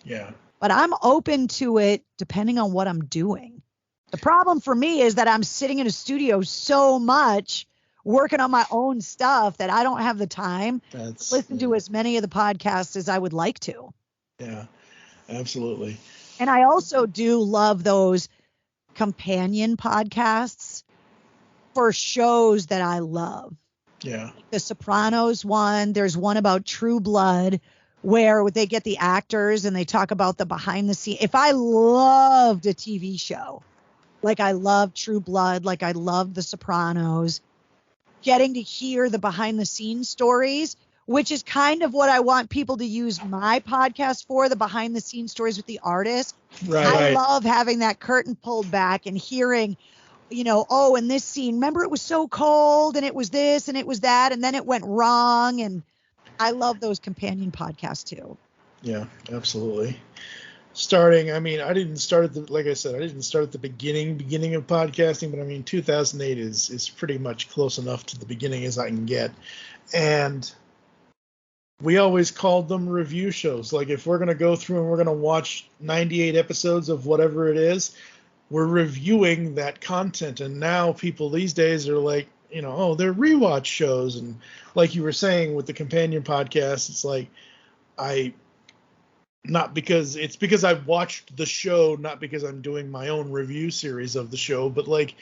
Yeah. But I'm open to it depending on what I'm doing. The problem for me is that I'm sitting in a studio so much working on my own stuff that I don't have the time to listen to as many of the podcasts as I would like to. Yeah, absolutely. And I also do love those companion podcasts for shows that I love. Yeah. The Sopranos one, there's one about True Blood where they get the actors and they talk about the behind the scenes. If I loved a TV show, like I loved True Blood, like I loved The Sopranos, getting to hear the behind the scenes stories, which is kind of what I want people to use my podcast for, the behind the scenes stories with the artists. I love having that curtain pulled back and hearing, oh, in this scene, remember it was so cold and it was this and it was that and then it went wrong. And I love those companion podcasts too. Yeah, absolutely. I didn't start at the beginning of podcasting, but I mean, 2008 is pretty much close enough to the beginning as I can get. And we always called them review shows. Like if we're going to go through and we're going to watch 98 episodes of whatever it is, we're reviewing that content. And now people these days are like, they're rewatch shows. And like you were saying with the companion podcast, it's like, because I've watched the show, not because I'm doing my own review series of the show, but like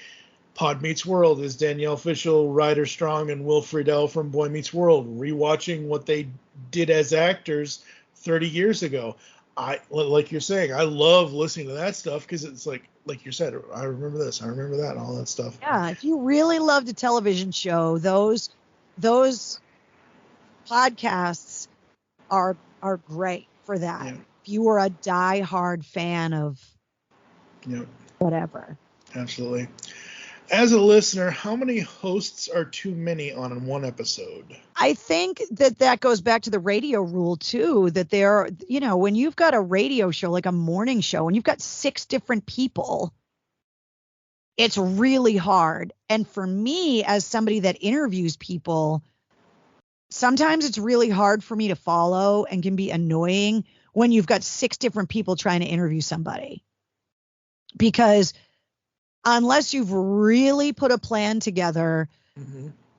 Pod Meets World is Danielle Fishel, Ryder Strong, and Will Friedle from Boy Meets World, rewatching what they did as actors 30 years ago. Like you're saying, I love listening to that stuff because it's like you said, I remember this, I remember that, all that stuff. Yeah, if you really loved a television show, those podcasts are great for that. Yeah. If you were a diehard fan of whatever. Absolutely. As a listener, how many hosts are too many on one episode? I think that goes back to the radio rule too, that there, when you've got a radio show, like a morning show, and you've got 6 different people, it's really hard. And for me, as somebody that interviews people, sometimes it's really hard for me to follow and can be annoying when you've got 6 different people trying to interview somebody. Because unless you've really put a plan together,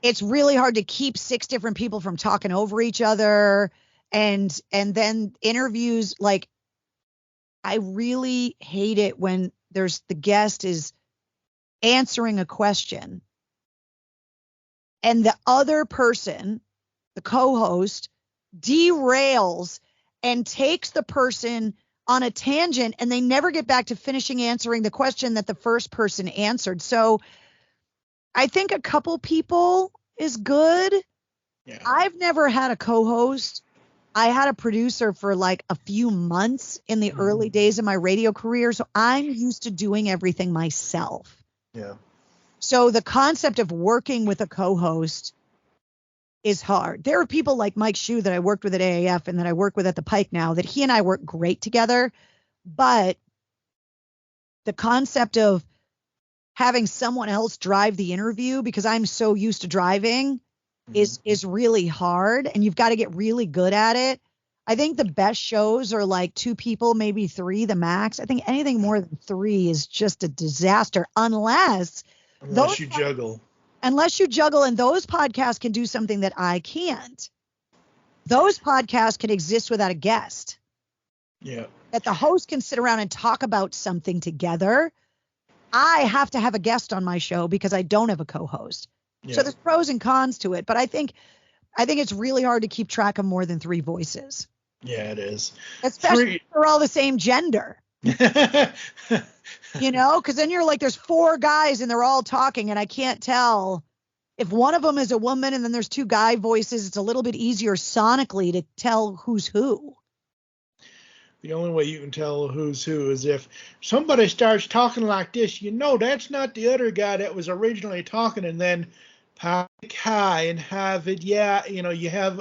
it's really hard to keep 6 different people from talking over each other. And then interviews, like, I really hate it when the guest is answering a question and the other person, the co-host, derails and takes the person on a tangent and they never get back to finishing answering the question that the first person answered. So I think a couple people is good. Yeah. I've never had a co-host. I had a producer for like a few months in the early days of my radio career. So I'm used to doing everything myself. Yeah. So the concept of working with a co-host is hard. There are people like Mike Shue that I worked with at AAF and that I work with at the Pike now, that he and I work great together. But the concept of having someone else drive the interview, because I'm so used to driving, is really hard, and you've got to get really good at it. I think the best shows are like 2 people, maybe 3, the max. I think anything more than 3 is just a disaster unless you juggle. Unless you juggle, and those podcasts can do something that I can't. Those podcasts can exist without a guest. Yeah. That the host can sit around and talk about something together. I have to have a guest on my show because I don't have a co-host. Yeah. So there's pros and cons to it, but I think it's really hard to keep track of more than 3 voices. Yeah, it is. Especially if they're all the same gender. Because then you're like, there's 4 guys and they're all talking and I can't tell if one of them is a woman and then there's 2 guy voices. It's a little bit easier sonically to tell who's who. The only way you can tell who's who is if somebody starts talking like this, that's not the other guy that was originally talking, and then hi and have it. Yeah, you have,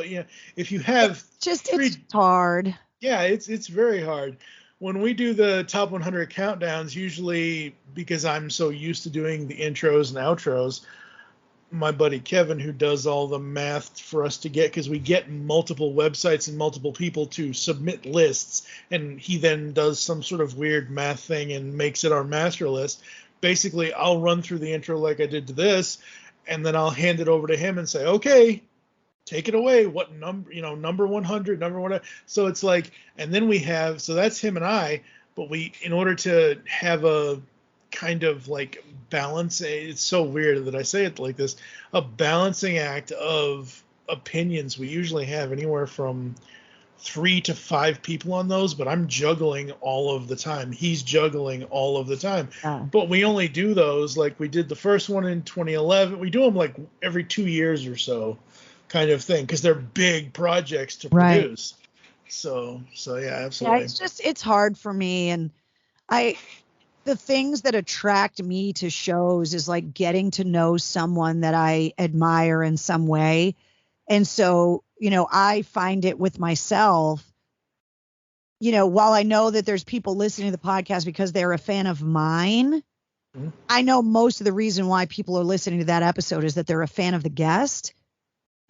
if you have it's hard. Yeah, it's very hard. When we do the top 100 countdowns, usually because I'm so used to doing the intros and outros, my buddy Kevin, who does all the math for us to get, because we get multiple websites and multiple people to submit lists, and he then does some sort of weird math thing and makes it our master list. Basically, I'll run through the intro like I did to this, and then I'll hand it over to him and say, okay, take it away. What number, number 100, number 100. So it's like, and then we have, so that's him and I, but in order to have a kind of like balance, it's so weird that I say it like this, a balancing act of opinions. We usually have anywhere from 3 to 5 people on those, but I'm juggling all of the time. He's juggling all of the time. But we only do those, like we did the first one in 2011. We do them like every 2 years or so, kind of thing, because they're big projects to produce. So yeah, absolutely. Yeah, it's hard for me, and the things that attract me to shows is like getting to know someone that I admire in some way. And so, I find it with myself, while I know that there's people listening to the podcast because they're a fan of mine, I know most of the reason why people are listening to that episode is that they're a fan of the guest.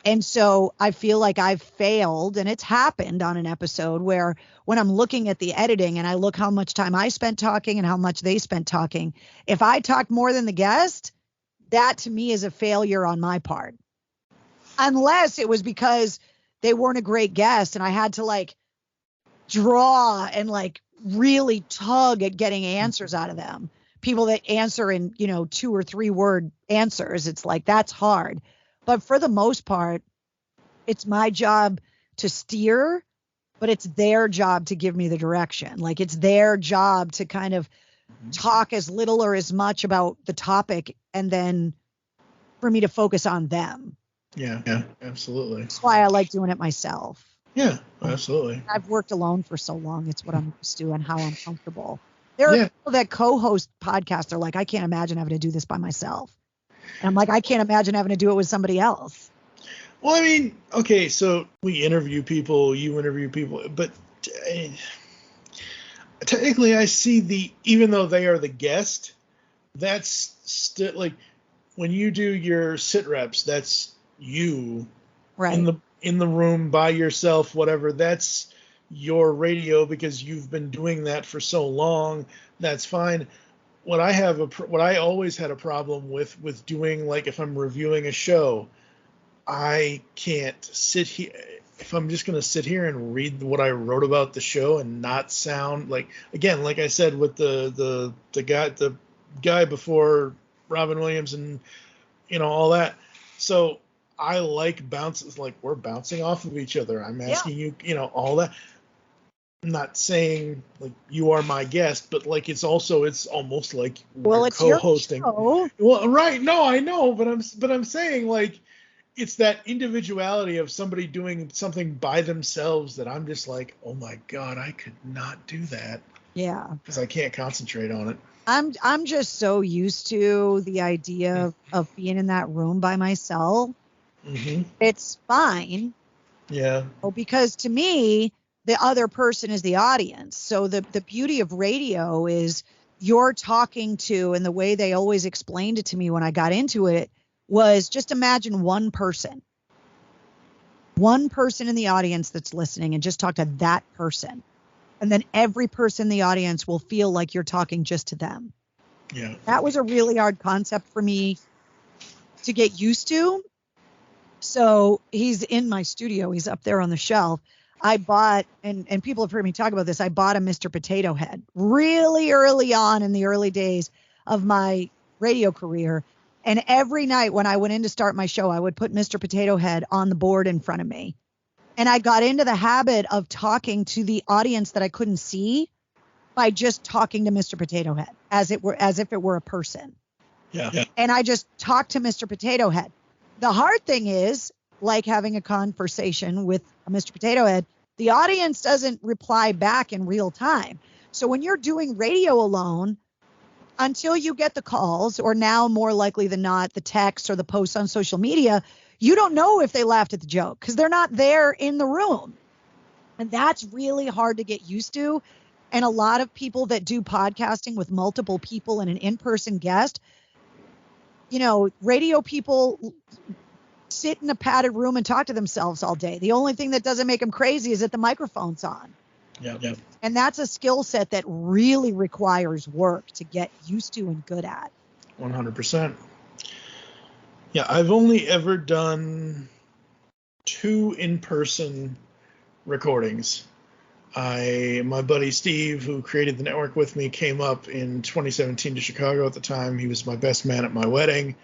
And so I feel like I've failed, and it's happened on an episode where when I'm looking at the editing and I look how much time I spent talking and how much they spent talking, if I talk more than the guest, that to me is a failure on my part. Unless it was because they weren't a great guest and I had to like draw and like really tug at getting answers out of them. People that answer in, 2 or 3 word answers, it's like, that's hard. But for the most part, it's my job to steer, but it's their job to give me the direction. Like it's their job to kind of talk as little or as much about the topic and then for me to focus on them. Yeah, absolutely. That's why I like doing it myself. Yeah, absolutely. I've worked alone for so long. It's what I'm used to and how I'm comfortable. There are people that co-host podcasts. They're like, I can't imagine having to do this by myself. And I'm like, I can't imagine having to do it with somebody else. Well, I mean, okay, so we interview people, you interview people, but technically I see even though they are the guest, that's still like when you do your sit reps, that's you in the room by yourself, whatever. That's your radio because you've been doing that for so long. That's fine. What I always had a problem with doing, like if I'm reviewing a show, I can't sit here. If I'm just going to sit here and read what I wrote about the show and not sound like, again, like I said with the guy before Robin Williams and all that. So I like bounces, like we're bouncing off of each other. I'm asking you, all that. I'm not saying like you are my guest, but like it's almost like we're co-hosting. Your show. Well, right? No, I know, but I'm saying like it's that individuality of somebody doing something by themselves that I'm just like, oh my god, I could not do that. Yeah, because I can't concentrate on it. I'm just so used to the idea of being in that room by myself. Mm-hmm. It's fine. Yeah. Because to me, the other person is the audience. So the beauty of radio is you're talking to, and the way they always explained it to me when I got into it was just imagine one person in the audience that's listening, and just talk to that person. And then every person in the audience will feel like you're talking just to them. Yeah. That was a really hard concept for me to get used to. So he's in my studio. He's up there on the shelf. I bought, and people have heard me talk about this, I bought a Mr. Potato Head really early on in the early days of my radio career. And every night when I went in to start my show, I would put Mr. Potato Head on the board in front of me. And I got into the habit of talking to the audience that I couldn't see by just talking to Mr. Potato Head as if it were a person. Yeah. And I just talked to Mr. Potato Head. The hard thing is, like having a conversation with a Mr. Potato Head, the audience doesn't reply back in real time. So when you're doing radio alone, until you get the calls, or now more likely than not, the texts or the posts on social media, you don't know if they laughed at the joke because they're not there in the room. And that's really hard to get used to. And a lot of people that do podcasting with multiple people and an in-person guest, radio people sit in a padded room and talk to themselves all day. The only thing that doesn't make them crazy is that the microphone's on. Yeah. And that's a skill set that really requires work to get used to and good at. 100%. Yeah, I've only ever done 2 in-person recordings. My buddy Steve, who created the network with me, came up in 2017 to Chicago at the time. He was my best man at my wedding,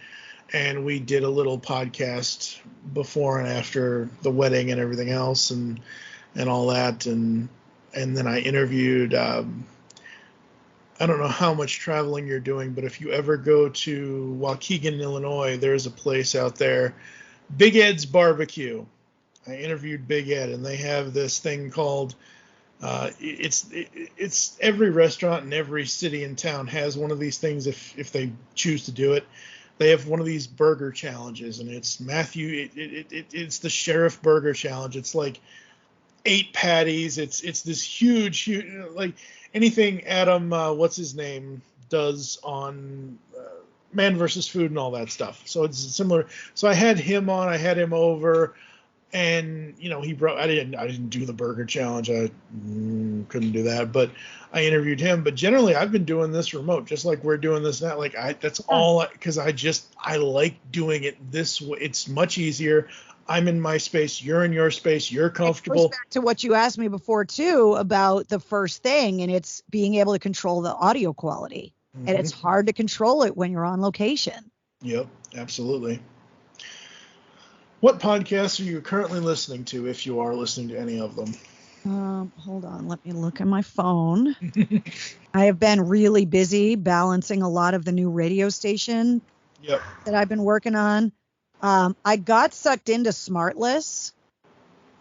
and we did a little podcast before and after the wedding and everything else, and all that, and then I interviewed. I don't know how much traveling you're doing, but if you ever go to Waukegan, Illinois, there's a place out there, Big Ed's Barbecue. I interviewed Big Ed, and they have this thing called it's every restaurant in every city and town has one of these things if they choose to do it. They have one of these burger challenges, and it's it's the Sheriff Burger Challenge. It's like 8 patties. It's this huge like anything Adam what's his name does on Man vs. Food and all that stuff. So it's similar. So I had him on. I had him over, and he brought. I didn't do the burger challenge. I couldn't do that, but I interviewed him. But generally, I've been doing this remote, just like we're doing this now. Like that's all because I like doing it this way. It's much easier. I'm in my space. You're in your space. You're comfortable. It goes back to what you asked me before too about the first thing, and it's being able to control the audio quality. Mm-hmm. And it's hard to control it when you're on location. Yep, absolutely. What podcasts are you currently listening to, if you are listening to any of them? Hold on. Let me look at my phone. I have been really busy balancing a lot of the new radio station that I've been working on. I got sucked into Smartless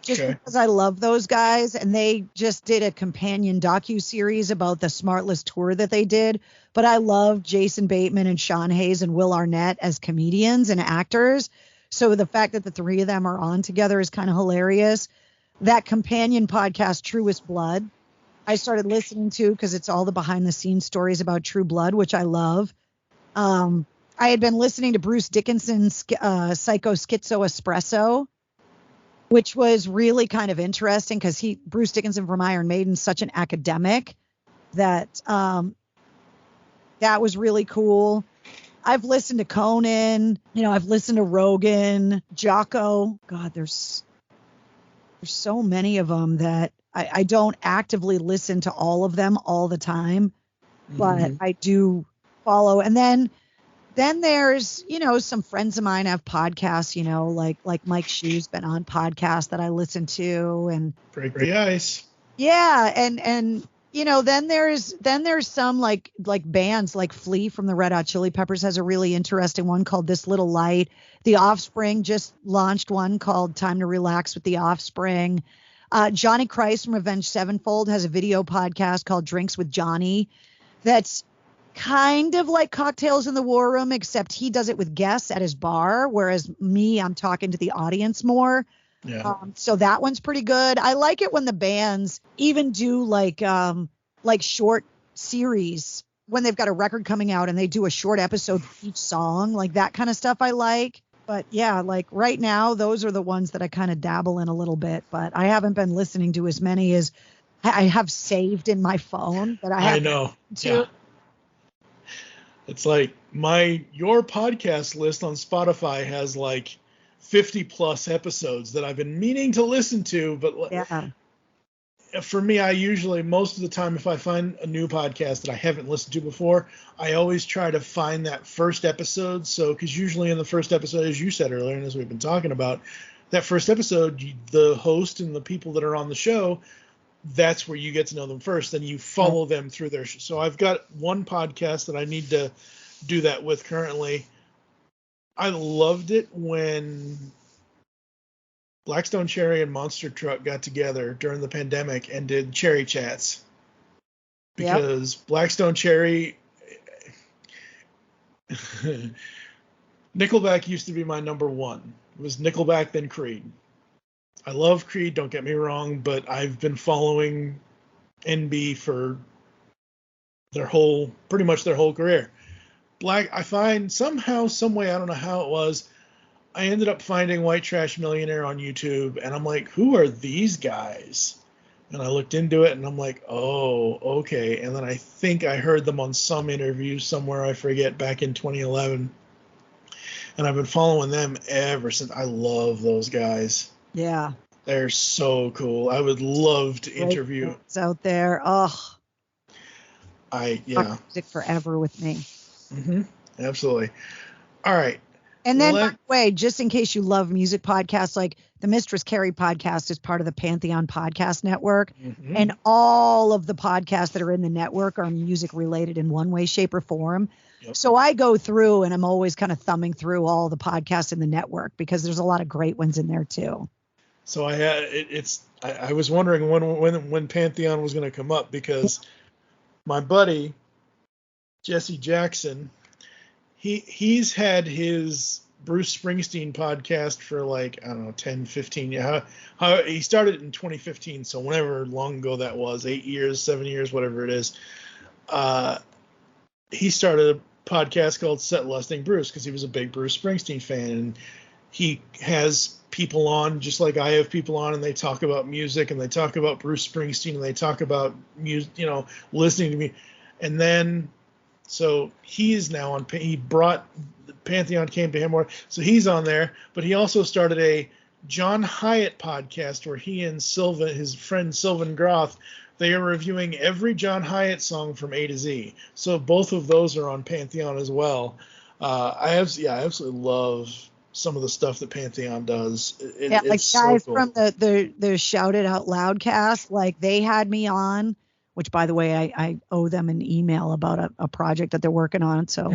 just because I love those guys, and they just did a companion docu-series about the Smartless tour that they did. But I love Jason Bateman and Sean Hayes and Will Arnett as comedians and actors. So the fact that the 3 of them are on together is kind of hilarious. That companion podcast, Truest Blood, I started listening to because it's all the behind-the-scenes stories about True Blood, which I love. I had been listening to Bruce Dickinson's Psycho Schizo Espresso, which was really kind of interesting because Bruce Dickinson from Iron Maiden is such an academic that that was really cool. I've listened to Conan, I've listened to Rogan, Jocko. God, there's so many of them that I don't actively listen to all of them all the time, but I do follow. And then there's, some friends of mine have podcasts, like Mike Shue's been on podcasts that I listen to and Break the Ice. Yeah. And then there's some like bands like Flea from the Red Hot Chili Peppers has a really interesting one called This Little Light. The Offspring just launched one called Time to Relax with the Offspring. Johnny Christ from Avenged Sevenfold has a video podcast called Drinks with Johnny. That's kind of like Cocktails in the War Room, except he does it with guests at his bar, whereas me, I'm talking to the audience more. Yeah. So that one's pretty good. I like it when the bands even do like short series when they've got a record coming out and they do a short episode for each song, like that kind of stuff I like. But yeah, like right now, those are the ones that I kind of dabble in a little bit, but I haven't been listening to as many as I have saved in my phone. But I know. Yeah. It's like your podcast list on Spotify has like 50 plus episodes that I've been meaning to listen to, but for me, I usually, most of the time, if I find a new podcast that I haven't listened to before, I always try to find that first episode. So, because usually in the first episode, as you said earlier, and as we've been talking about, that first episode, the host and the people that are on the show, that's where you get to know them first, and you follow them through their show. So I've got one podcast that I need to do that with currently. I loved it when Blackstone Cherry and Monster Truck got together during the pandemic and did Cherry Chats. Because Blackstone Cherry, Nickelback used to be my number one. It was Nickelback, then Creed. I love Creed, don't get me wrong, but I've been following NB for pretty much their whole career. I find somehow, some way, I don't know how it was, I ended up finding White Trash Millionaire on YouTube, and I'm like, who are these guys? And I looked into it, and I'm like, oh, okay. And then I think I heard them on some interview somewhere, I forget, back in 2011. And I've been following them ever since. I love those guys. Yeah. They're so cool. I would love to interview. It's out there. Oh, yeah. Music forever with me. Mm-hmm. Absolutely. All right. And then, by the way, just in case you love music podcasts, like the Mistress Carrie podcast is part of the Pantheon Podcast Network. Mm-hmm. And all of the podcasts that are in the network are music related in one way, shape, or form. Yep. So I go through and I'm always kind of thumbing through all the podcasts in the network because there's a lot of great ones in there too. So I was wondering when Pantheon was going to come up, because my buddy Jesse Jackson, he's had his Bruce Springsteen podcast for like, I don't know, 10, 15 years. He started it in 2015, so whenever long ago that was, 8 years, 7 years, whatever it is. He started a podcast called Set Lusting Bruce because he was a big Bruce Springsteen fan, and he has people on just like I have people on, and they talk about music and they talk about Bruce Springsteen and they talk about music, listening to me. And then so he is now on. He brought Pantheon came to him more, so he's on there. But he also started a John Hyatt podcast where he and his friend Sylvan Groth, they are reviewing every John Hyatt song from A to Z. So both of those are on Pantheon as well. I absolutely love some of the stuff that Pantheon does. Like it's guys so cool. from the Shout It Out Loud cast, like they had me on. Which, by the way, I owe them an email about a project that they're working on. So,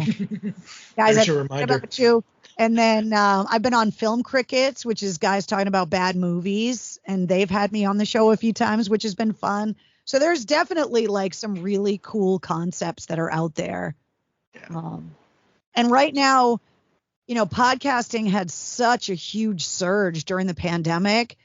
guys, I reminder about you. And then I've been on Film Crickets, which is guys talking about bad movies, and they've had me on the show a few times, which has been fun. So there's definitely like some really cool concepts that are out there. Yeah. And right now, podcasting had such a huge surge during the pandemic,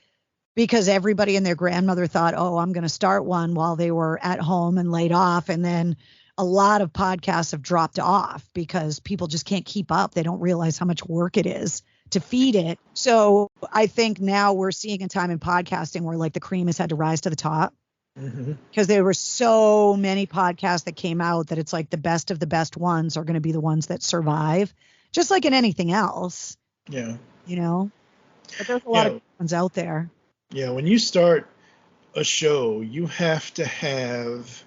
because everybody and their grandmother thought, oh, I'm going to start one while they were at home and laid off. And then a lot of podcasts have dropped off because people just can't keep up. They don't realize how much work it is to feed it. So I think now we're seeing a time in podcasting where like the cream has had to rise to the top, because there were so many podcasts that came out that it's like the best of the best ones are going to be the ones that survive, just like in anything else. Yeah. But there's a lot of ones out there. Yeah, when you start a show, you have to have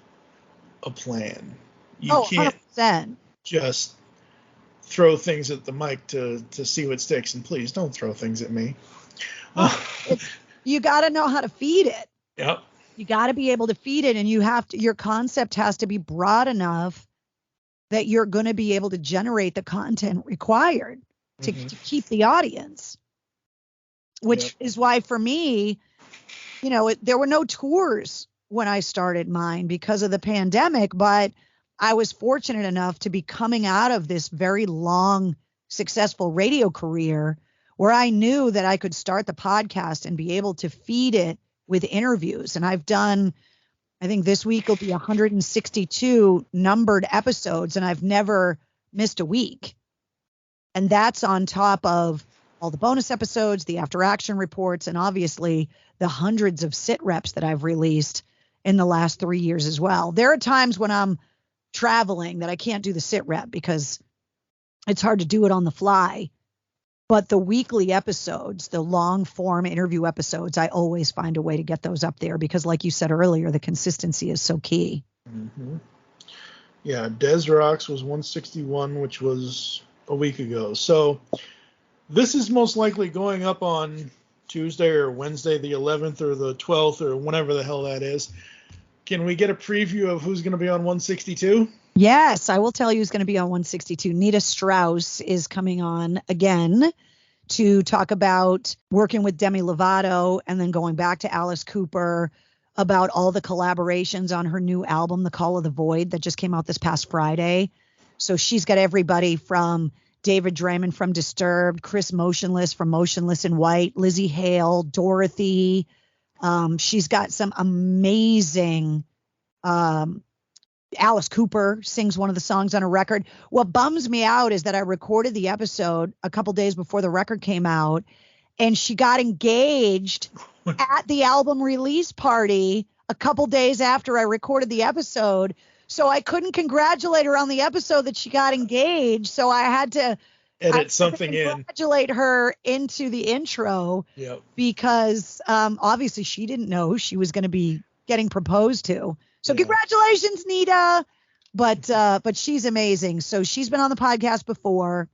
a plan. You can't 100%. just throw things at the mic to see what sticks. And please don't throw things at me. You got to know how to feed it. Yep. You got to be able to feed it, and your concept has to be broad enough that you're going to be able to generate the content required to keep the audience. Which is why for me, there were no tours when I started mine because of the pandemic, but I was fortunate enough to be coming out of this very long, successful radio career where I knew that I could start the podcast and be able to feed it with interviews. And I've done, I think this week will be 162 numbered episodes, and I've never missed a week. And that's on top of all the bonus episodes, the after action reports, and obviously the hundreds of sit reps that I've released in the last 3 years as well. There are times when I'm traveling that I can't do the sit rep because it's hard to do it on the fly. But the weekly episodes, the long form interview episodes, I always find a way to get those up there because, like you said earlier, the consistency is so key. Mm-hmm. Yeah, Des Rocks was 161, which was a week ago. So this is most likely going up on Tuesday or Wednesday, the 11th or the 12th or whenever the hell that is. Can we get a preview of who's going to be on 162? Yes, I will tell you who's going to be on 162. Nita Strauss is coming on again to talk about working with Demi Lovato and then going back to Alice Cooper about all the collaborations on her new album, The Call of the Void, that just came out this past Friday. So she's got everybody from David Draymond from Disturbed, Chris Motionless from Motionless in White, Lizzie Hale, Dorothy. She's got some amazing Alice Cooper sings one of the songs on a record. What bums me out is that I recorded the episode a couple days before the record came out, and she got engaged at the album release party a couple days after I recorded the episode. So I couldn't congratulate her on the episode that she got engaged. So I had to edit something in. Congratulate her into the intro. Yep. Because obviously she didn't know she was going to be getting proposed to. So congratulations, Nita. But she's amazing. So she's been on the podcast before.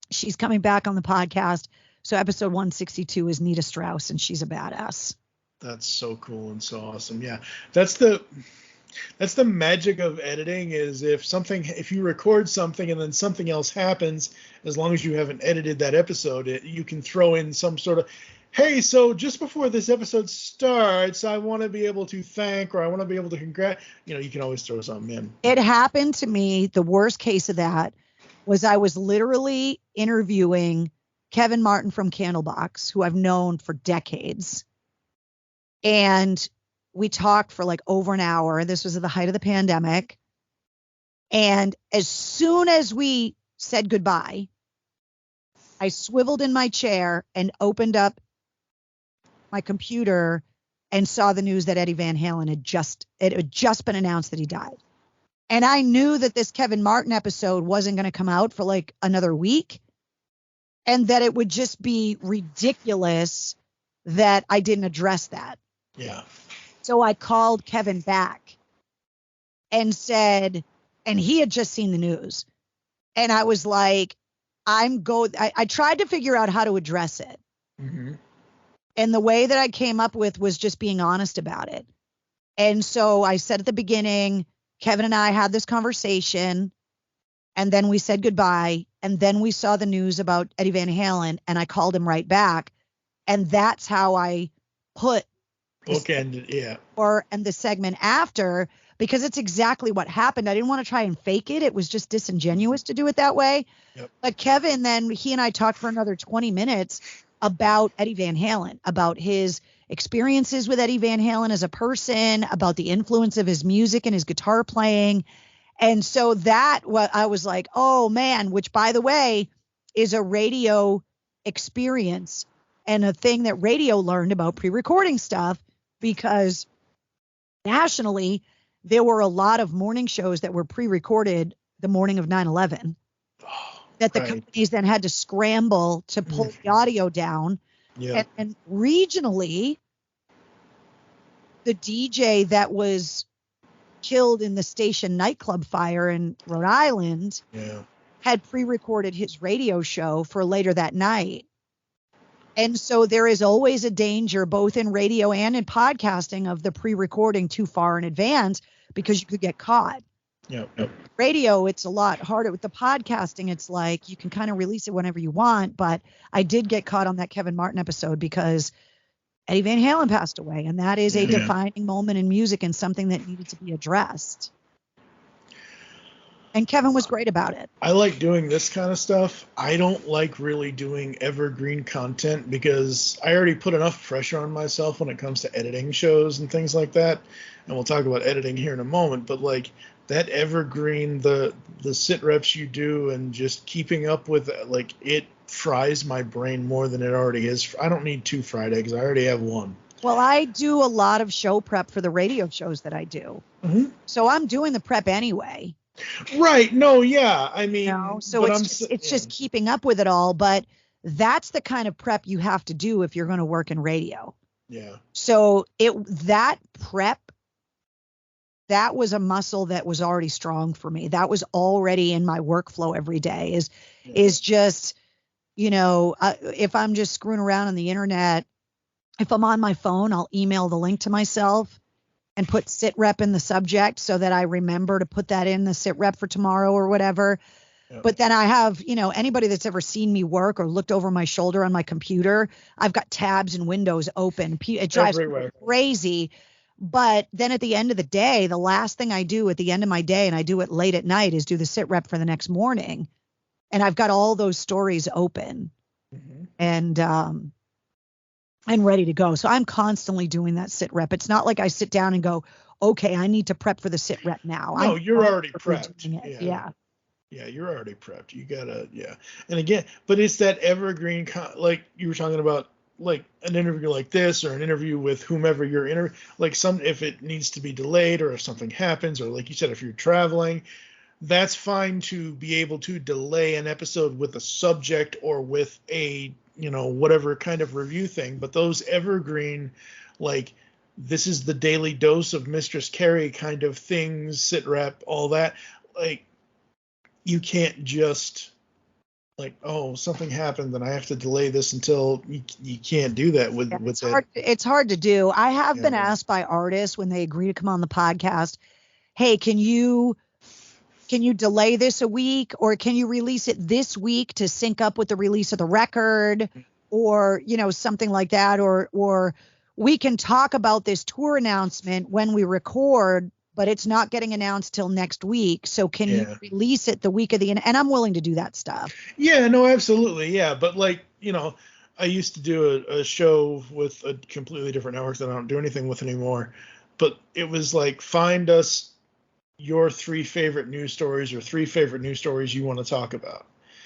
She's coming back on the podcast. So episode 162 is Nita Strauss, and she's a badass. That's so cool and so awesome. Yeah, that's the magic of editing, is if you record something and then something else happens, as long as you haven't edited that episode, you can throw in some sort of, hey, so just before this episode starts, I want to be able to thank, or I want to be able to you can always throw something in. It happened to me. The worst case of that was I was literally interviewing Kevin Martin from Candlebox, who I've known for decades. And we talked for like over an hour. This was at the height of the pandemic. And as soon as we said goodbye, I swiveled in my chair and opened up my computer and saw the news that Eddie Van Halen had just been announced that he died. And I knew that this Kevin Martin episode wasn't going to come out for like another week, and that it would just be ridiculous that I didn't address that. Yeah. So I called Kevin back and said, and he had just seen the news. And I was like, I tried to figure out how to address it. Mm-hmm. And the way that I came up with was just being honest about it. And so I said at the beginning, Kevin and I had this conversation, and then we said goodbye. And then we saw the news about Eddie Van Halen, and I called him right back. And that's how I put and the segment after, because it's exactly what happened. I didn't want to try and fake it. It was just disingenuous to do it that way. Yep. But Kevin, then he and I talked for another 20 minutes about Eddie Van Halen, about his experiences with Eddie Van Halen as a person, about the influence of his music and his guitar playing. And so I was like, oh man, which by the way is a radio experience and a thing that radio learned about pre-recording stuff, because nationally there were a lot of morning shows that were pre-recorded the morning of 9/11 that the companies then had to scramble to pull the audio down. Yeah. And regionally, the DJ that was killed in the station nightclub fire in Rhode Island had pre-recorded his radio show for later that night. And so there is always a danger, both in radio and in podcasting, of the pre-recording too far in advance, because you could get caught. Yep. Radio, it's a lot harder. With the podcasting, it's like you can kind of release it whenever you want. But I did get caught on that Kevin Martin episode because Eddie Van Halen passed away, and that is a defining moment in music and something that needed to be addressed. And Kevin was great about it. I like doing this kind of stuff. I don't like really doing evergreen content, because I already put enough pressure on myself when it comes to editing shows and things like that. And we'll talk about editing here in a moment. But like that evergreen, the sit reps you do and just keeping up with it, like it fries my brain more than it already is. I don't need 2 fried eggs. I already have 1. Well, I do a lot of show prep for the radio shows that I do. Mm-hmm. So I'm doing the prep anyway. Right. No, yeah. I mean, so it's just keeping up with it all. But that's the kind of prep you have to do if you're going to work in radio. Yeah. So that prep, that was a muscle that was already strong for me. That was already in my workflow every day is just, if I'm just screwing around on the internet, if I'm on my phone, I'll email the link to myself and put sit rep in the subject so that I remember to put that in the sit rep for tomorrow or whatever. Yeah. But then I have, anybody that's ever seen me work or looked over my shoulder on my computer, I've got tabs and windows open. It drives me crazy. But then at the end of the day, the last thing I do at the end of my day, and I do it late at night, is do the sit rep for the next morning. And I've got all those stories open and ready to go. So I'm constantly doing that sit rep. It's not like I sit down and go, okay, I need to prep for the sit rep now. No, you're already prepped. Yeah. Yeah, you're already prepped. You gotta, And again, but it's that evergreen, like you were talking about, like an interview like this, or an interview with whomever you're like if it needs to be delayed, or if something happens, or like you said, if you're traveling, that's fine to be able to delay an episode with a subject or with a, whatever kind of review thing. But those evergreen, like, this is the daily dose of Mistress Carrie kind of things, sit rep, all that, like, you can't just, like, oh, something happened and I have to delay this until you can't do that with that. It's hard to do. I have been asked by artists when they agree to come on the podcast, hey, can you delay this a week, or can you release it this week to sync up with the release of the record, or, something like that, or we can talk about this tour announcement when we record, but it's not getting announced till next week. So can you release it the week of and I'm willing to do that stuff. Yeah, no, absolutely. Yeah. But like, I used to do a show with a completely different network that I don't do anything with anymore, but it was like, find us your 3 favorite news stories or 3 favorite news stories you want to talk about.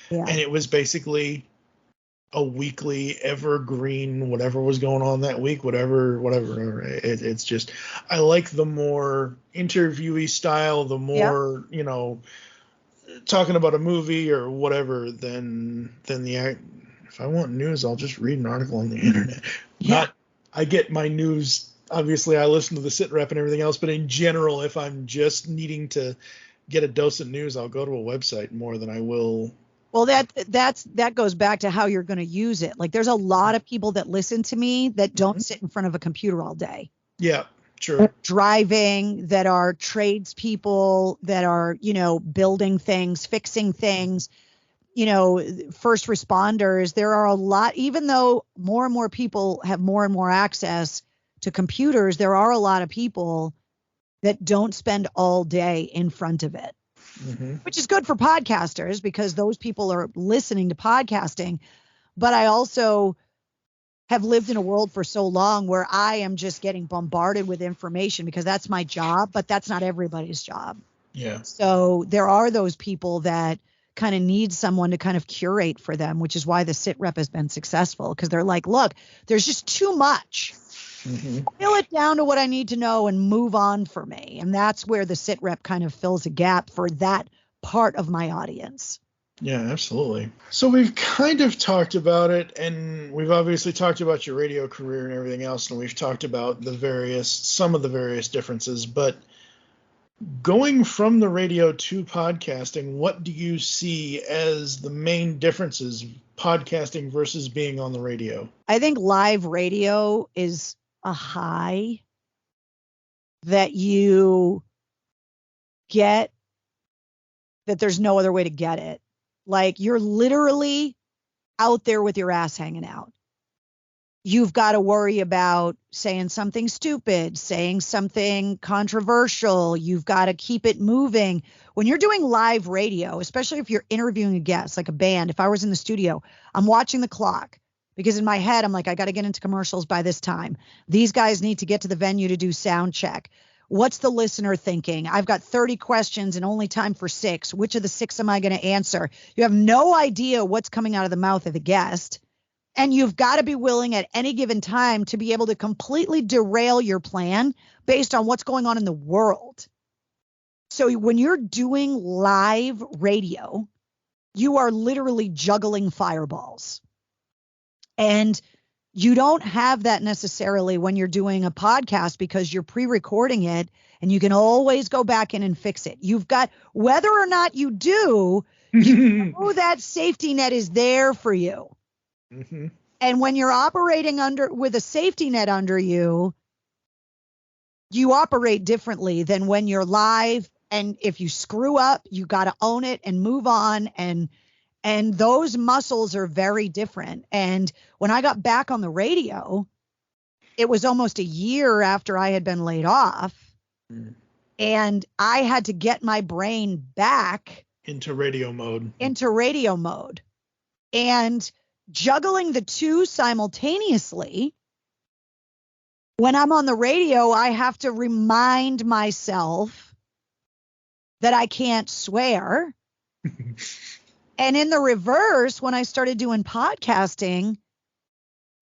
Yeah. And it was basically a weekly evergreen, whatever was going on that week, whatever. It's just, I like the more interviewee style, the more, talking about a movie or whatever than the, if I want news, I'll just read an article on the internet. Yeah. I get my news. Obviously, I listen to the sit rep and everything else, but in general, if I'm just needing to get a dose of news, I'll go to a website more than I will. Well, that goes back to how you're going to use it. Like, there's a lot of people that listen to me that don't sit in front of a computer all day. Yeah, true. Driving, that are tradespeople, that are, building things, fixing things, first responders. There are a lot, even though more and more people have more and more access to computers, there are a lot of people that don't spend all day in front of it, which is good for podcasters because those people are listening to podcasting. But I also have lived in a world for so long where I am just getting bombarded with information because that's my job, but that's not everybody's job. Yeah. So there are those people that kind of need someone to kind of curate for them, which is why the sit rep has been successful, because they're like, look, there's just too much. Fill it down to what I need to know and move on for me. And that's where the sit rep kind of fills a gap for that part of my audience. Yeah, absolutely. So we've kind of talked about it, and we've obviously talked about your radio career and everything else, and we've talked about some of the various differences, but going from the radio to podcasting, what do you see as the main differences, podcasting versus being on the radio? I think live radio is a high that you get that there's no other way to get it. Like, you're literally out there with your ass hanging out. You've got to worry about saying something stupid, saying something controversial. You've got to keep it moving. When you're doing live radio, especially if you're interviewing a guest, like a band, if I was in the studio, I'm watching the clock because in my head, I'm like, I got to get into commercials by this time. These guys need to get to the venue to do sound check. What's the listener thinking? I've got 30 questions and only time for 6. Which of the 6 am I going to answer? You have no idea what's coming out of the mouth of the guest. And you've got to be willing at any given time to be able to completely derail your plan based on what's going on in the world. So when you're doing live radio, you are literally juggling fireballs. And you don't have that necessarily when you're doing a podcast because you're pre-recording it and you can always go back in and fix it. You've got, whether or not you do, you know that safety net is there for you. Mm-hmm. And when you're operating with a safety net under you, you operate differently than when you're live. And if you screw up, you got to own it and move on. And those muscles are very different. And when I got back on the radio, it was almost a year after I had been laid off. And I had to get my brain back into radio mode. And juggling the two simultaneously, when I'm on the radio, I have to remind myself that I can't swear. And in the reverse, when I started doing podcasting,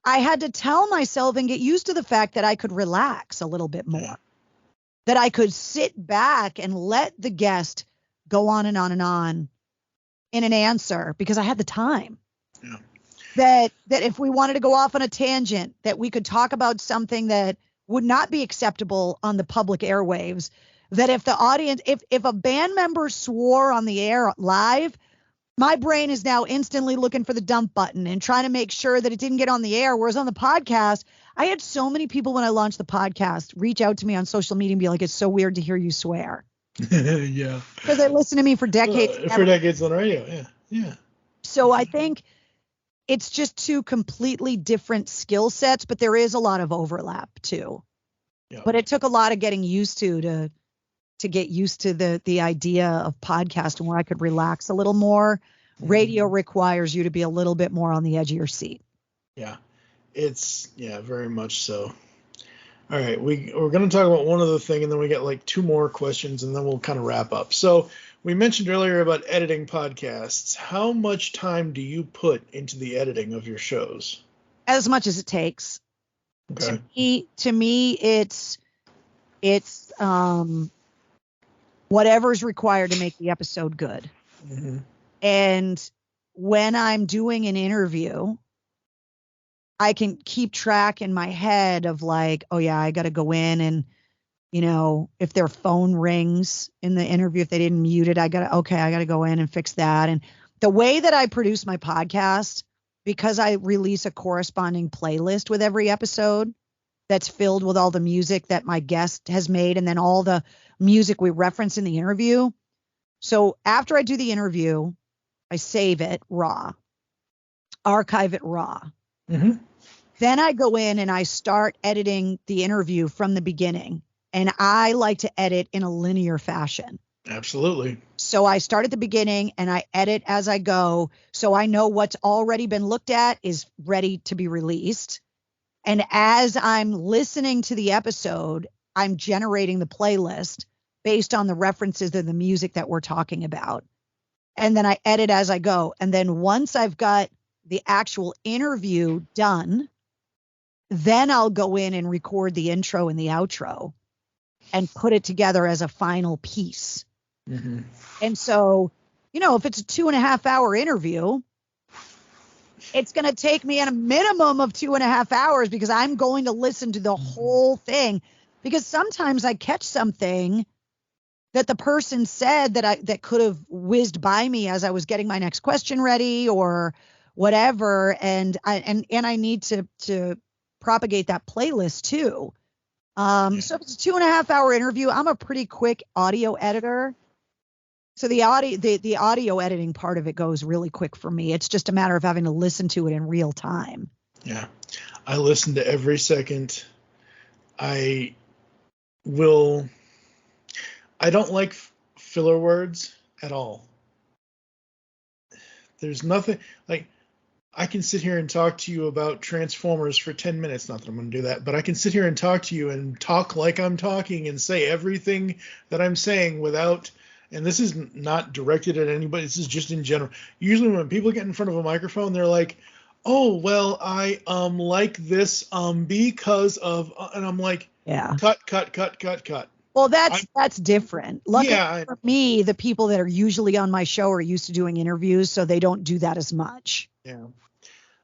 I had to tell myself and get used to the fact that I could relax a little bit more, that I could sit back and let the guest go on and on and on in an answer because I had the time. Yeah. That if we wanted to go off on a tangent, that we could talk about something that would not be acceptable on the public airwaves, that if the audience, if a band member swore on the air live, my brain is now instantly looking for the dump button and trying to make sure that it didn't get on the air. Whereas on the podcast, I had so many people when I launched the podcast reach out to me on social media and be like, it's so weird to hear you swear. Yeah. Because they listened to me for decades. For decades on the radio. Yeah. Yeah. So I think it's just two completely different skill sets, but there is a lot of overlap too. Yeah. But it took a lot of getting used to get used to the idea of podcasting where I could relax a little more. Radio requires you to be a little bit more on the edge of your seat. Yeah. Very much so. All right, we're going to talk about one other thing, and then we get like two more questions, and then we'll kind of wrap up. So we mentioned earlier about editing podcasts. How much time do you put into the editing of your shows? As much as it takes. Okay. To me, it's whatever's required to make the episode good. Mm-hmm. And when I'm doing an interview, I can keep track in my head of like, oh yeah, I got to go in and, you know, if their phone rings in the interview, if they didn't mute it, I got to go in and fix that. And the way that I produce my podcast, because I release a corresponding playlist with every episode that's filled with all the music that my guest has made and then all the music we reference in the interview. So after I do the interview, I save it raw, archive it raw. Mm-hmm. Then I go in and I start editing the interview from the beginning. And I like to edit in a linear fashion. Absolutely. So I start at the beginning and I edit as I go. So I know what's already been looked at is ready to be released. And as I'm listening to the episode, I'm generating the playlist based on the references and the music that we're talking about. And then I edit as I go. And then once I've got the actual interview done, then I'll go in and record the intro and the outro and put it together as a final piece. Mm-hmm. And so, you know, if it's a 2.5 hour interview, it's going to take me a minimum of 2.5 hours because I'm going to listen to the whole thing, because sometimes I catch something that the person said that could have whizzed by me as I was getting my next question ready or whatever. And I need to propagate that playlist too. So if it's a 2.5 hour interview, I'm a pretty quick audio editor. So the audio editing part of it goes really quick for me. It's just a matter of having to listen to it in real time. Yeah. I listen to every second. I don't like filler words at all. There's nothing like, I can sit here and talk to you about Transformers for 10 minutes. Not that I'm going to do that, but I can sit here and talk to you and talk like I'm talking and say everything that I'm saying without, and this is not directed at anybody. This is just in general. Usually when people get in front of a microphone, they're like, oh, well, I like this because of, and I'm like, yeah, cut. Well, that's different. Luckily Yeah, for me, the people that are usually on my show are used to doing interviews, so they don't do that as much. Yeah.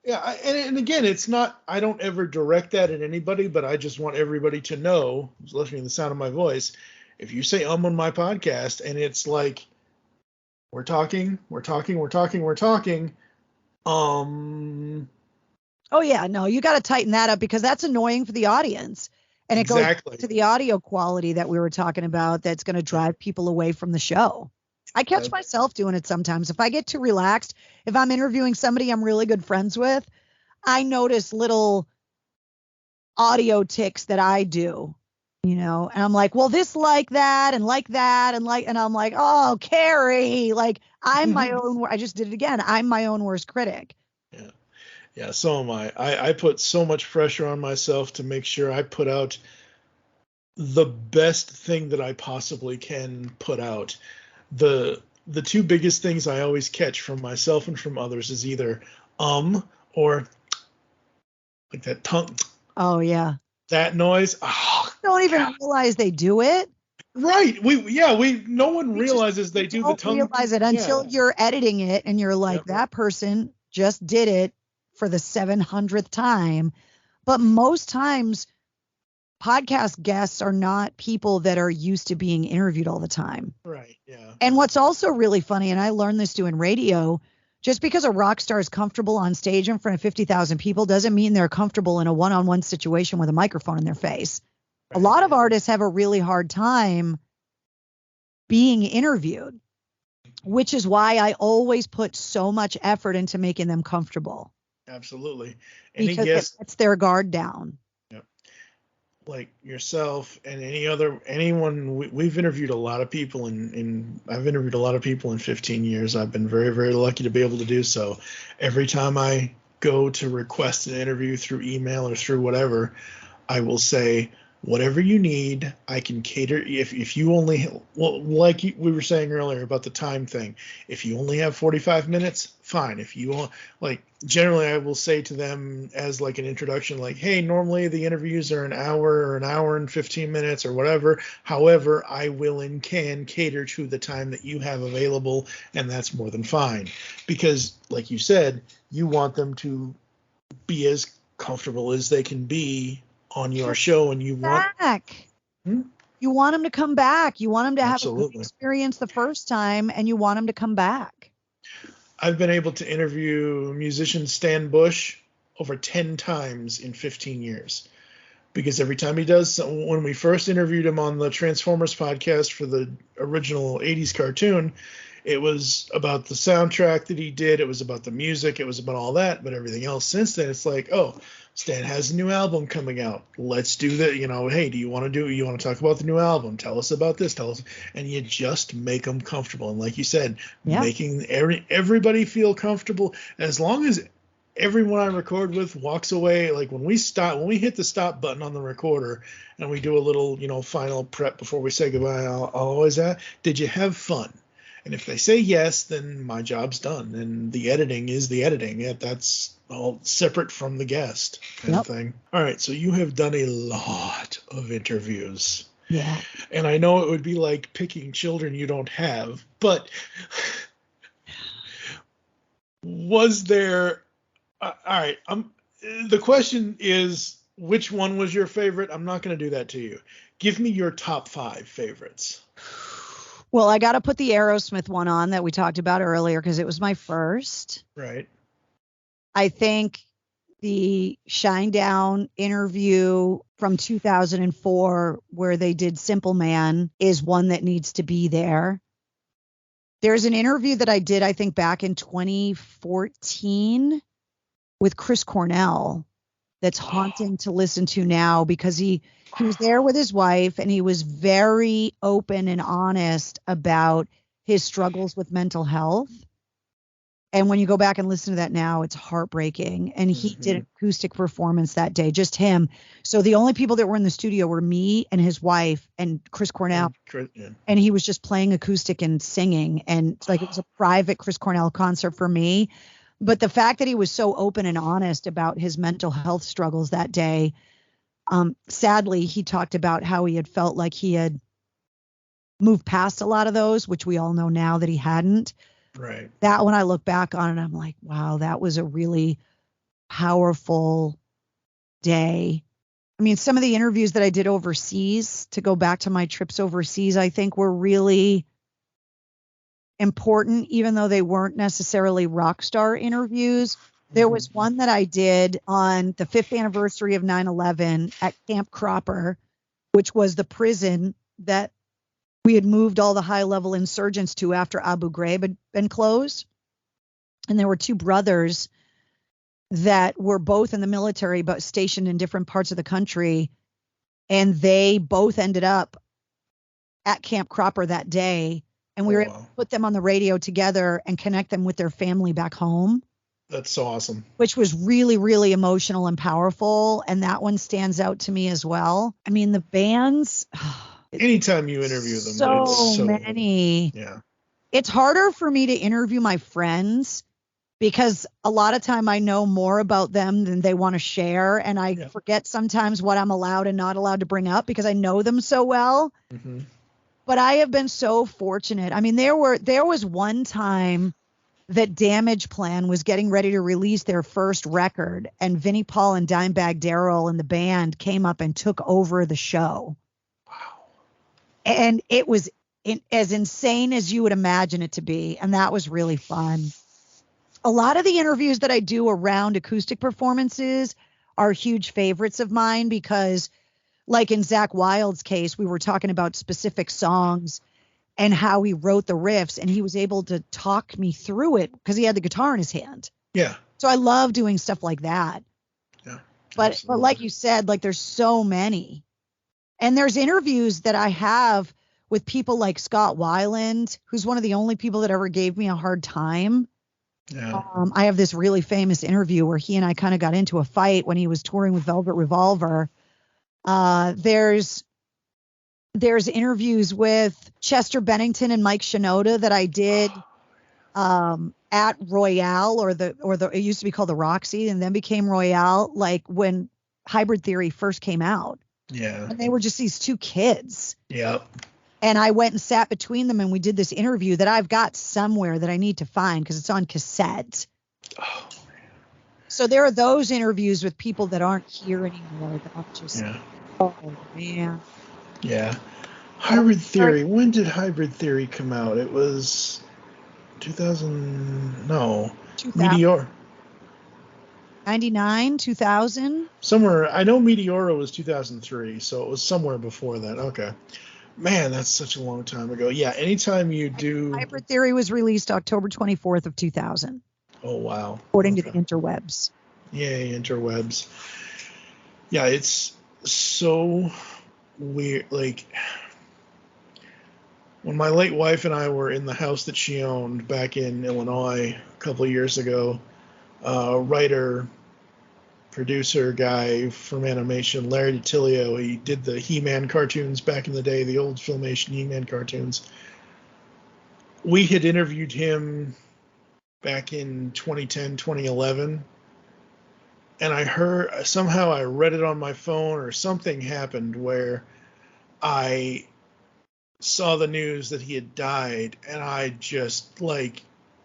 Yeah, and again, it's not, I don't ever direct that at anybody, but I just want everybody to know, who's listening to the sound of my voice, if you say on my podcast and it's like, we're talking. Oh, yeah, no, you got to tighten that up because that's annoying for the audience. And it goes to the audio quality that we were talking about that's going to drive people away from the show. I catch myself doing it sometimes. If I get too relaxed, if I'm interviewing somebody I'm really good friends with, I notice little audio tics that I do, you know, and I'm like, well, this like that and like that and I'm like, oh, Carrie, like I'm my own. I just did it again. I'm my own worst critic. Yeah. Yeah. So am I. I put so much pressure on myself to make sure I put out the best thing that I possibly can put out. The two biggest things I always catch from myself and from others is either or like that tongue. Oh yeah. That noise. Oh, don't even realize they do it. Right. No one realizes they do the Don't tongue. realize it until you're editing it and you're like, Yep. that person just did it for the 700th time. But most times, podcast guests are not people that are used to being interviewed all the time. Right. Yeah. And what's also really funny, and I learned this doing radio, just because a rock star is comfortable on stage in front of 50,000 people doesn't mean they're comfortable in a one-on-one situation with a microphone in their face. A lot of artists have a really hard time being interviewed, which is why I always put so much effort into making them comfortable. Absolutely. Because it lets their guard down. Like yourself and anyone, we've interviewed a lot of people I've interviewed a lot of people in 15 years. I've been very, very lucky to be able to do so. Every time I go to request an interview through email or through whatever, I will say, whatever you need, I can cater. If you only, well, like we were saying earlier about the time thing, if you only have 45 minutes, fine. If you want, like, generally I will say to them as like an introduction, like, hey, normally the interviews are an hour or an hour and 15 minutes or whatever. However, I will and can cater to the time that you have available, and that's more than fine. Because, like you said, you want them to be as comfortable as they can be on your show, and you want back. You want them to come back. You want them to have a Absolutely. good experience the first time, and you want them to come back. I've been able to interview musician Stan Bush over 10 times in 15 years, because every time he does, when we first interviewed him on the Transformers podcast for the original 80s cartoon, it was about the soundtrack that he did. It was about the music. It was about all that. But everything else since then, it's like, oh, Stan has a new album coming out. Let's do that. Hey, you want to talk about the new album? Tell us about this. Tell us. And you just make them comfortable. And like you said, making everybody feel comfortable, as long as everyone I record with walks away. Like when we hit the stop button on the recorder and we do a little, final prep before we say goodbye, I'll always ask, did you have fun? And if they say yes, then my job's done. And the editing is the editing. That's all separate from the guest kind of thing. All right, so you have done a lot of interviews. Yeah. And I know it would be like picking children you don't have, but was there all right, the question is, which one was your favorite? I'm not going to do that to you. Give me your top 5 favorites. Well, I got to put the Aerosmith one on that we talked about earlier because it was my first. Right. I think the Shinedown interview from 2004 where they did Simple Man is one that needs to be there. There's an interview that I did, I think, back in 2014 with Chris Cornell that's haunting to listen to now, because he was there with his wife and he was very open and honest about his struggles with mental health. And when you go back and listen to that now, it's heartbreaking. And he did an acoustic performance that day, just him. So the only people that were in the studio were me and his wife and Chris Cornell. And he was just playing acoustic and singing. And it was a private Chris Cornell concert for me. But the fact that he was so open and honest about his mental health struggles that day, sadly, he talked about how he had felt like he had moved past a lot of those, which we all know now that he hadn't. Right. That when I look back on it, I'm like, wow, that was a really powerful day. I mean, some of the interviews that I did overseas, to go back to my trips overseas, I think were really important, even though they weren't necessarily rock star interviews. There was one that I did on the 5th anniversary of 9/11 at Camp Cropper, which was the prison that we had moved all the high-level insurgents to after Abu Ghraib had been closed. And there were 2 brothers that were both in the military but stationed in different parts of the country. And they both ended up at Camp Cropper that day. And we were able to put them on the radio together and connect them with their family back home. That's so awesome. Which was really, really emotional and powerful. And that one stands out to me as well. I mean, the bands... Anytime you interview them, so many. Yeah. It's harder for me to interview my friends because a lot of time I know more about them than they want to share. And I forget sometimes what I'm allowed and not allowed to bring up because I know them so well. But I have been so fortunate. I mean, there was one time that Damage Plan was getting ready to release their first record, and Vinnie Paul and Dimebag Darrell and the band came up and took over the show. Wow. And it was as insane as you would imagine it to be, and that was really fun. A lot of the interviews that I do around acoustic performances are huge favorites of mine because, like in Zakk Wylde's case, we were talking about specific songs and how he wrote the riffs, and he was able to talk me through it because he had the guitar in his hand. Yeah. So I love doing stuff like that. Yeah. But like you said, like there's so many. And there's interviews that I have with people like Scott Weiland, who's one of the only people that ever gave me a hard time. Yeah. I have this really famous interview where he and I kind of got into a fight when he was touring with Velvet Revolver. There's interviews with Chester Bennington and Mike Shinoda that I did at Royale or it used to be called the Roxy and then became Royale, like when Hybrid Theory first came out. Yeah. And they were just these two kids. Yep. And I went and sat between them and we did this interview that I've got somewhere that I need to find because it's on cassette. Oh, so there are those interviews with people that aren't here anymore that I'm just, oh man. Yeah. Hybrid Theory. When did Hybrid Theory come out? It was 2000. No. 2000. Meteor. 99, 2000. Somewhere. I know Meteora was 2003, so it was somewhere before that. Okay. Man, that's such a long time ago. Yeah. Anytime you do. Hybrid Theory was released October 24th of 2000. Oh, wow. According to the interwebs. Yay, interwebs. Yeah, it's so weird. Like, when my late wife and I were in the house that she owned back in Illinois a couple of years ago, writer, producer guy from animation, Larry DiTilio, he did the He-Man cartoons back in the day, the old Filmation He-Man cartoons. We had interviewed him back in 2010, 2011. And I heard, somehow I read it on my phone or something happened where I saw the news that he had died. And I just, like,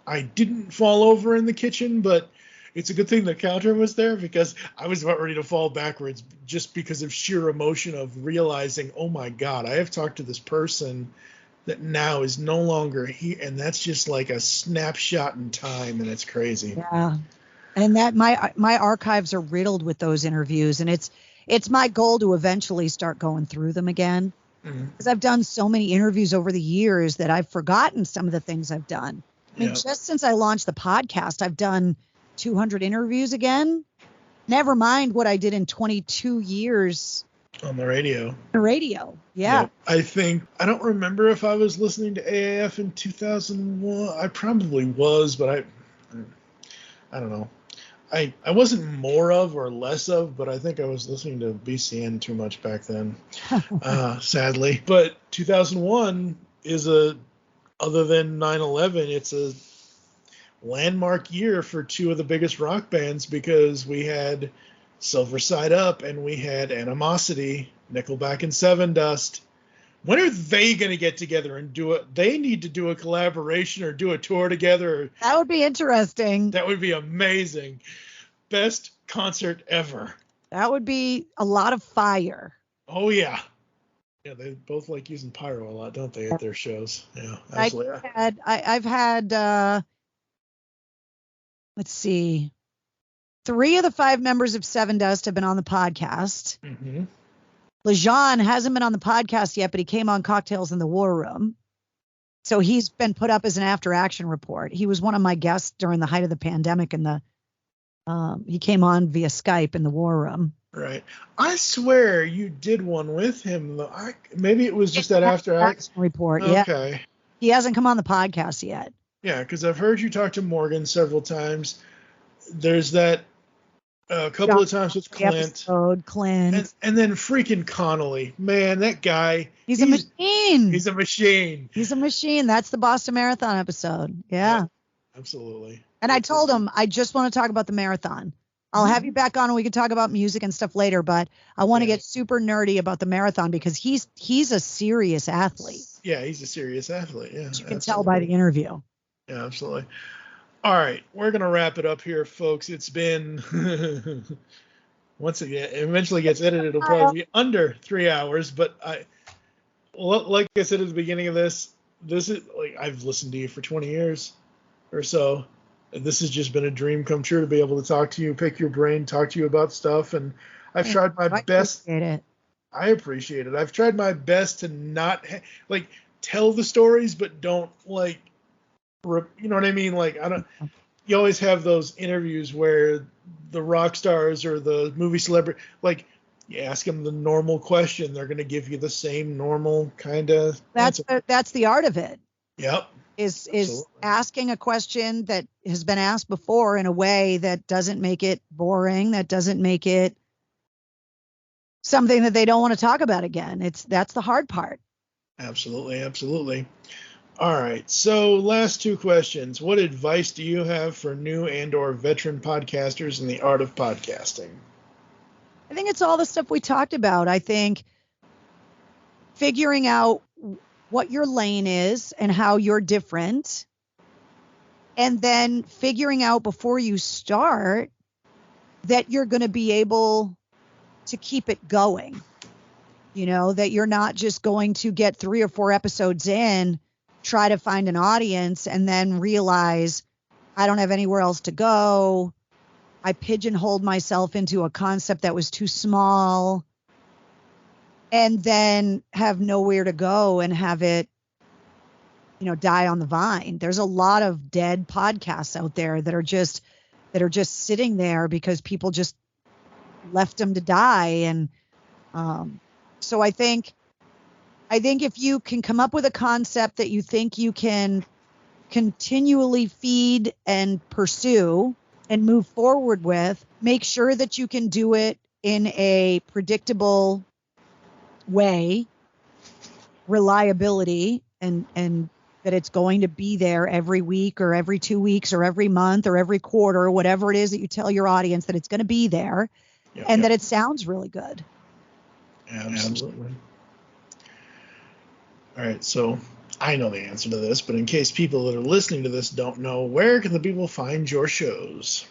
I didn't fall over in the kitchen, but it's a good thing the counter was there because I was about ready to fall backwards just because of sheer emotion of realizing, oh my God, I have talked to this person that now is no longer here. And that's just like a snapshot in time. And it's crazy. Yeah. And that my archives are riddled with those interviews, and it's my goal to eventually start going through them again, because I've done so many interviews over the years that I've forgotten some of the things I've done. I mean, just since I launched the podcast, I've done 200 interviews again. Never mind what I did in 22 years on the radio. Yeah. Yep. I don't remember if I was listening to AAF in 2001. I probably was, but I don't know. I wasn't more of or less of, but I think I was listening to BCN too much back then, sadly. But 2001 is other than 9/11, it's a landmark year for two of the biggest rock bands because we had Silver Side Up and we had Animosity, Nickelback and Sevendust. When are they going to get together and do it? They need to do a collaboration or do a tour together. That would be interesting. That would be amazing. Best concert ever. That would be a lot of fire. Oh, yeah. Yeah, they both like using pyro a lot, don't they, at their shows? Yeah, absolutely. I've had let's see, 3 of the 5 members of Sevendust have been on the podcast. Mm-hmm. LeJean hasn't been on the podcast yet, but he came on Cocktails in the War Room. So he's been put up as an after action report. He was one of my guests during the height of the pandemic, and he came on via Skype in the War Room. Right. I swear you did one with him, though. Maybe it was just that after action report. Yeah. Okay. He hasn't come on the podcast yet. Yeah, because I've heard you talk to Morgan several times. There's that a couple of times with Clint. And then freaking Connolly. Man, that guy. He's a machine. He's a machine. He's a machine. That's the Boston Marathon episode. Yeah. Absolutely. And I told him, I just want to talk about the marathon. I'll have you back on and we can talk about music and stuff later, but I want to get super nerdy about the marathon because he's a serious athlete. Yeah, he's a serious athlete. Yeah, you can tell by the interview. Yeah, absolutely. All right, we're going to wrap it up here, folks. It's been, once again, it eventually gets edited. It'll probably be under 3 hours, but like I said at the beginning of this is like, I've listened to you for 20 years or so. And this has just been a dream come true to be able to talk to you, pick your brain, talk to you about stuff. And I've tried my best. I appreciate it. I've tried my best to not tell the stories, but don't you know what I mean? You always have those interviews where the rock stars or the movie celebrity, you ask them the normal question, they're going to give you the same normal kind of. That's the art of it. Yep. Is asking a question that has been asked before in a way that doesn't make it boring, that doesn't make it something that they don't want to talk about again. That's the hard part. Absolutely, absolutely. All right, so last two questions. What advice do you have for new and or veteran podcasters in the art of podcasting? I think it's all the stuff we talked about. I think figuring out what your lane is and how you're different, and then figuring out before you start that you're going to be able to keep it going. That you're not just going to get 3 or 4 episodes in, try to find an audience, and then realize I don't have anywhere else to go. I pigeonholed myself into a concept that was too small, and then have nowhere to go and have it, die on the vine. There's a lot of dead podcasts out there that are just sitting there because people just left them to die. And so I think if you can come up with a concept that you think you can continually feed and pursue and move forward with, make sure that you can do it in a predictable way, reliability, and that it's going to be there every week or every 2 weeks or every month or every quarter, or whatever it is that you tell your audience, that it's going to be there, that it sounds really good. Absolutely. All right, so I know the answer to this, but in case people that are listening to this don't know, where can the people find your shows?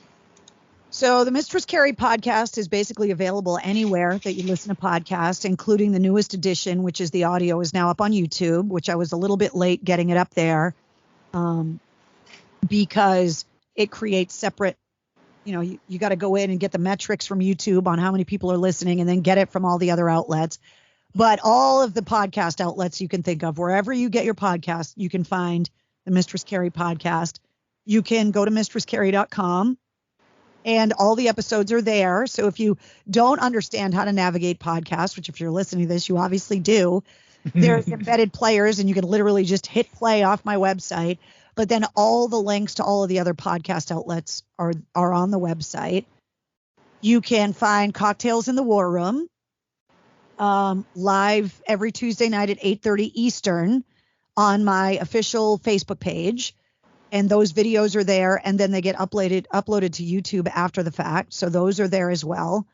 So the Mistress Carrie podcast is basically available anywhere that you listen to podcasts, including the newest edition, which is the audio is now up on YouTube, which I was a little bit late getting it up there because it creates separate, you got to go in and get the metrics from YouTube on how many people are listening and then get it from all the other outlets. But all of the podcast outlets you can think of, wherever you get your podcast, you can find the Mistress Carrie podcast. You can go to mistresscarrie.com. And all the episodes are there. So if you don't understand how to navigate podcasts, which if you're listening to this, you obviously do, there's embedded players and you can literally just hit play off my website. But then all the links to all of the other podcast outlets are on the website. You can find Cocktails in the War Room live every Tuesday night at 8:30 Eastern on my official Facebook page. And those videos are there, and then they get uploaded to YouTube after the fact. So those are there as well.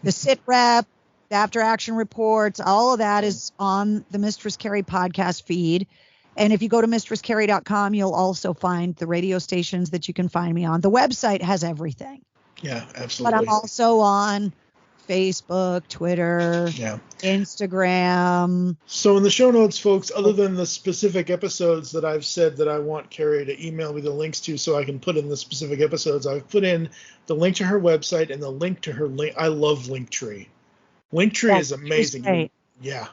The sit rep, the after action reports, all of that is on the Mistress Carrie podcast feed. And if you go to mistresscarrie.com, you'll also find the radio stations that you can find me on. The website has everything. Yeah, absolutely. But I'm also on Facebook, Twitter, Instagram. So in the show notes, folks, other than the specific episodes that I've said that I want Carrie to email me the links to so I can put in the specific episodes, I've put in the link to her website and the link to her link. I love Linktree. Linktree is amazing. Yeah,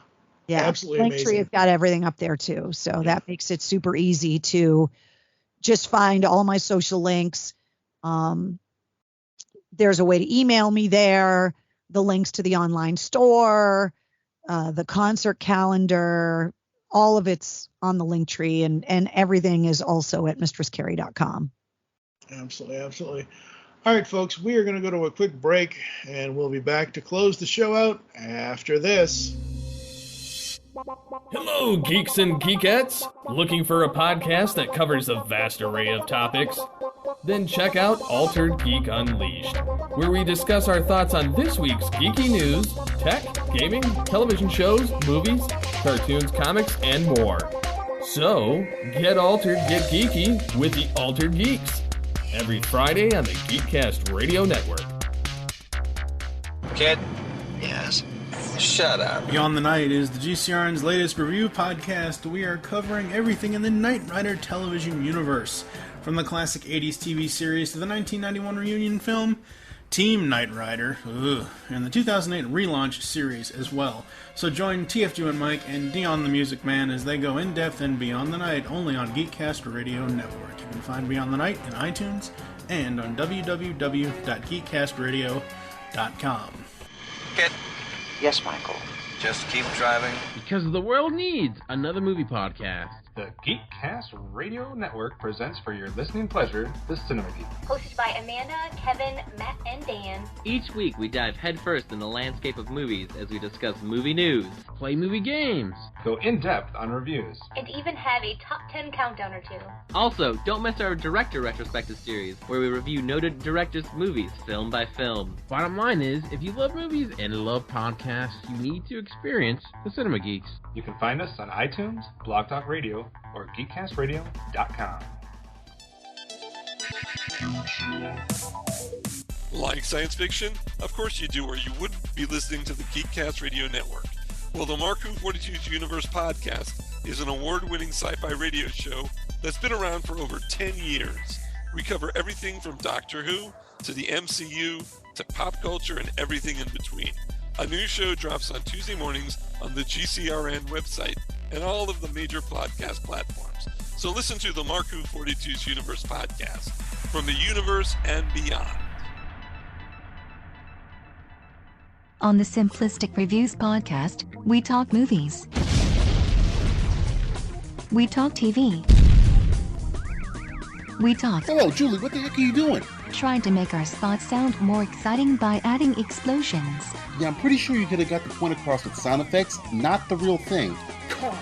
absolutely amazing. Linktree has got everything up there too. So that makes it super easy to just find all my social links. There's a way to email me there. The links to the online store, the concert calendar, all of it's on the Linktree, and everything is also at mistresscarrie.com. Absolutely. All right, folks, we are going to go to a quick break, and we'll be back to close the show out after this. Hello, geeks and geekettes! Looking for a podcast that covers a vast array of topics? Then check out Altered Geek Unleashed, where we discuss our thoughts on this week's geeky news, tech, gaming, television shows, movies, cartoons, comics, and more. So, get altered, get geeky with the Altered Geeks. Every Friday on the Geekcast Radio Network. Kid? Yes? Shut up. Beyond the Night is the GCRN's latest review podcast. We are covering everything in the Knight Rider television universe, from the classic 80s TV series to the 1991 reunion film, Team Knight Rider, and the 2008 relaunch series as well. So join TFG and Mike and Dion the Music Man as they go in-depth in Beyond the Night, only on Geekcast Radio Network. You can find Beyond the Night in iTunes and on www.geekcastradio.com. Kid? Yes, Michael. Just keep driving. Because the world needs another movie podcast. The Geekcast Radio Network presents for your listening pleasure the Cinema Geek. Hosted by Amanda, Kevin, Matt, and Dan. Each week we dive headfirst in the landscape of movies as we discuss movie news, play movie games, go in-depth on reviews, and even have a top 10 countdown or two. Also, don't miss our director retrospective series, where we review noted directors' movies film by film. Bottom line is, if you love movies and love podcasts, you need to experience the Cinema Geeks. You can find us on iTunes, Blog Talk Radio, or geekcastradio.com. Like science fiction? Of course you do, or you wouldn't be listening to the Geekcast Radio Network. Well, the Marku 42's Universe podcast is an award-winning sci-fi radio show that's been around for over 10 years. We cover everything from Doctor Who to the MCU to pop culture and everything in between. A new show drops on Tuesday mornings on the GCRN website and all of the major podcast platforms. So listen to the Marku 42's Universe podcast from the universe and beyond. On the Simplistic Reviews podcast, we talk movies. We talk TV. We talk... Hello, Julie, what the heck are you doing? Trying to make our spots sound more exciting by adding explosions. Yeah, I'm pretty sure you could have got the point across with sound effects, not the real thing. Car.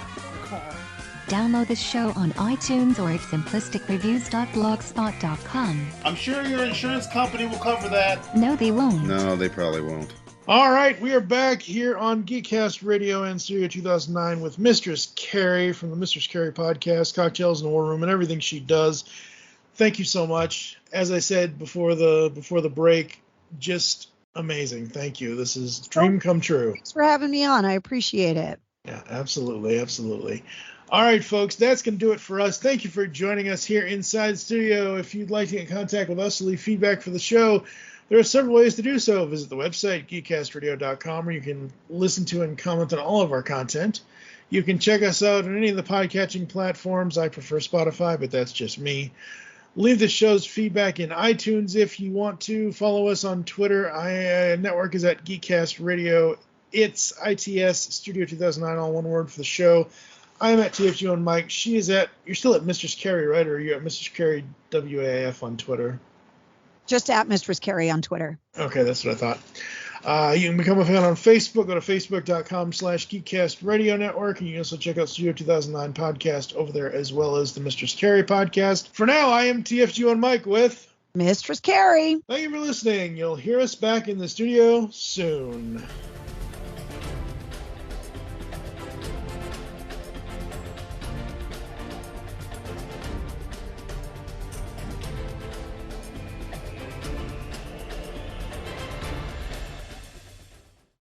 Download the show on iTunes or at simplisticreviews.blogspot.com. I'm sure your insurance company will cover that. No, they won't. No, they probably won't. All right, we are back here on Geekcast Radio and Studio 2009 with Mistress Carrie from the Mistress Carrie podcast, Cocktails in the War Room, and everything she does. Thank you so much. As I said before the break, just amazing. Thank you. This is dream come true. Thanks for having me on. I appreciate it. Yeah, absolutely, absolutely. All right, folks, that's going to do it for us. Thank you for joining us here inside the studio. If you'd like to get in contact with us to leave feedback for the show, there are several ways to do so. Visit the website, geekcastradio.com, where you can listen to and comment on all of our content. You can check us out on any of the podcatching platforms. I prefer Spotify, but that's just me. Leave the show's feedback in iTunes if you want to. Follow us on Twitter. Network is at Geekcast Radio. It's ITS Studio 2009, all one word for the show. I'm at TFG on Mike. She is at, you're still at Mistress Carrie, right? Or are you at Mistress Carrie WAF on Twitter? Just at Mistress Carrie on Twitter. Okay, that's what I thought. You can become a fan on Facebook. Go to facebook.com/Geekcast Radio Network. And you can also check out Studio 2009 podcast over there, as well as the Mistress Carrie podcast. For now, I am TFG on Mike with Mistress Carrie. Thank you for listening. You'll hear us back in the studio soon.